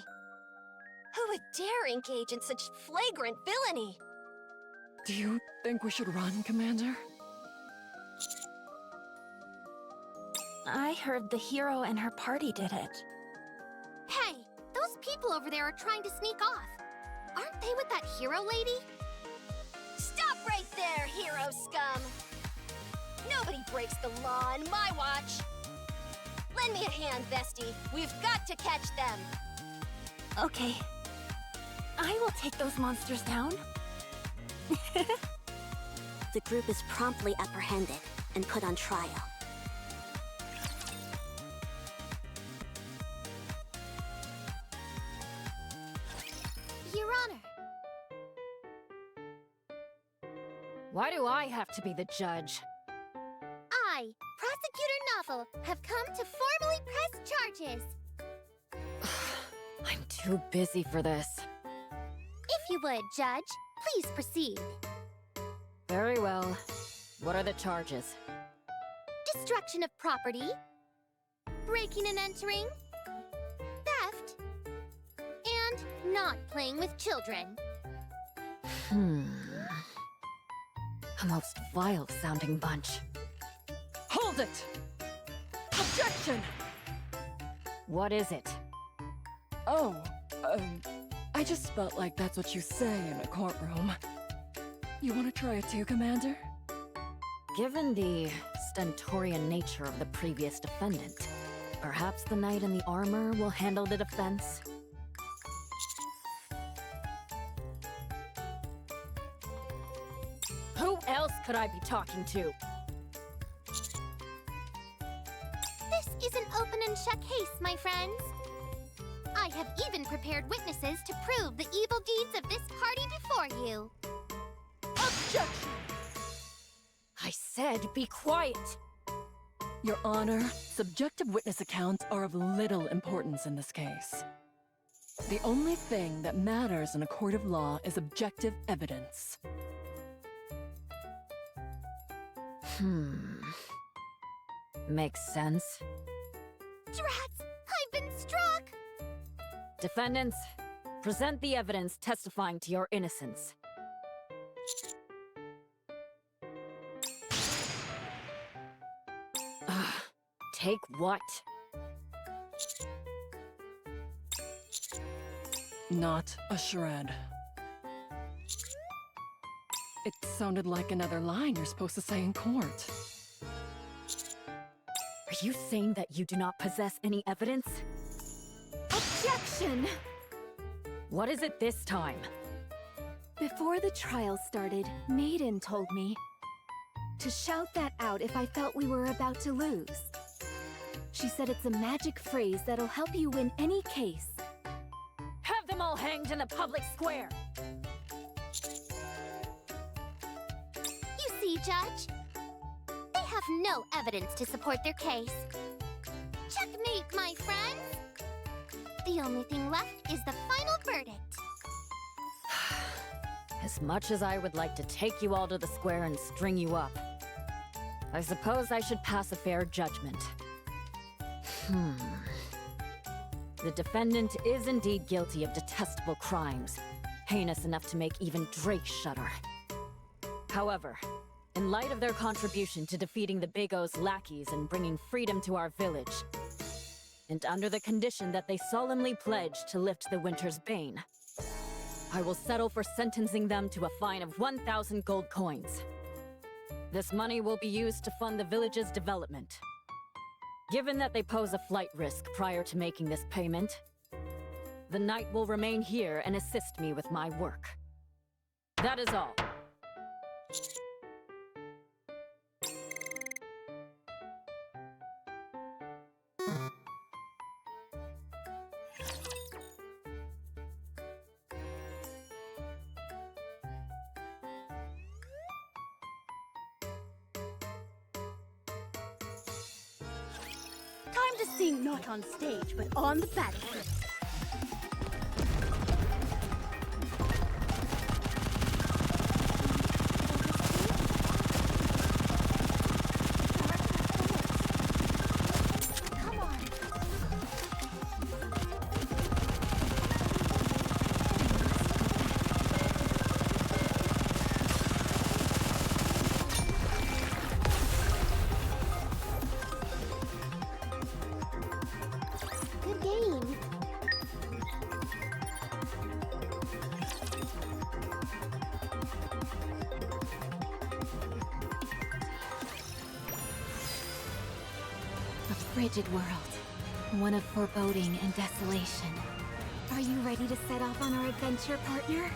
Who would dare engage in such flagrant villainy? Do you think we should run, Commander? I heard the hero and her party did it. Hey, those people over there are trying to sneak off. Aren't they with that hero lady? Stop right there, hero scum! Nobody breaks the law on my watch! Lend me a hand, bestie. We've got to catch them! Okay. I will take those monsters down. The group is promptly apprehended and put on trial. Your Honor. Why do I have to be the judge? I, Prosecutor Novel, have come to formally press charges. I'm too busy for this. If you would, Judge, please proceed. Very well. What are the charges? Destruction of property, breaking and entering, theft, and not playing with children. A most vile-sounding bunch. Hold it! Objection! What is it? Oh, I just felt like that's what you say in a courtroom. You want to try it too, Commander? Given the stentorian nature of the previous defendant, perhaps the knight in the armor will handle the defense? Who else could I be talking to? This is an open and shut case, my friends. I have even prepared witnesses to prove the evil deeds of this party before you. Objection! I said be quiet! Your Honor, subjective witness accounts are of little importance in this case. The only thing that matters in a court of law is objective evidence. Makes sense. Drats! I've been struck! Defendants, present the evidence testifying to your innocence. Take what? Not a shred. It sounded like another line you're supposed to say in court. Are you saying that you do not possess any evidence? Objection! What is it this time? Before the trial started, Maiden told me to shout that out if I felt we were about to lose. She said it's a magic phrase that'll help you win any case. Have them all hanged in the public square! You see, Judge? They have no evidence to support their case. Checkmate, my friends! The only thing left is the final verdict. As much as I would like to take you all to the square and string you up, I suppose I should pass a fair judgment. The defendant is indeed guilty of detestable crimes, heinous enough to make even Drake shudder. However, in light of their contribution to defeating the Big O's lackeys and bringing freedom to our village, and under the condition that they solemnly pledge to lift the winter's bane, I will settle for sentencing them to a fine of 1,000 gold coins. This money will be used to fund the village's development. Given that they pose a flight risk prior to making this payment, the knight will remain here and assist me with my work. That is all. Time to sing not on stage, but on the battlefield. Good game. A frigid world, one of foreboding and desolation. Are you ready to set off on our adventure, partner?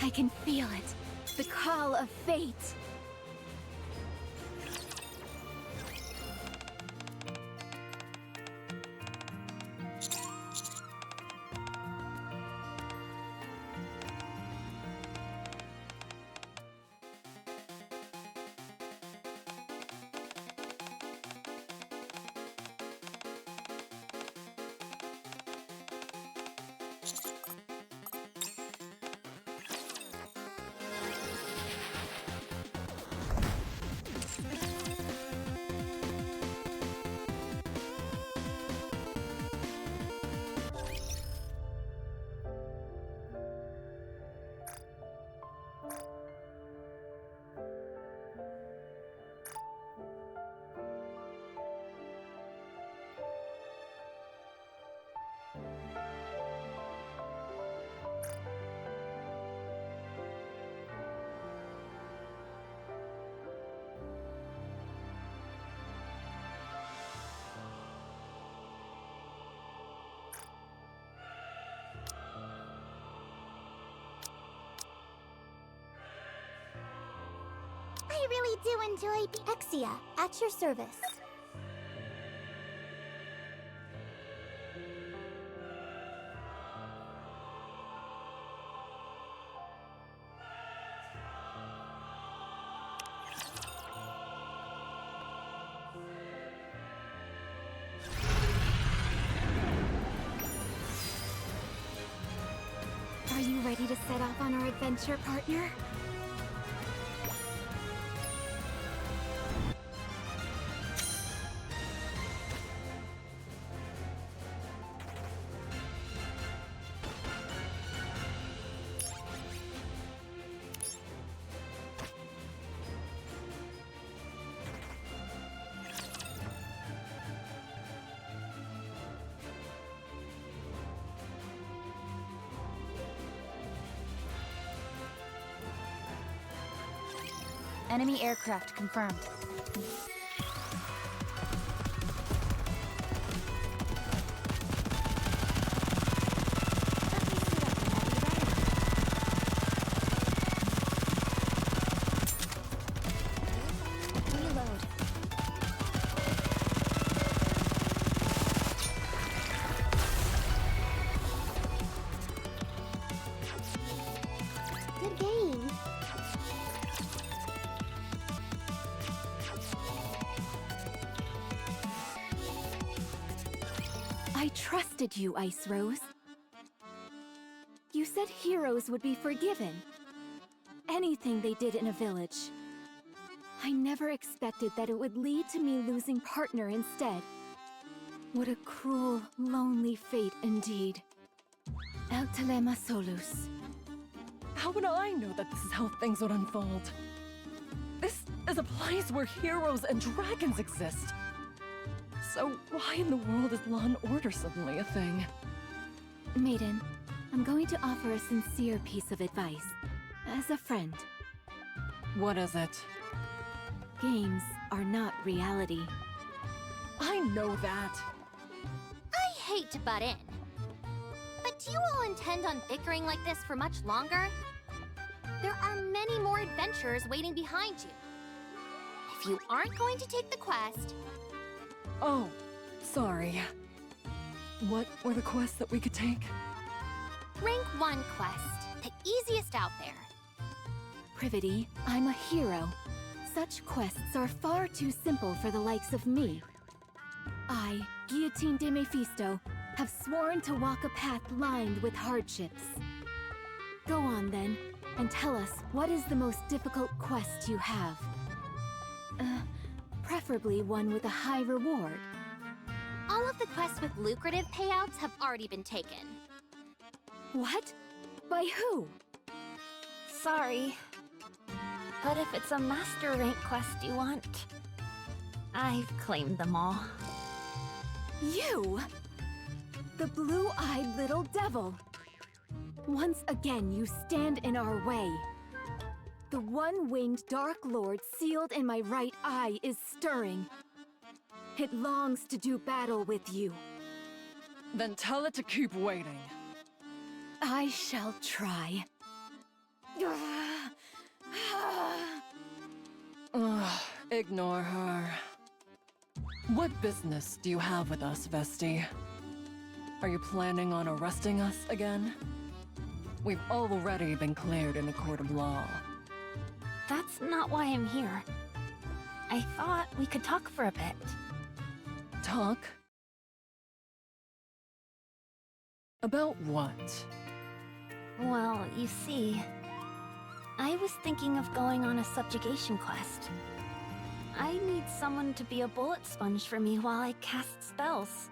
I can feel it. The call of fate. I really do enjoy Exia, at your service. Are you ready to set off on our adventure, partner? Enemy aircraft confirmed. Good game. I trusted you, Ice Rose. You said heroes would be forgiven. Anything they did in a village. I never expected that it would lead to me losing partner instead. What a cruel, lonely fate indeed. El telema solus. How would I know that this is how things would unfold? This is a place where heroes and dragons exist. So why in the world is Law and Order suddenly a thing? Maiden, I'm going to offer a sincere piece of advice. As a friend. What is it? Games are not reality. I know that. I hate to butt in. But do you all intend on bickering like this for much longer? There are many more adventures waiting behind you. If you aren't going to take the quest... Oh, sorry. What were the quests that we could take? Rank 1 quest, the easiest out there. Privity, I'm a hero. Such quests are far too simple for the likes of me. I, Guillotine de Mephisto, have sworn to walk a path lined with hardships. Go on then, and tell us what is the most difficult quest you have. Preferably one with a high reward. All of the quests with lucrative payouts have already been taken. What? By who? Sorry. But if it's a master rank quest you want, I've claimed them all. You? The blue-eyed little devil. Once again, you stand in our way. The one-winged Dark Lord sealed in my right eye is stirring. It longs to do battle with you. Then tell it to keep waiting. I shall try. Ugh, ignore her. What business do you have with us, Vesti? Are you planning on arresting us again? We've already been cleared in a court of law. That's not why I'm here. I thought we could talk for a bit. Talk? About what? Well, you see, I was thinking of going on a subjugation quest. I need someone to be a bullet sponge for me while I cast spells.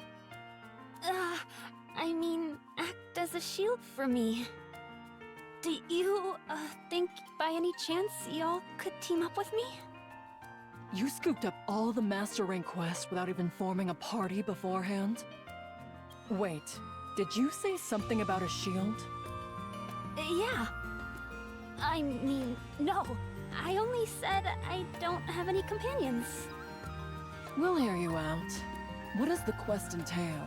I mean, act as a shield for me. Do you, think by any chance y'all could team up with me? You scooped up all the Master Rank quests without even forming a party beforehand? Wait, did you say something about a shield? Yeah. I mean, no. I only said I don't have any companions. We'll hear you out. What does the quest entail?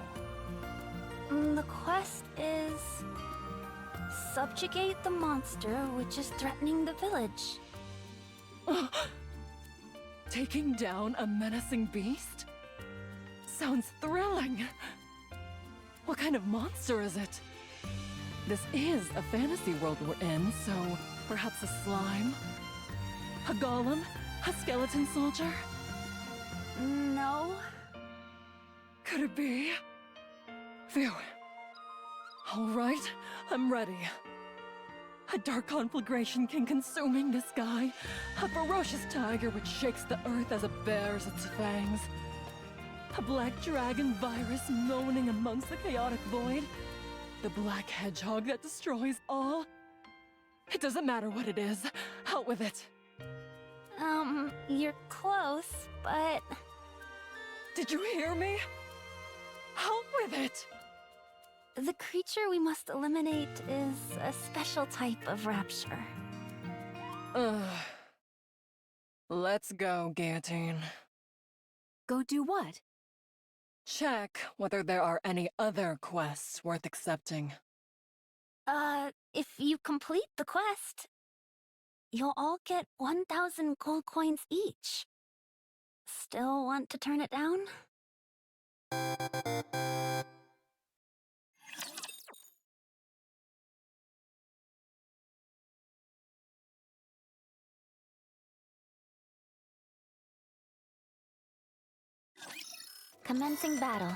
The quest is... subjugate the monster which is threatening the village. Taking down a menacing beast? Sounds thrilling. What kind of monster is it? This is a fantasy world we're in, so perhaps a slime? A golem? A skeleton soldier? No. Could it be? Phew. All right, I'm ready. A dark conflagration king consuming the sky. A ferocious tiger which shakes the earth as it bares its fangs. A black dragon virus moaning amongst the chaotic void. The black hedgehog that destroys all. It doesn't matter what it is. Out with it. You're close, but... Did you hear me? Out with it! The creature we must eliminate is a special type of rapture. Let's go, Guillotine. Go do what? Check whether there are any other quests worth accepting. If you complete the quest, you'll all get 1,000 gold coins each. Still want to turn it down? Commencing battle.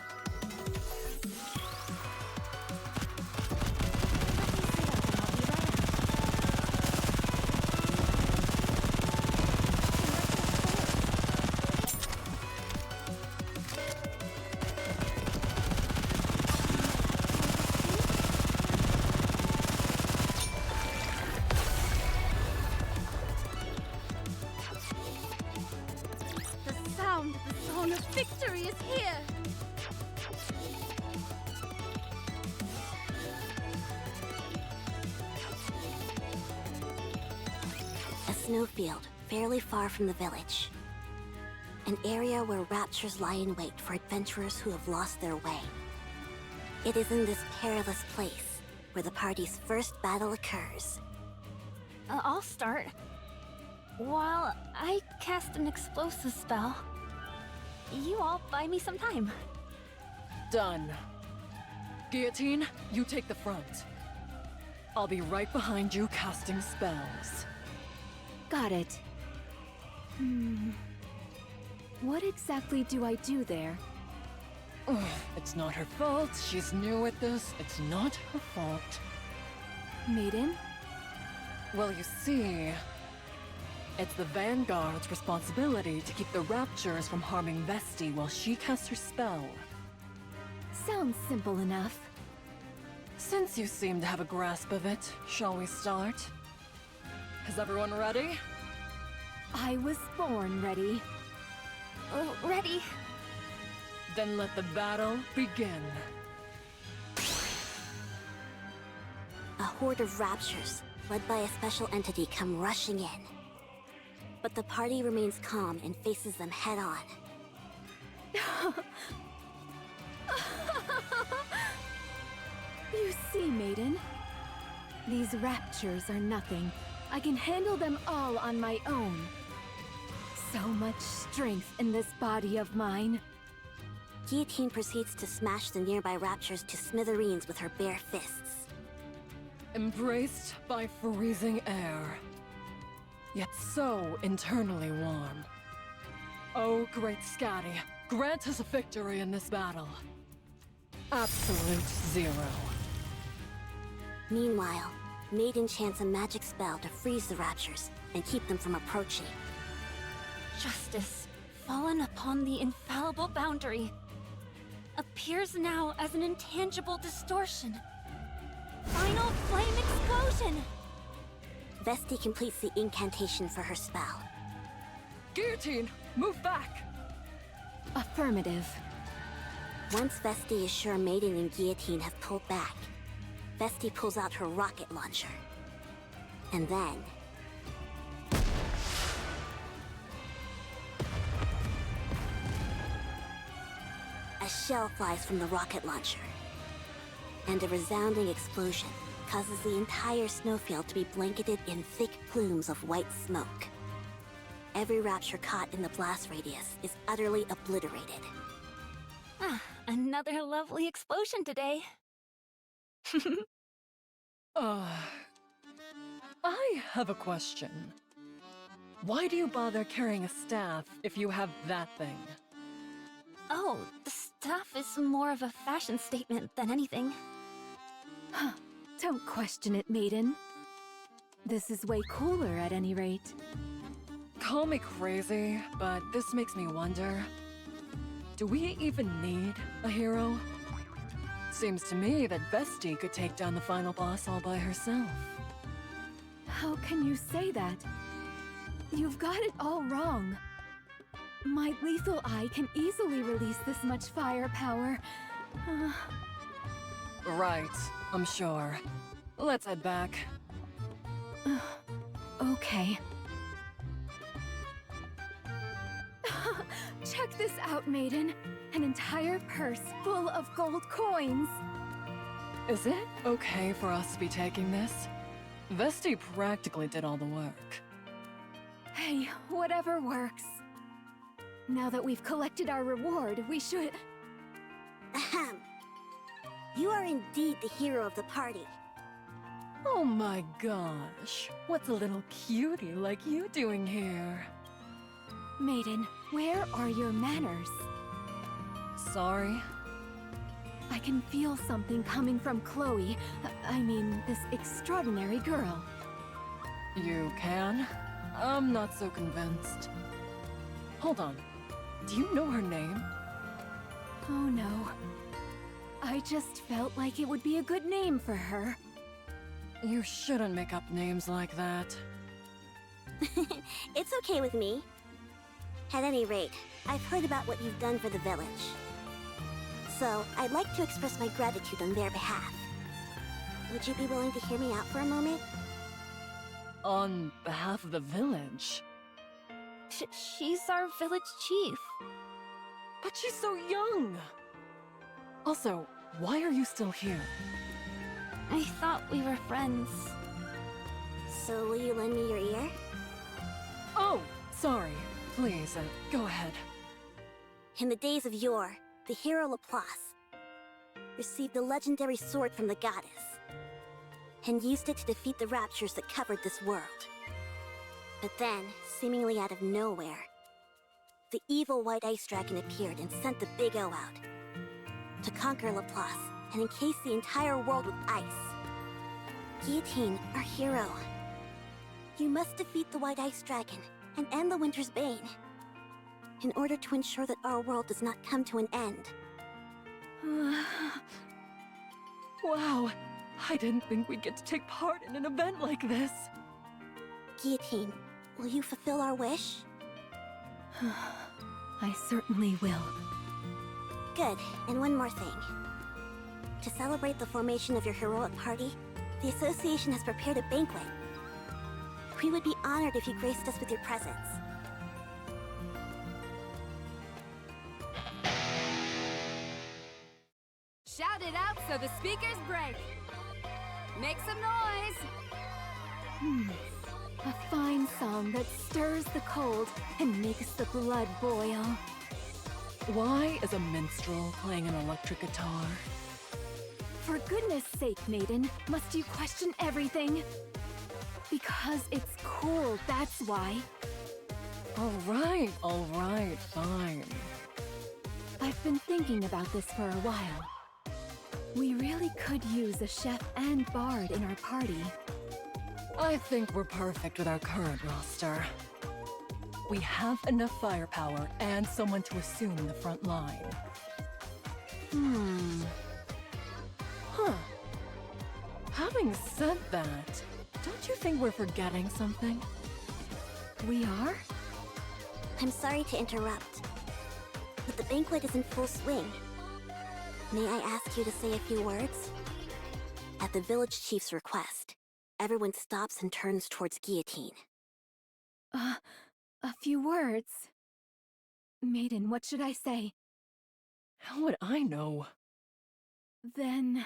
The song of victory is here! A snowfield, fairly far from the village. An area where raptures lie in wait for adventurers who have lost their way. It is in this perilous place where the party's first battle occurs. I'll start. While I cast an explosive spell, you all buy me some time. Done. Guillotine, you take the front. I'll be right behind you casting spells. Got it. What exactly do I do there? It's not her fault. She's new at this. It's not her fault. Maiden? Well, you see... It's the Vanguard's responsibility to keep the Raptures from harming Vesti while she casts her spell. Sounds simple enough. Since you seem to have a grasp of it, shall we start? Is everyone ready? I was born ready. Ready. Then let the battle begin. A horde of raptures, led by a special entity, come rushing in. But the party remains calm and faces them head-on. You see, Maiden? These raptures are nothing. I can handle them all on my own. So much strength in this body of mine. Guillotine proceeds to smash the nearby raptures to smithereens with her bare fists. Embraced by freezing air. Yet so internally warm. Oh, great Scatty, grant us a victory in this battle. Absolute zero. Meanwhile, Maiden chants a magic spell to freeze the raptures and keep them from approaching. Justice, fallen upon the infallible boundary, appears now as an intangible distortion. Final flame explosion! Vesti completes the incantation for her spell. Guillotine, move back! Affirmative. Once Vesti is sure Maiden and Guillotine have pulled back, Vesti pulls out her rocket launcher. And then... a shell flies from the rocket launcher. And a resounding explosion causes the entire snowfield to be blanketed in thick plumes of white smoke. Every rapture caught in the blast radius is utterly obliterated. Ah, another lovely explosion today. I have a question. Why do you bother carrying a staff if you have that thing? Oh, the staff is more of a fashion statement than anything. Don't question it, maiden. This is way cooler at any rate. Call me crazy, but this makes me wonder. Do we even need a hero? Seems to me that Vesti could take down the final boss all by herself. How can you say that? You've got it all wrong. My lethal eye can easily release this much firepower. Right, I'm sure. Let's head back. Okay. Check this out, maiden. An entire purse full of gold coins. Is it okay for us to be taking this? Vesti practically did all the work. Hey, whatever works. Now that we've collected our reward, we should... Ahem. You are indeed the hero of the party. Oh my gosh, what's a little cutie like you doing here? Maiden, where are your manners? Sorry? I can feel something coming from Chloe. I mean, this extraordinary girl. You can? I'm not so convinced. Hold on. Do you know her name? Oh no. I just felt like it would be a good name for her. You shouldn't make up names like that. It's okay with me. At any rate, I've heard about what you've done for the village. So, I'd like to express my gratitude on their behalf. Would you be willing to hear me out for a moment? On behalf of the village? She's our village chief. But she's so young! Also, why are you still here? I thought we were friends. So will you lend me your ear? Oh, sorry. Please, go ahead. In the days of yore, the hero Laplace received the legendary sword from the goddess, and used it to defeat the raptures that covered this world. But then, seemingly out of nowhere, the evil White Ice Dragon appeared and sent the Big O out to conquer Laplace and encase the entire world with ice. Guillotine, our hero. You must defeat the White Ice Dragon and end the Winter's Bane in order to ensure that our world does not come to an end. Wow, I didn't think we'd get to take part in an event like this. Guillotine, will you fulfill our wish? I certainly will. Good, and one more thing. To celebrate the formation of your heroic party, the Association has prepared a banquet. We would be honored if you graced us with your presence. Shout it out so the speakers break. Make some noise. A fine song that stirs the cold and makes the blood boil. Why is a minstrel playing an electric guitar? For goodness sake, maiden, must you question everything? Because it's cool, that's why. All right, fine. I've been thinking about this for a while. We really could use a chef and bard in our party. I think we're perfect with our current roster. We have enough firepower and someone to assume the front line. Huh. Having said that, don't you think we're forgetting something? We are? I'm sorry to interrupt, but the banquet is in full swing. May I ask you to say a few words? At the village chief's request, everyone stops and turns towards Guillotine. A few words. Maiden, what should I say? How would I know? Then...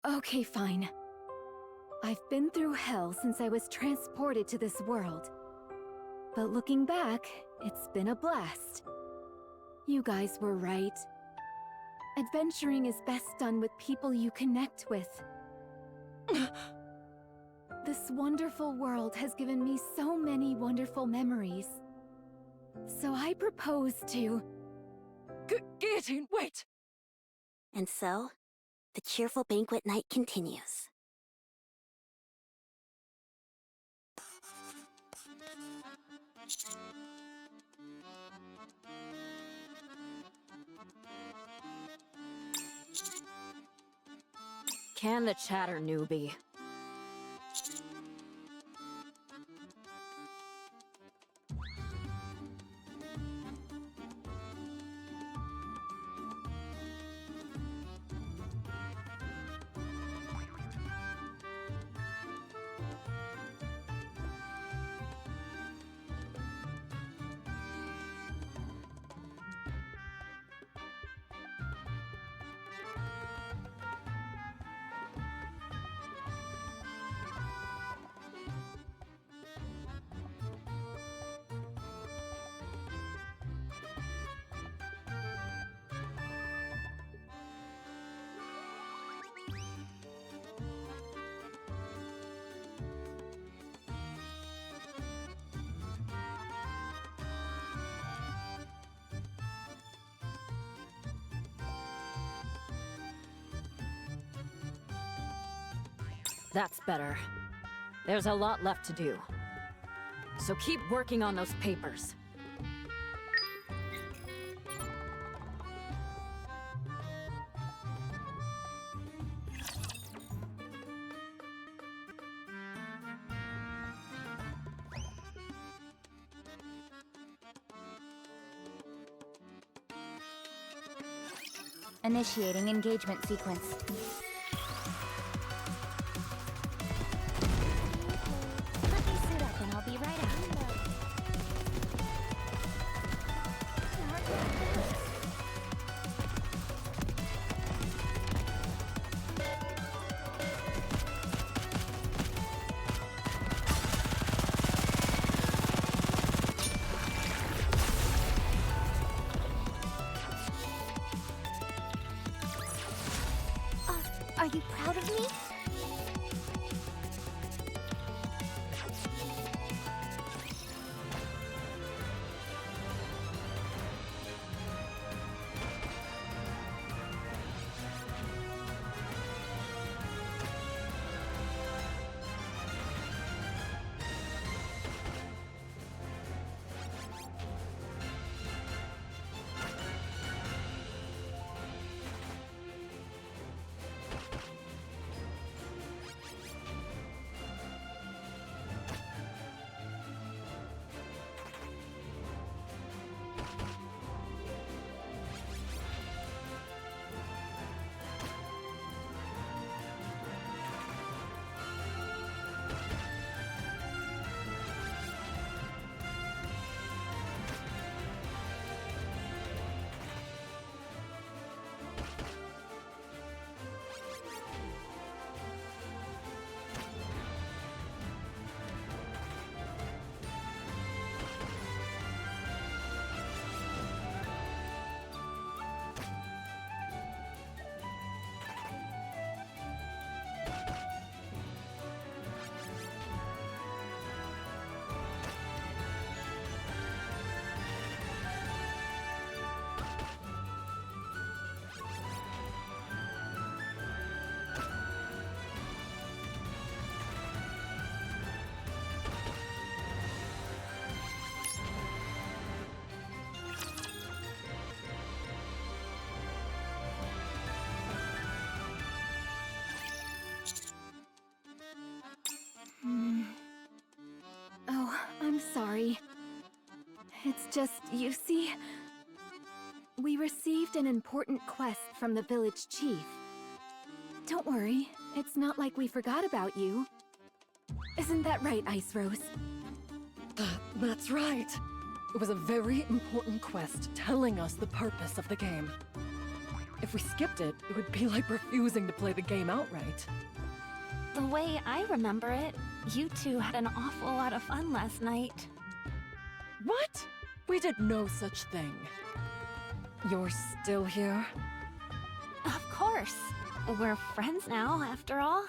Okay, fine. I've been through hell since I was transported to this world. But looking back, it's been a blast. You guys were right. Adventuring is best done with people you connect with. This wonderful world has given me so many wonderful memories. So I propose to... Guillotine, wait! And so, the cheerful banquet night continues. Can the chatter, newbie. That's better. There's a lot left to do. So keep working on those papers. Initiating engagement sequence. Let me suit up and I'll be right out. Are you proud of me? Oh, I'm sorry. It's just, you see... We received an important quest from the village chief. Don't worry, it's not like we forgot about you. Isn't that right, Ice Rose? That's right. It was a very important quest telling us the purpose of the game. If we skipped it, it would be like refusing to play the game outright. The way I remember it, you two had an awful lot of fun last night. What? We did no such thing. You're still here? Of course. We're friends now, after all.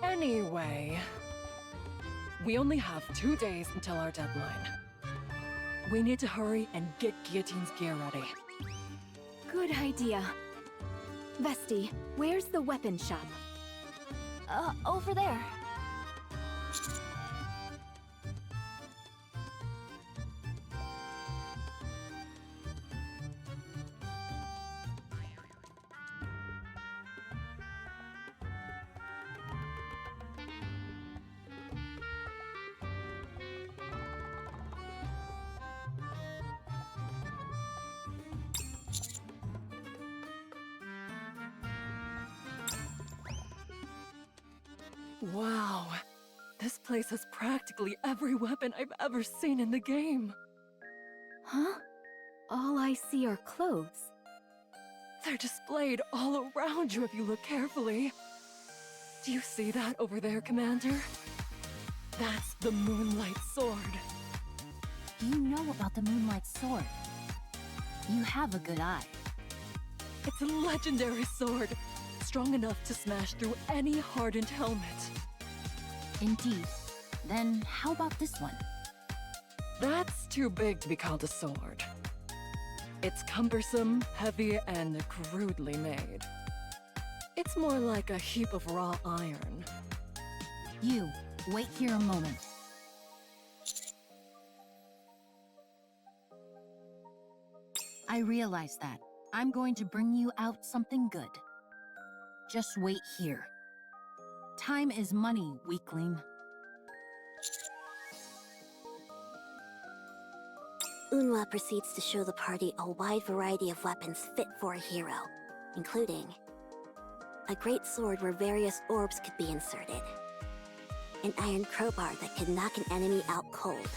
Anyway, we only have 2 days until our deadline. We need to hurry and get Guillotine's gear ready. Good idea. Vesti, where's the weapon shop? Over there. Wow, this place has practically every weapon I've ever seen in the game. Huh? All I see are clothes. They're displayed all around you if you look carefully. Do you see that over there, Commander? That's the Moonlight Sword. You know about the Moonlight Sword. You have a good eye. It's a legendary sword, strong enough to smash through any hardened helmet. Indeed. Then how about this one? That's too big to be called a sword. It's cumbersome, heavy, and crudely made. It's more like a heap of raw iron. You, wait here a moment. I realize that. I'm going to bring you out something good. Just wait here. Time is money, weakling. Unwa proceeds to show the party a wide variety of weapons fit for a hero, including a great sword where various orbs could be inserted, an iron crowbar that could knock an enemy out cold,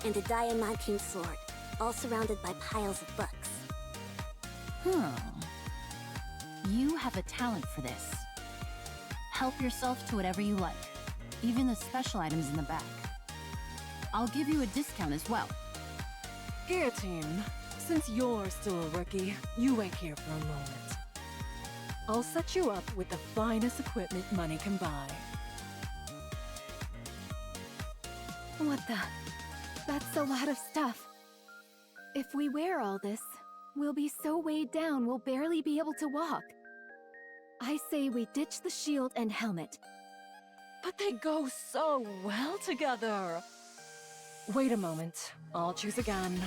and a diamantine sword, all surrounded by piles of books. You have a talent for this. Help yourself to whatever you like, even the special items in the back. I'll give you a discount as well. Guillotine, since you're still a rookie, you wait here for a moment. I'll set you up with the finest equipment money can buy. What the? That's a lot of stuff. If we wear all this, we'll be so weighed down we'll barely be able to walk. I say we ditch the shield and helmet. But they go so well together! Wait a moment. I'll choose again.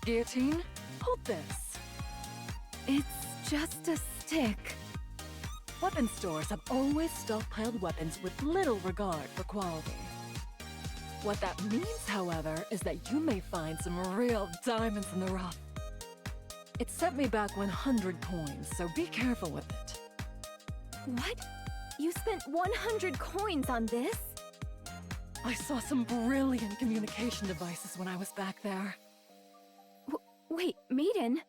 Guillotine, hold this. It's just a stick. Weapon stores have always stockpiled weapons with little regard for quality. What that means, however, is that you may find some real diamonds in the rough. It set me back 100 coins, so be careful with it. What? You spent 100 coins on this? I saw some brilliant communication devices when I was back there. Wait, Maiden?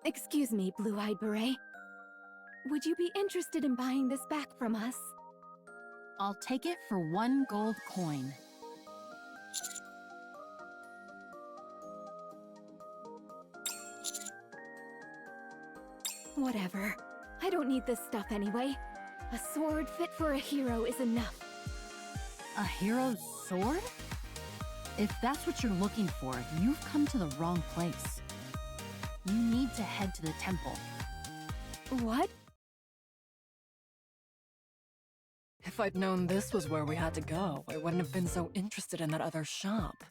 Excuse me, Blue-Eyed Beret. Would you be interested in buying this back from us? I'll take it for 1 gold coin. Whatever. I don't need this stuff anyway. A sword fit for a hero is enough. A hero's sword? If that's what you're looking for, you've come to the wrong place. You need to head to the temple. What? If I'd known this was where we had to go, I wouldn't have been so interested in that other shop.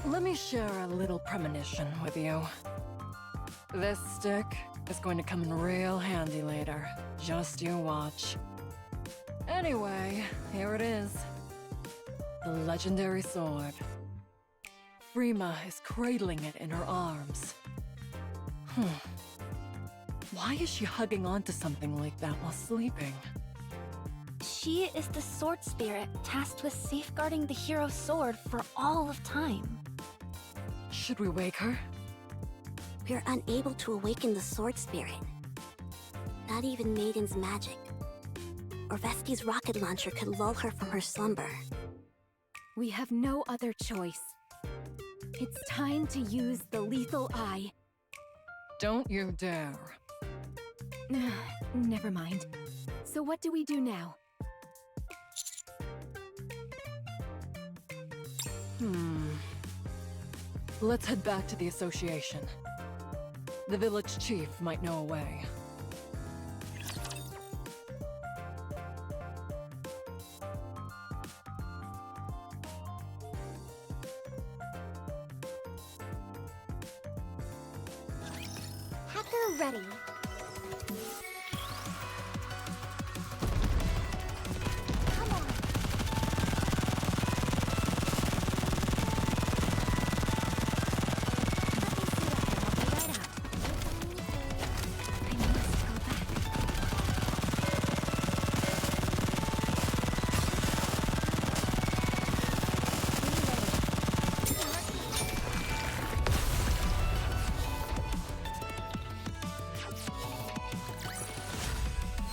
Let me share a little premonition with you. This stick is going to come in real handy later. Just you watch. Anyway, here it is. The legendary sword. Frima is cradling it in her arms. Why is she hugging onto something like that while sleeping? She is the sword spirit tasked with safeguarding the hero's sword for all of time. Should we wake her? We're unable to awaken the sword spirit. Not even Maiden's magic. Or Vesti's rocket launcher could lull her from her slumber. We have no other choice. It's time to use the lethal eye. Don't you dare. Never mind. So what do we do now? Let's head back to the association. The village chief might know a way. Hacker ready.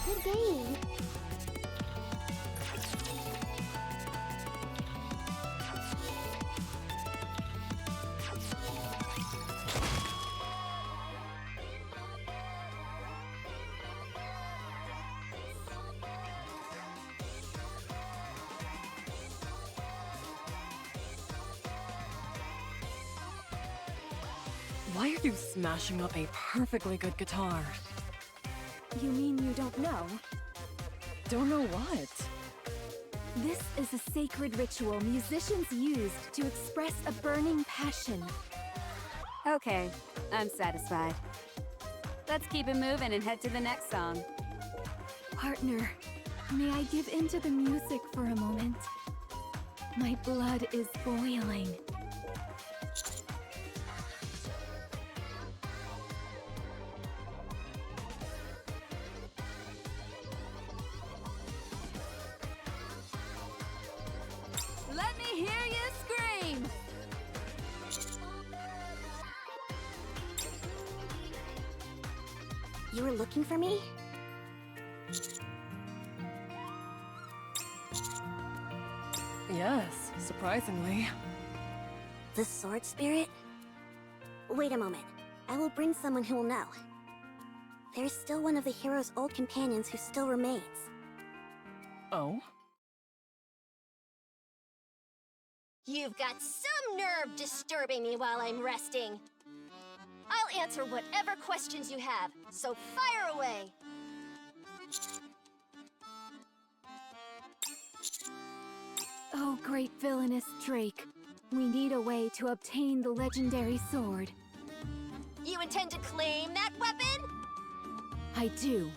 Good game. Why are you smashing up a perfectly good guitar? You mean you don't know? Don't know what? This is a sacred ritual musicians used to express a burning passion. Okay, I'm satisfied. Let's keep it moving and head to the next song. Partner, may I give in to the music for a moment? My blood is boiling. Let me hear you scream! You were looking for me? Yes, surprisingly. The sword spirit? Wait a moment. I will bring someone who will know. There's still one of the hero's old companions who still remains. Oh? You've got some nerve disturbing me while I'm resting. I'll answer whatever questions you have, so fire away! Oh, great villainous Drake. We need a way to obtain the legendary sword. You intend to claim that weapon? I do.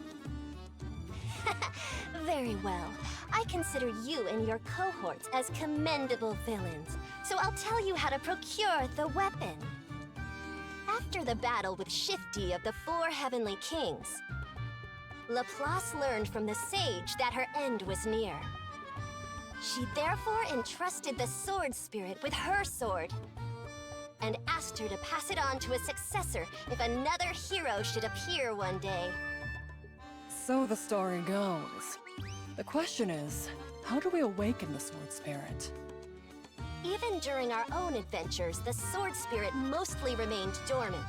Very well. I consider you and your cohorts as commendable villains, so I'll tell you how to procure the weapon. After the battle with Shifty of the Four Heavenly Kings, Laplace learned from the sage that her end was near. She therefore entrusted the sword spirit with her sword, and asked her to pass it on to a successor if another hero should appear one day. So the story goes. The question is, how do we awaken the sword spirit? Even during our own adventures, the sword spirit mostly remained dormant.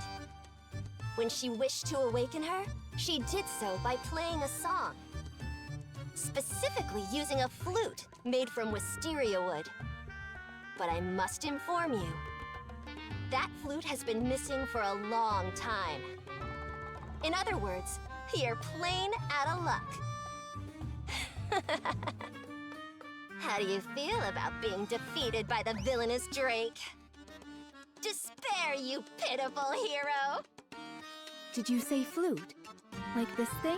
When she wished to awaken her, she did so by playing a song. Specifically using a flute made from wisteria wood. But I must inform you, that flute has been missing for a long time. In other words, you're plain out of luck. How do you feel about being defeated by the villainous Drake? Despair, you pitiful hero! Did you say flute? Like this thing?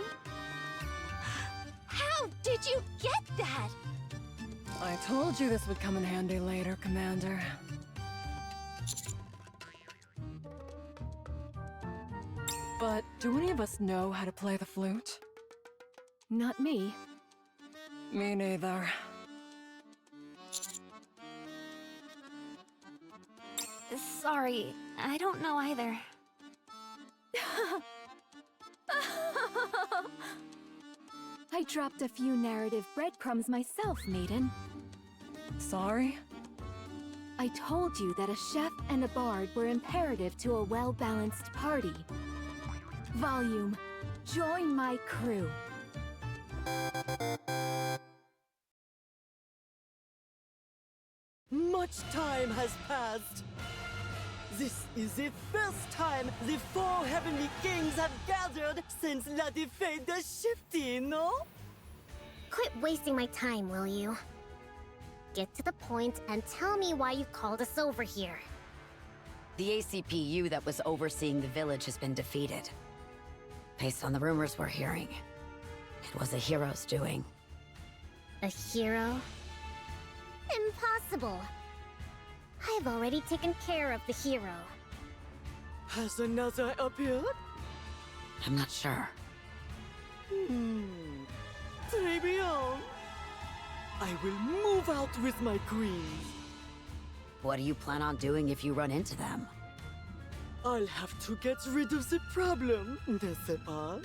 How How did you get that? I told you this would come in handy later, Commander. But do any of us know how to play the flute? Not me. Me neither. Sorry, I don't know either. I dropped a few narrative breadcrumbs myself, Maiden. Sorry? I told you that a chef and a bard were imperative to a well-balanced party. Volume, join my crew. Much time has passed. This is the first time the four heavenly kings have gathered since La Defade the Shifty, no? Quit wasting my time, will you? Get to the point and tell me why you called us over here. The ACPU that was overseeing the village has been defeated. Based on the rumors we're hearing, it was a hero's doing. A hero? Impossible! I've already taken care of the hero. Has another appeared? I'm not sure. Très bien. I will move out with my queens. What do you plan on doing if you run into them? I'll have to get rid of the problem, n'est-ce pas?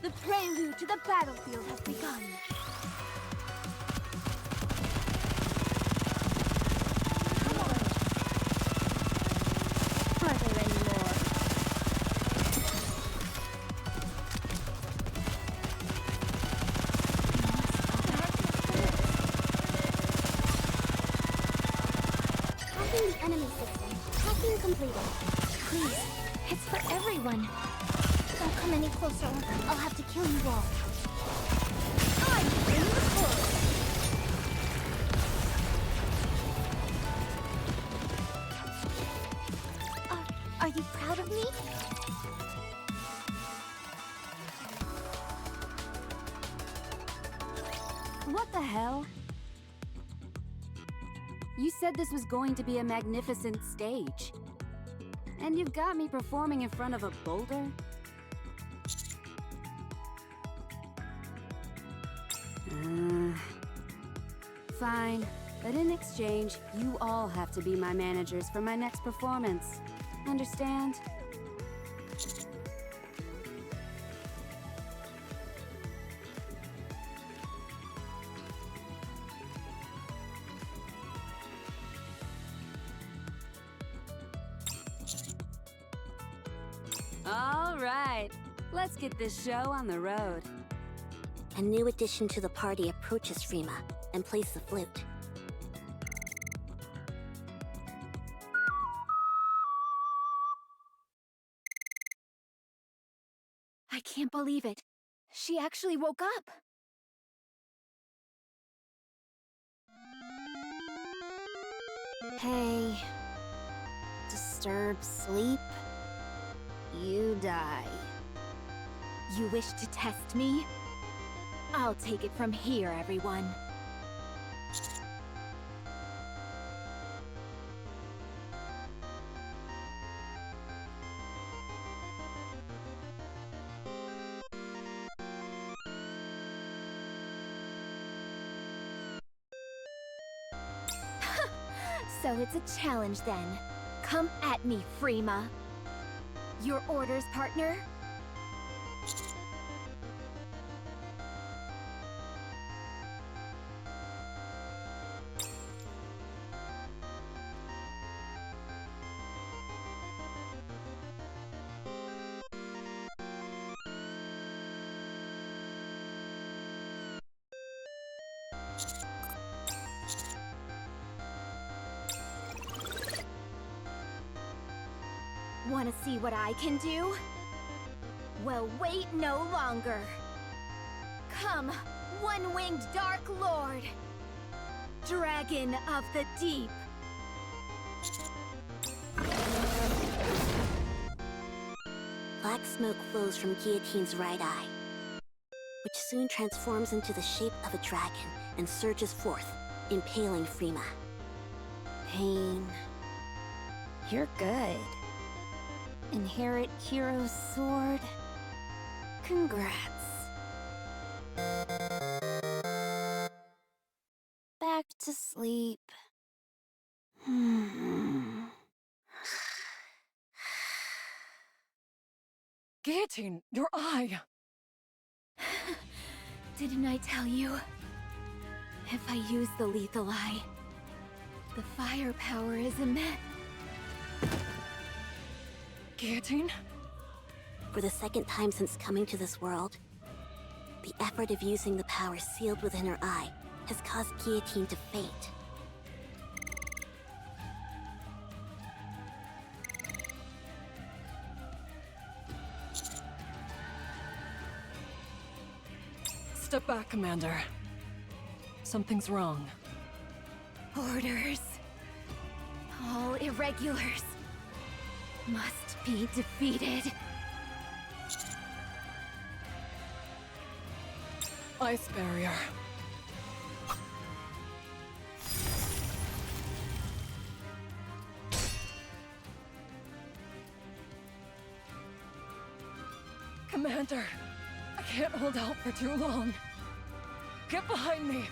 The prelude to the battlefield has begun. Come on. Are there any more? Hacking the enemy system. Hacking completed. Please, it's for everyone. Don't come any closer. I'll have to kill you all. I'm in the forest. Are you proud of me? What the hell? You said this was going to be a magnificent stage. And you've got me performing in front of a boulder? Fine, but in exchange, you all have to be my managers for my next performance. Understand? All right, let's get this show on the road. A new addition to the party approaches Frima and plays the flute. I can't believe it. She actually woke up. Hey, disturb sleep, you die. You wish to test me? I'll take it from here, everyone. So it's a challenge then. Come at me, Frima. Your orders, partner? Want to see what I can do? Well, wait no longer. Come, one-winged Dark Lord! Dragon of the Deep! Black smoke flows from Guillotine's right eye, which soon transforms into the shape of a dragon and surges forth, impaling Frima. Pain. You're good. Inherit hero's sword. Congrats. Back to sleep. Guillotine, your eye! Didn't I tell you? If I use the lethal eye, the firepower is immense. Guillotine? For the second time since coming to this world, the effort of using the power sealed within her eye has caused Guillotine to faint. Step back, Commander. Something's wrong. Orders. All irregulars must be defeated. Ice barrier. Commander, I can't hold out for too long. Get behind me!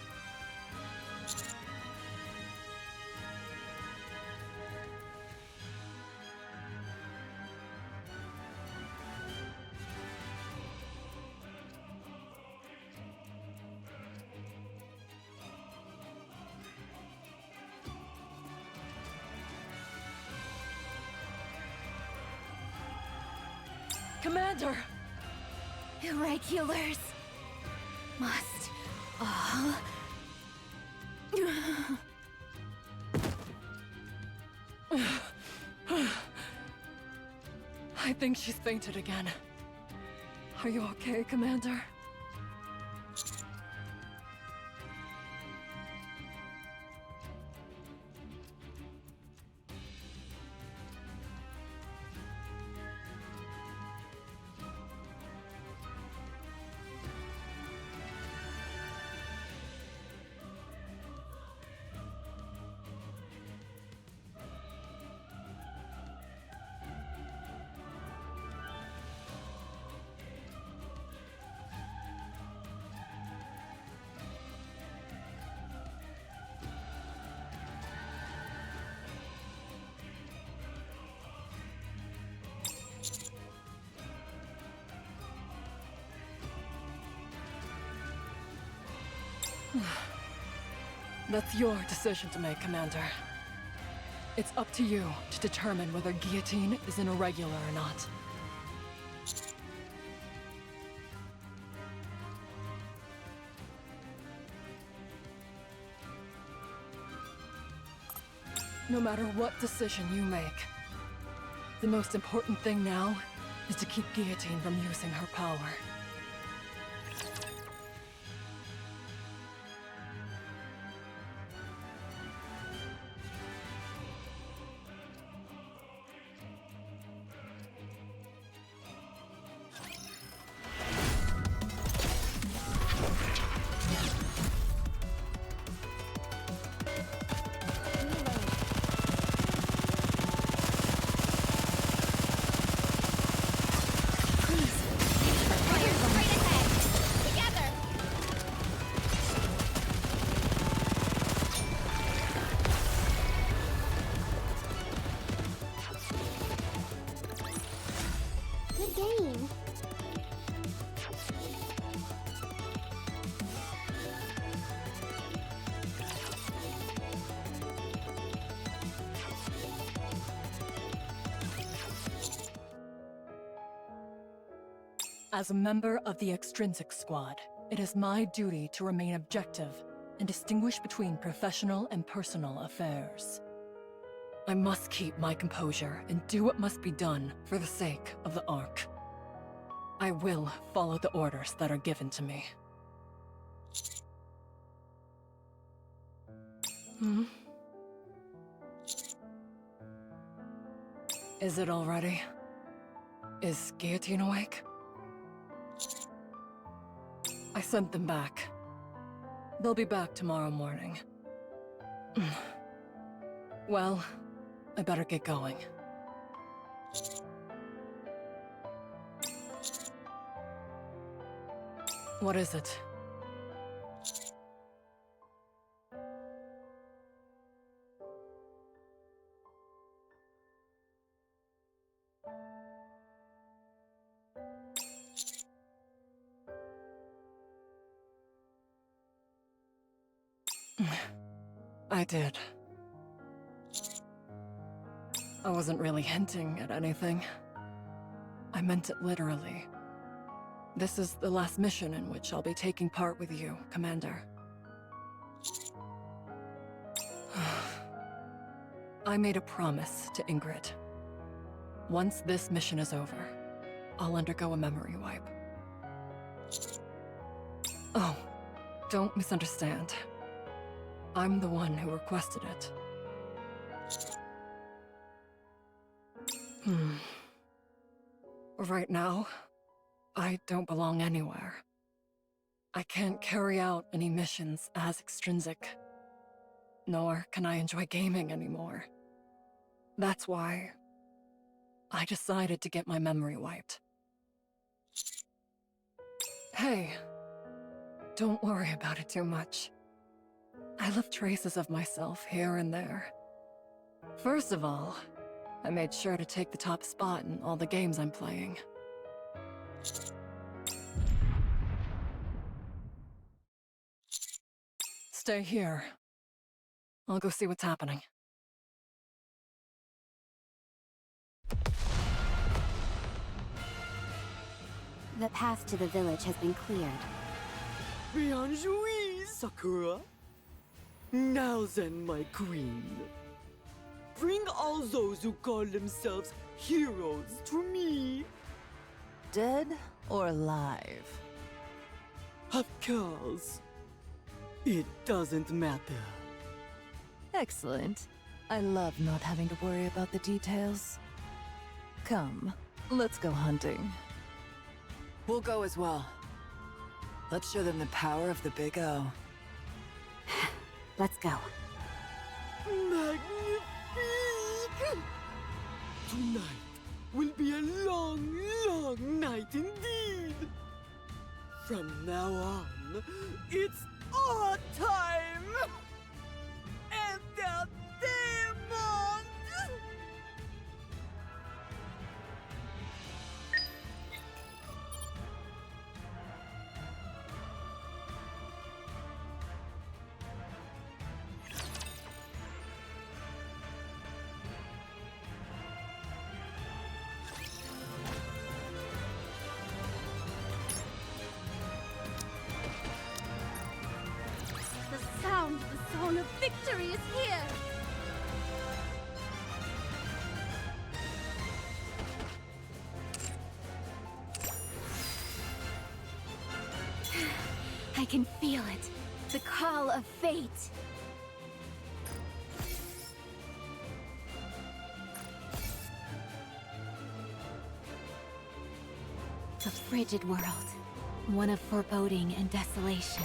Commander! Irregulars must all... I think she's fainted again. Are you okay, Commander? That's your decision to make, Commander. It's up to you to determine whether Guillotine is an irregular or not. No matter what decision you make, the most important thing now is to keep Guillotine from using her power. Good game. As a member of the Extrinsic Squad, it is my duty to remain objective and distinguish between professional and personal affairs. I must keep my composure and do what must be done for the sake of the Ark. I will follow the orders that are given to me. Hmm? Is it all ready? Is Guillotine awake? I sent them back. They'll be back tomorrow morning. Well, I better get going. What is it? I did. I wasn't really hinting at anything. I meant it literally. This is the last mission in which I'll be taking part with you, Commander. I made a promise to Ingrid. Once this mission is over, I'll undergo a memory wipe. Oh, don't misunderstand. I'm the one who requested it. Right now, I don't belong anywhere. I can't carry out any missions as extrinsic, nor can I enjoy gaming anymore. That's why I decided to get my memory wiped. Hey, don't worry about it too much. I left traces of myself here and there. First of all, I made sure to take the top spot in all the games I'm playing. Stay here. I'll go see what's happening. The path to the village has been cleared. Bien joué, Sakura. Now then, my queen. Bring all those who call themselves heroes to me. Dead or alive? Of course. It doesn't matter. Excellent. I love not having to worry about the details. Come, let's go hunting. We'll go as well. Let's show them the power of the Big O. Let's go. Magnifique! Tonight will be a long, long night indeed. From now on, it's our time! Entertainment! The song of victory is here! I can feel it. The call of fate. The frigid world. One of foreboding and desolation.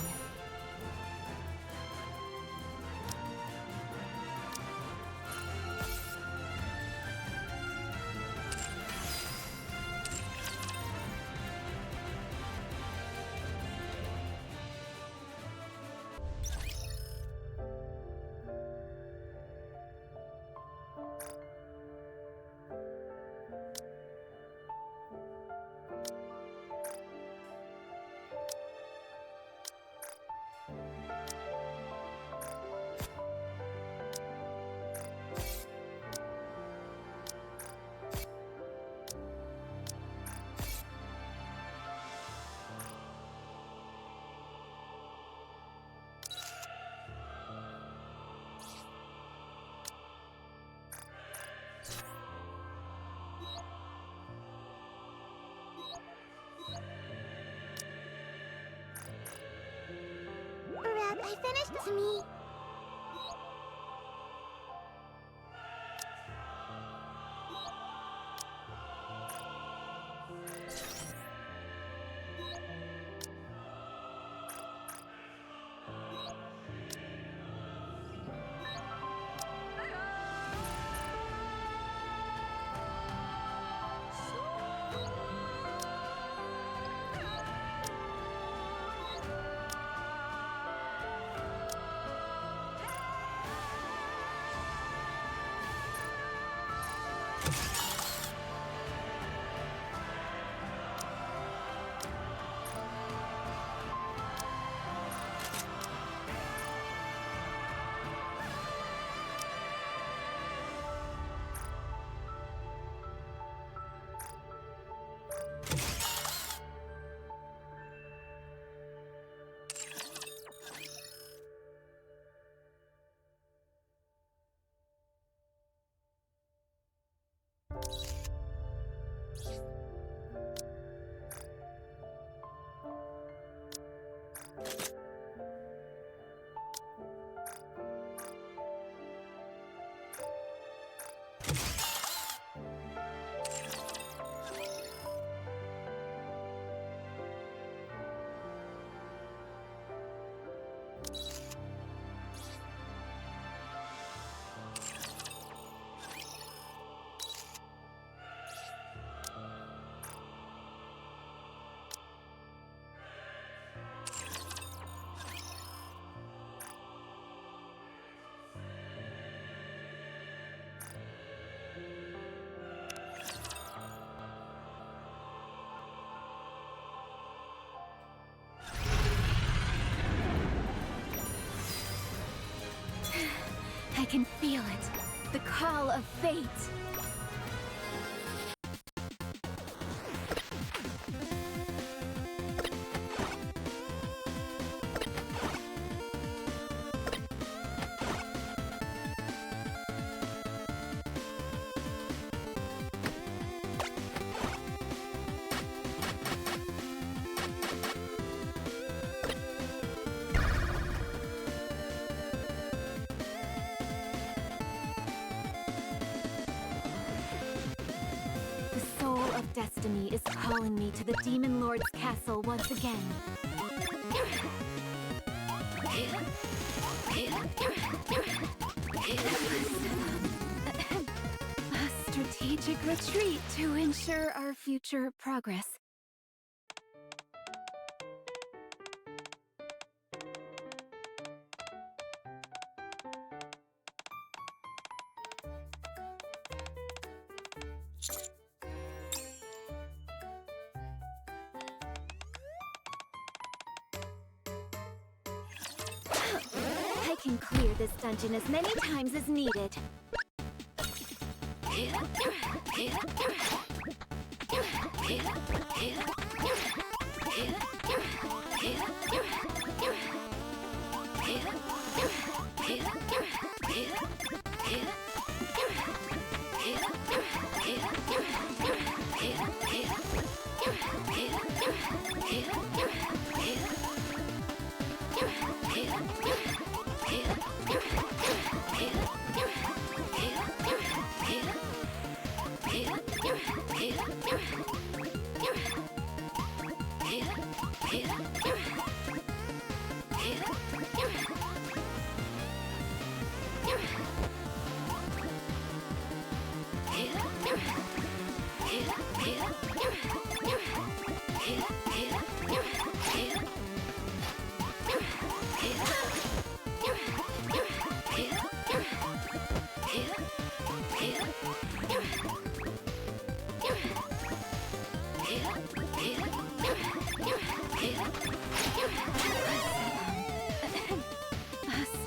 I finished to me. I can feel it. The call of fate. Destiny is calling me to the Demon Lord's castle once again. A strategic retreat to ensure our future progress. I can clear this dungeon as many times as needed.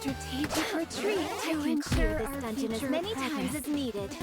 Strategic retreat to ensure this dungeon as many times as needed.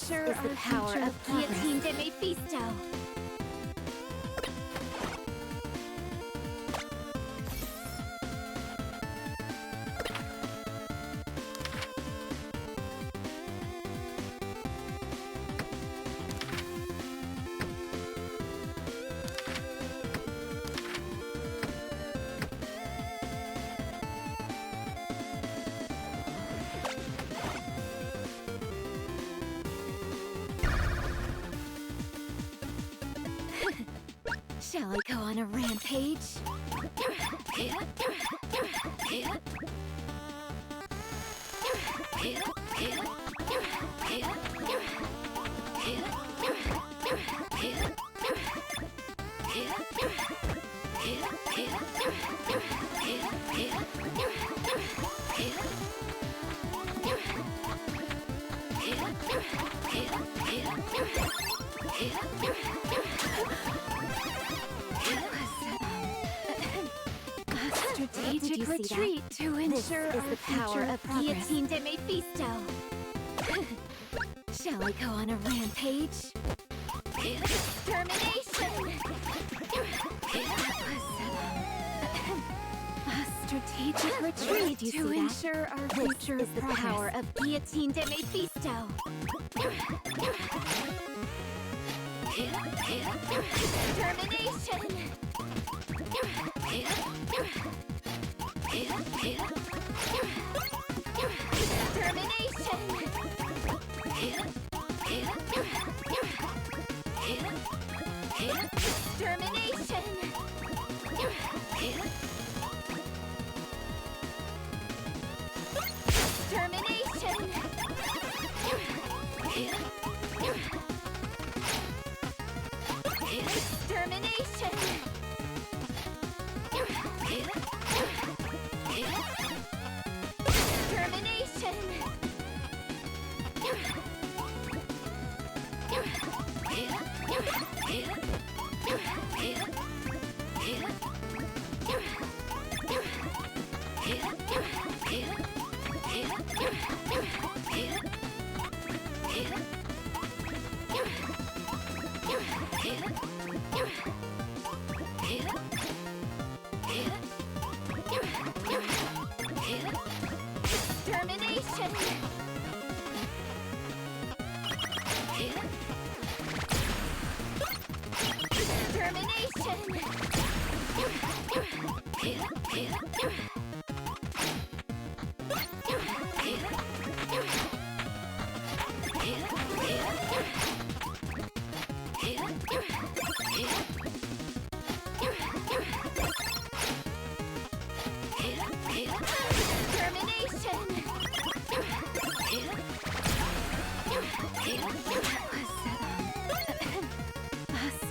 ensure is the our power future of progress. Guillotine de Mephisto. Shall I go on a rampage? Strategic retreat to ensure is the power of progress. Guillotine de Mephisto. Shall I go on a rampage? Extermination! A strategic retreat to ensure our future is the power of Guillotine de Mephisto. Extermination!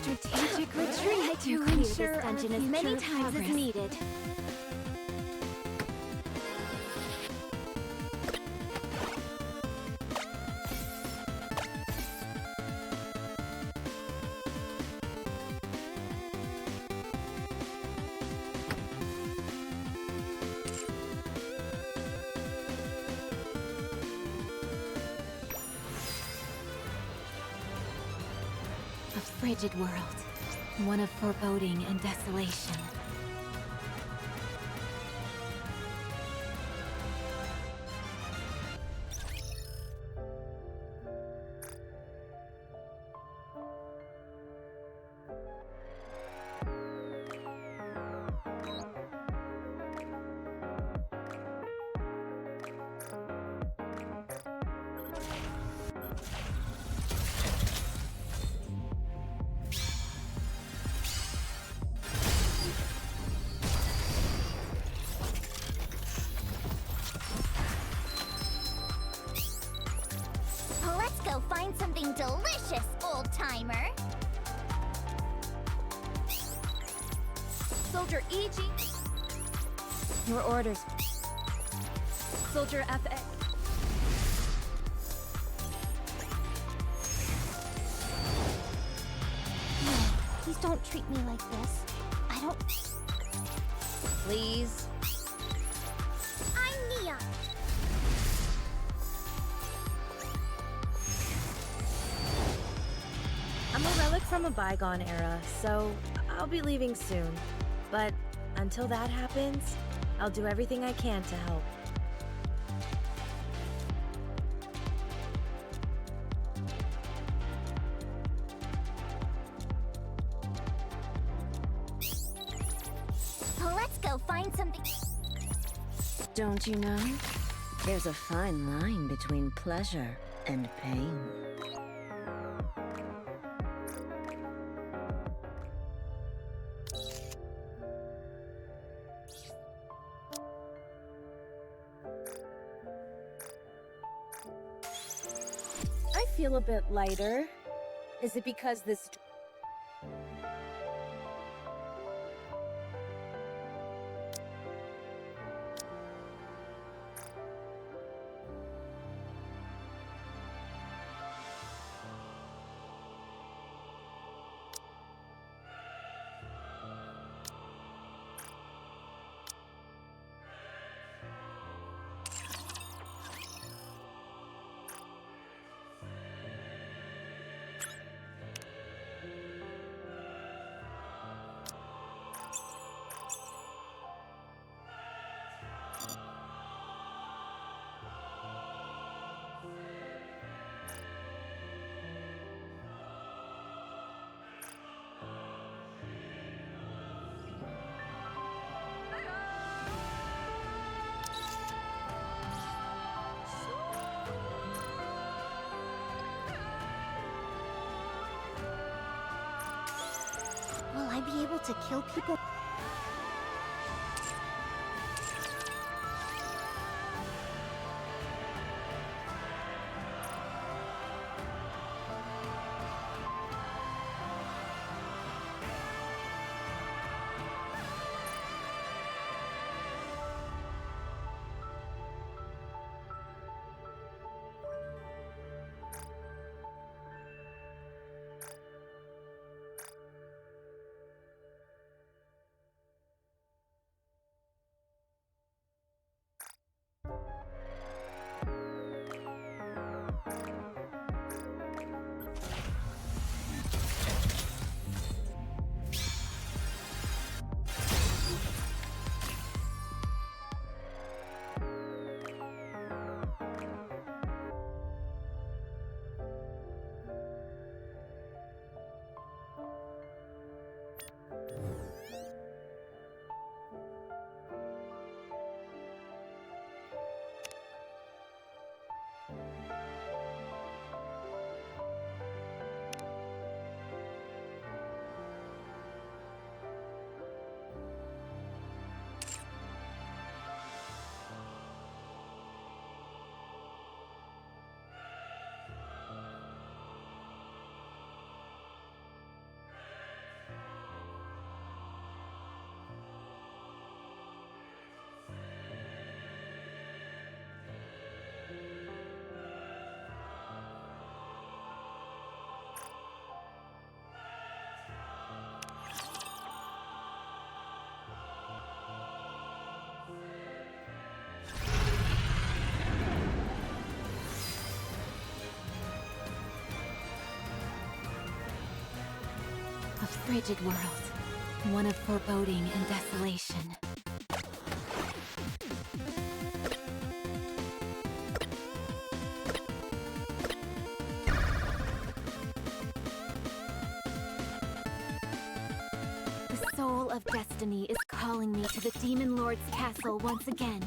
Strategic retreat to ensure our dungeon as future many times as progress. needed. A frigid world, one of foreboding and desolation. Let's go find something delicious, old-timer! Soldier EG. Your orders. Soldier FX. No, please don't treat me like this. I don't... Please? I'm Neon! I'm a relic from a bygone era, so I'll be leaving soon. But until that happens, I'll do everything I can to help. Let's go find something. Don't you know? There's a fine line between pleasure and pain. I feel a bit lighter. Is it because this... Will I be able to kill people? A frigid world, one of foreboding and desolation. The soul of destiny is calling me to the Demon Lord's castle once again.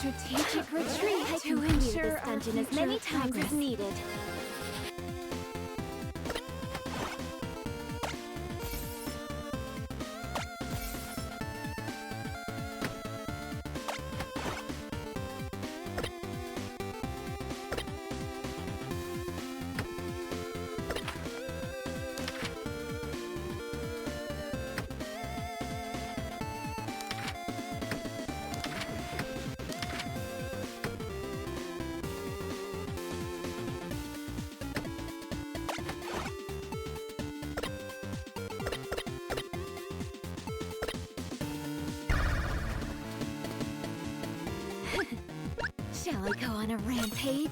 Strategic retreat to ensure this dungeon as many times as needed. Shall I go on a rampage?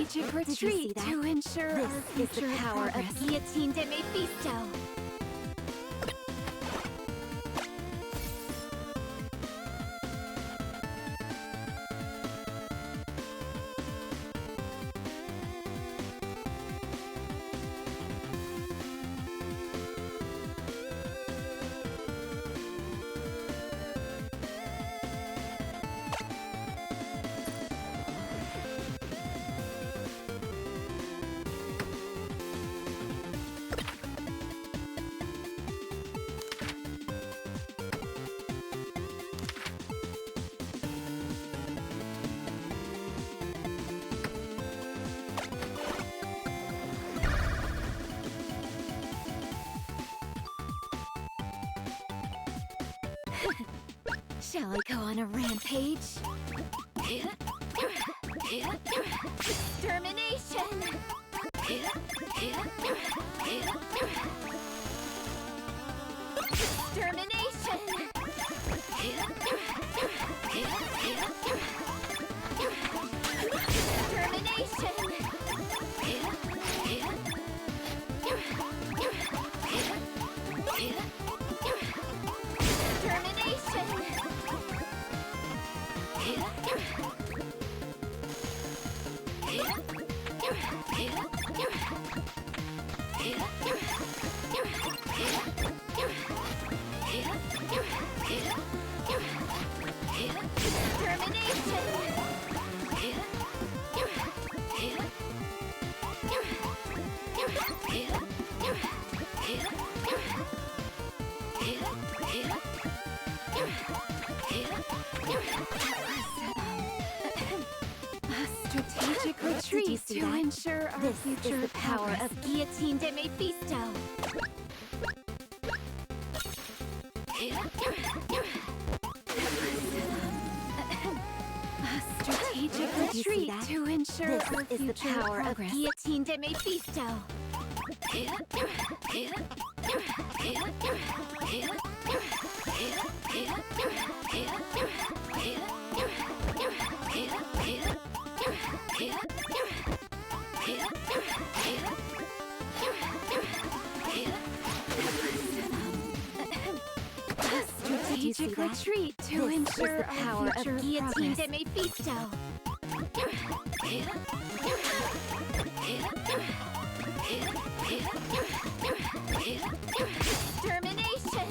Strategic retreat to ensure This our is the future power of progress. Guillotine de Mephisto. Shall I go on a rampage? Extermination! Strategic retreat to ensure our future is the power progress. of Guillotine de Mephisto. Strategic retreat to ensure This our is the future power of progress. Guillotine de Mephisto. Strategic retreat to ensure the power of Guillotine de Mephisto. Extermination!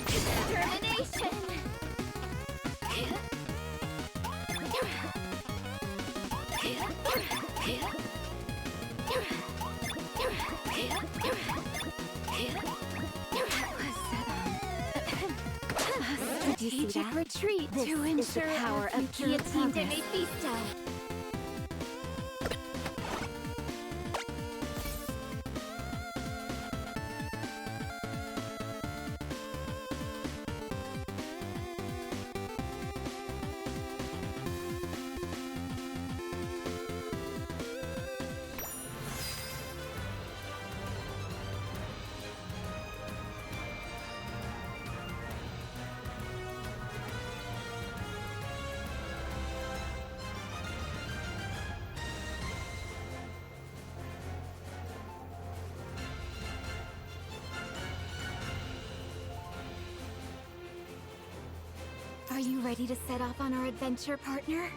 Extermination! Strategic retreat to ensure the power of Guillotine de Mephisto. Are you ready to set off on our adventure, partner?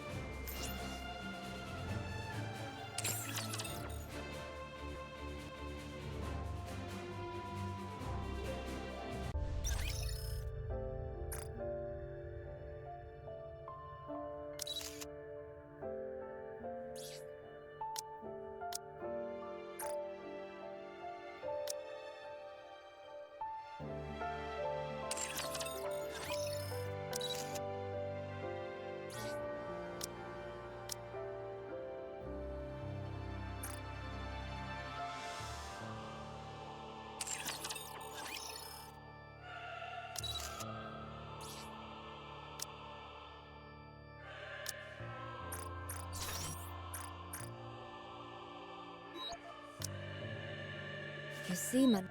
You see, man.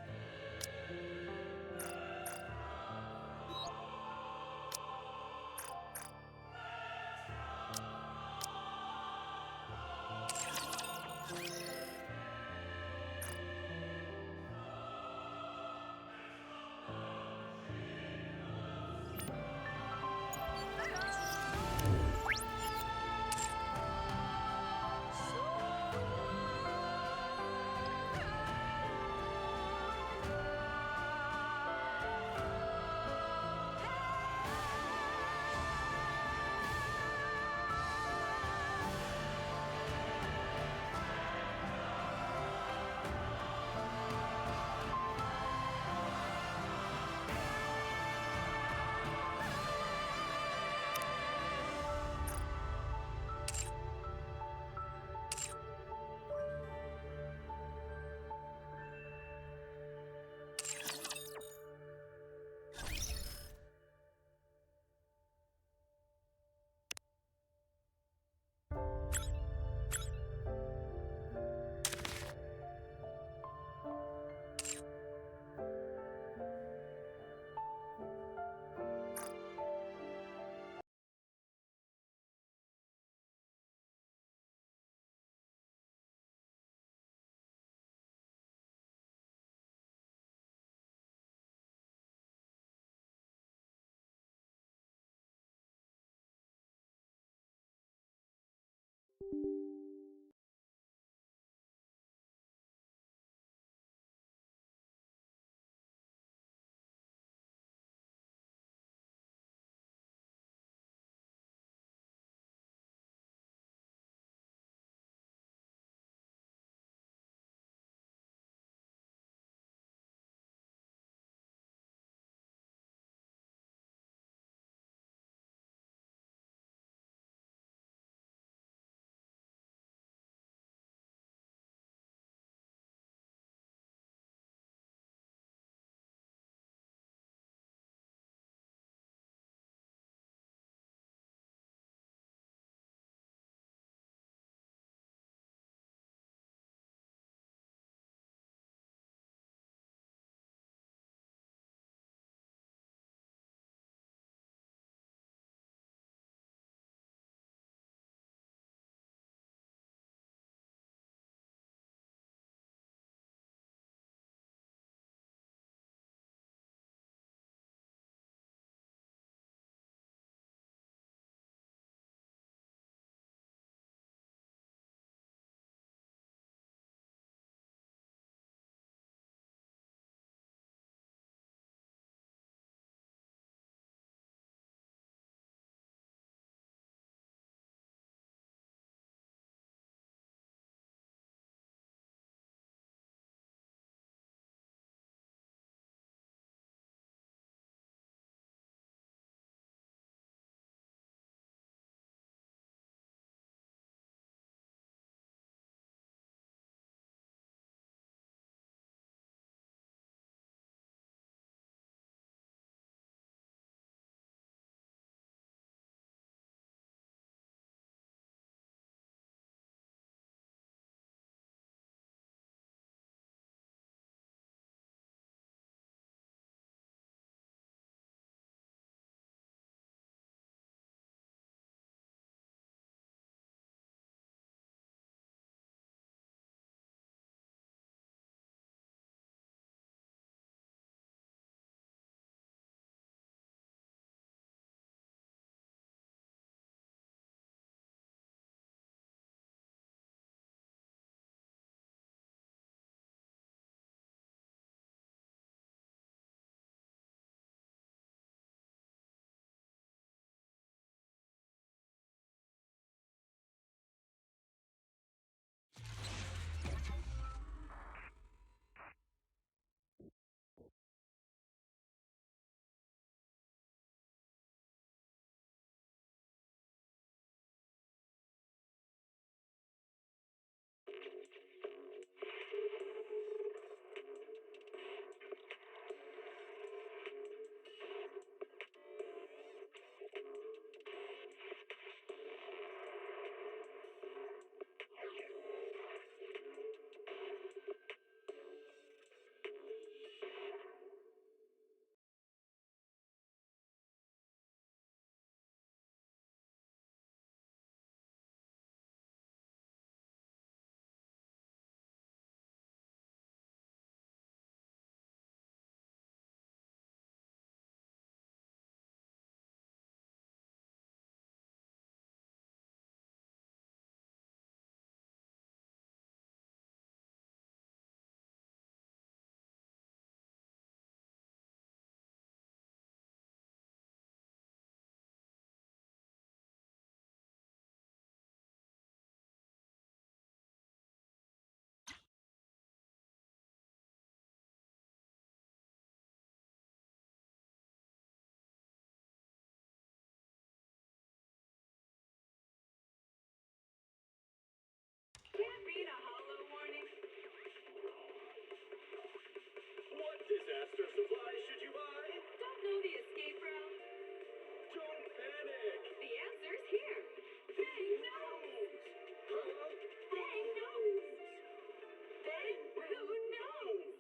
Extra supplies should you buy? Don't know the escape route? Don't panic! The answer's here. Bang knows! Huh? Bang knows! Bang who knows?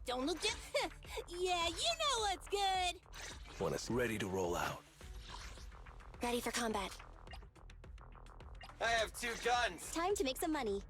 Don't look just... Yeah, you know what's good! When it's ready to roll out. Ready for combat. I have 2 guns. Time to make some money.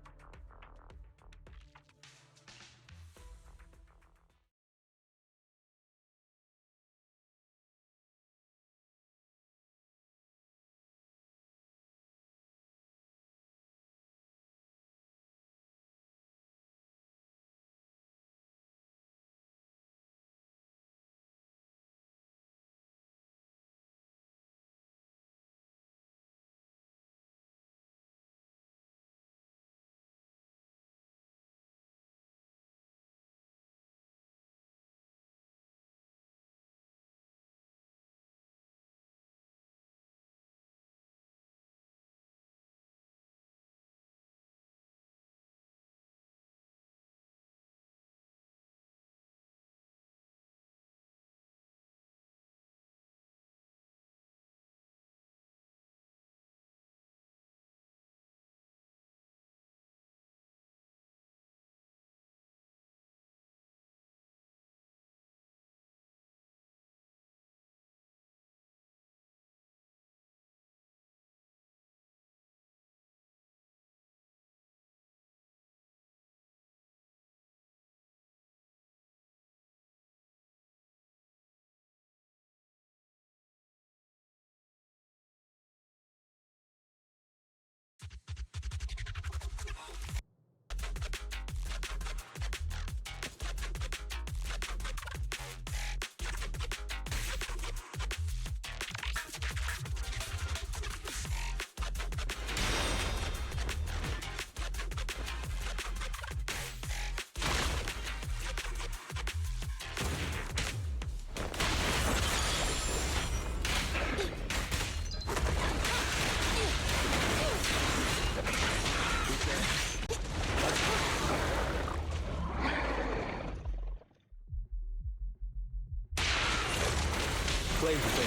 Flame fade.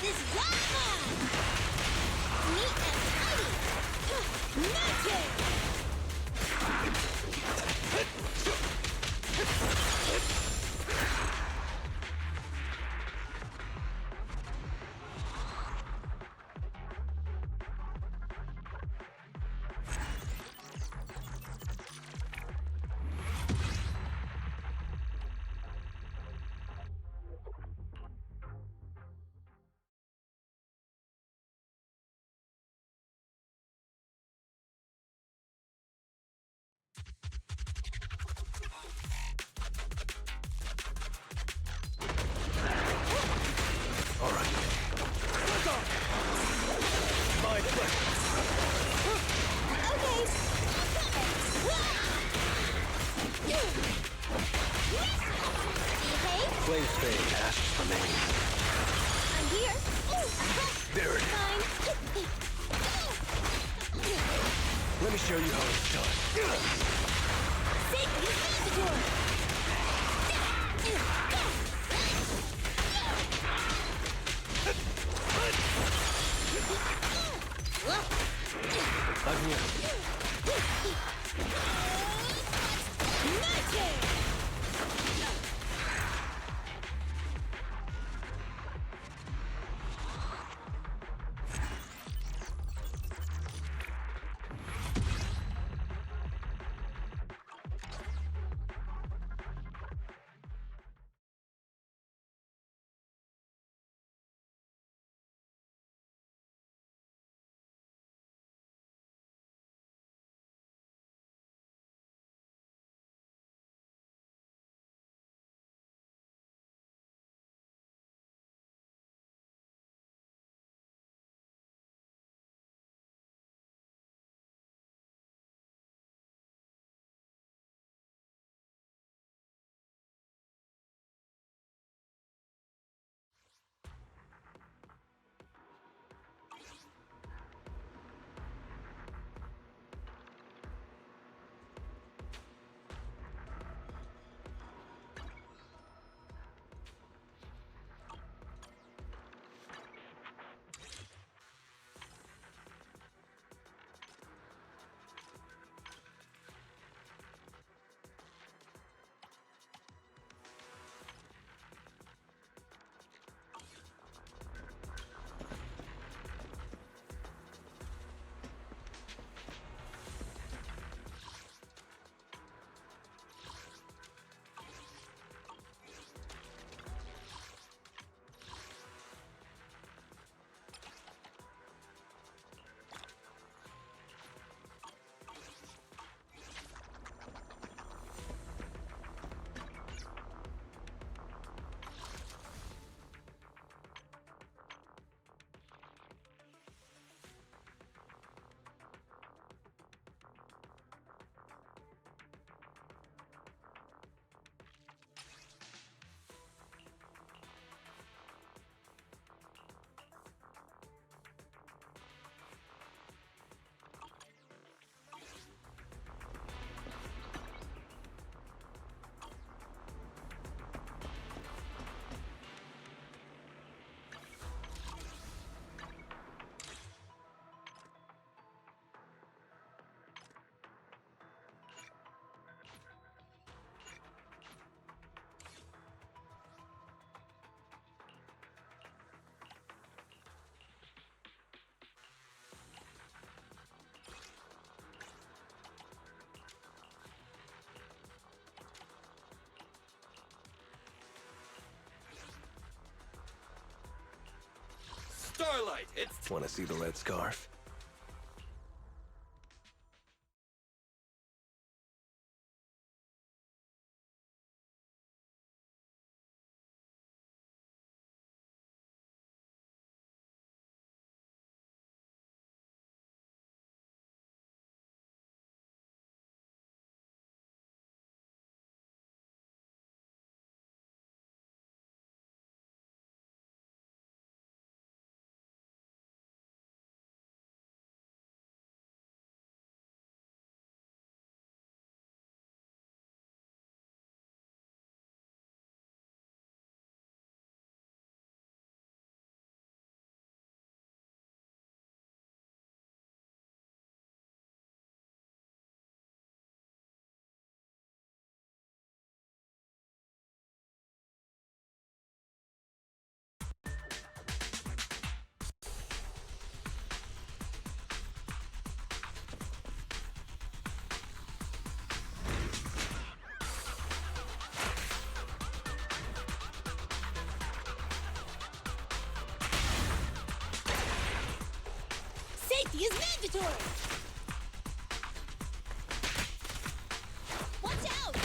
This is all mine! Neat and tidy! Nikke! Flame fade. Ashes remain. I'm here. There it is. Fine. Let me show you how it's done. Satan, you need to do it! I'm here. Nikke! It's Want to see the red scarf? Safety is mandatory! Watch out!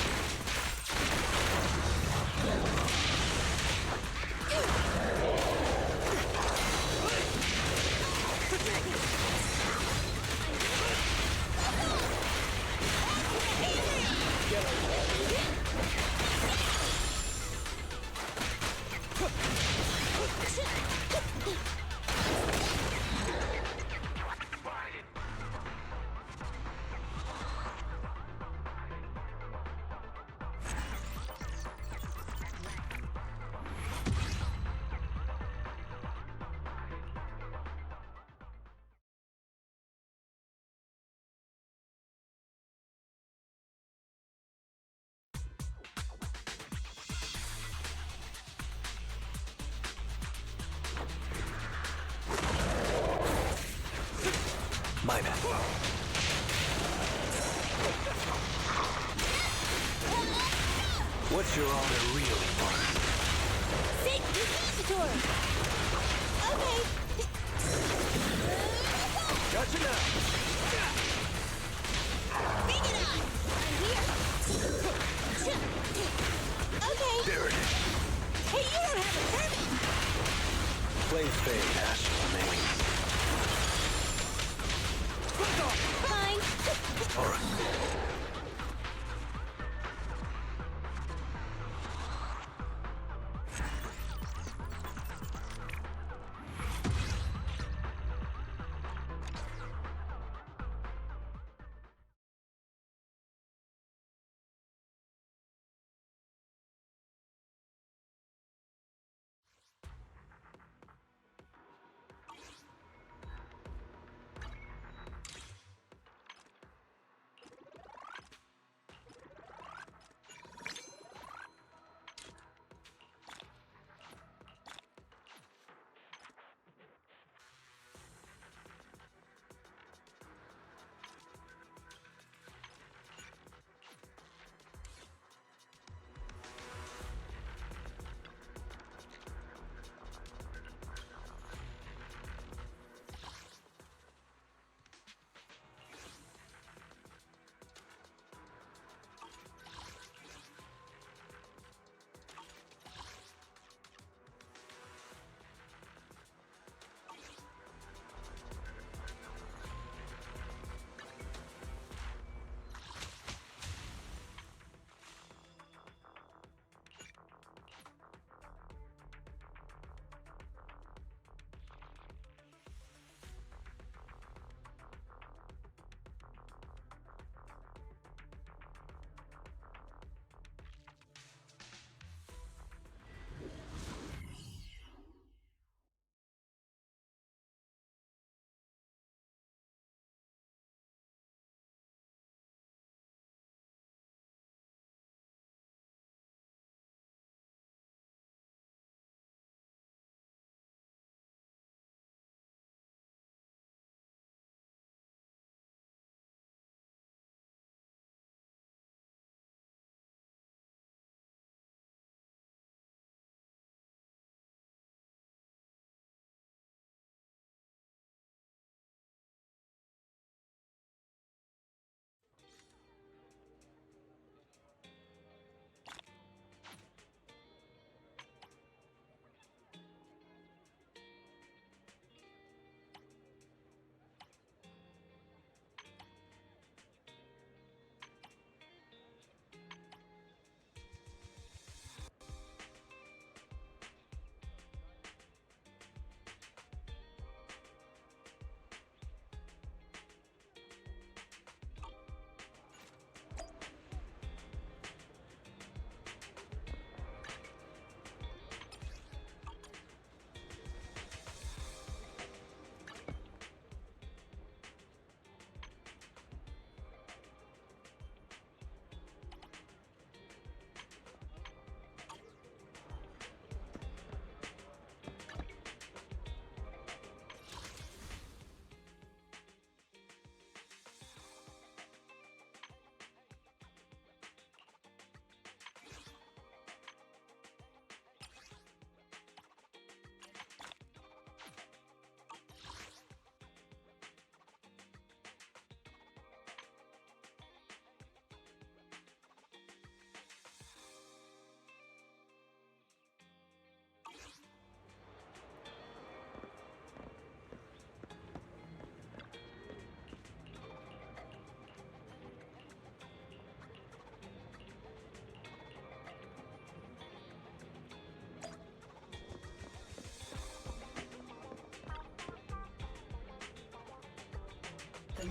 My bad. What's your honor really want? Safety is mandatory! Okay! Gotcha now! Bring it on! I'm here! Okay! There it is. Hey, you don't have a permit! Flame fade, ash remains. Fine! Alright.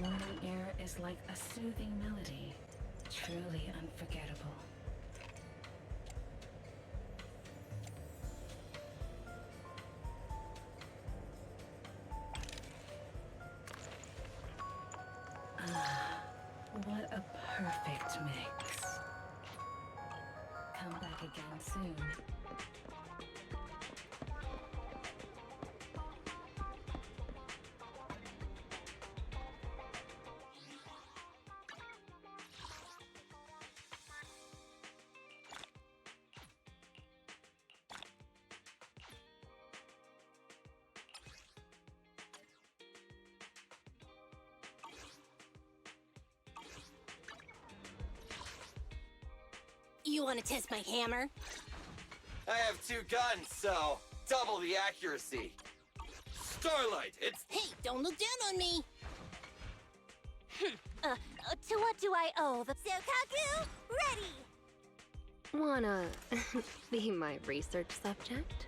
morning air is like a soothing melody, truly unforgettable. Ah, what a perfect mix. Come back again soon. You want to test my hammer? I have 2 guns, so double the accuracy. Starlight, it's... Hey, don't look down on me! To what do I owe the... Sokaku, ready! Wanna be my research subject?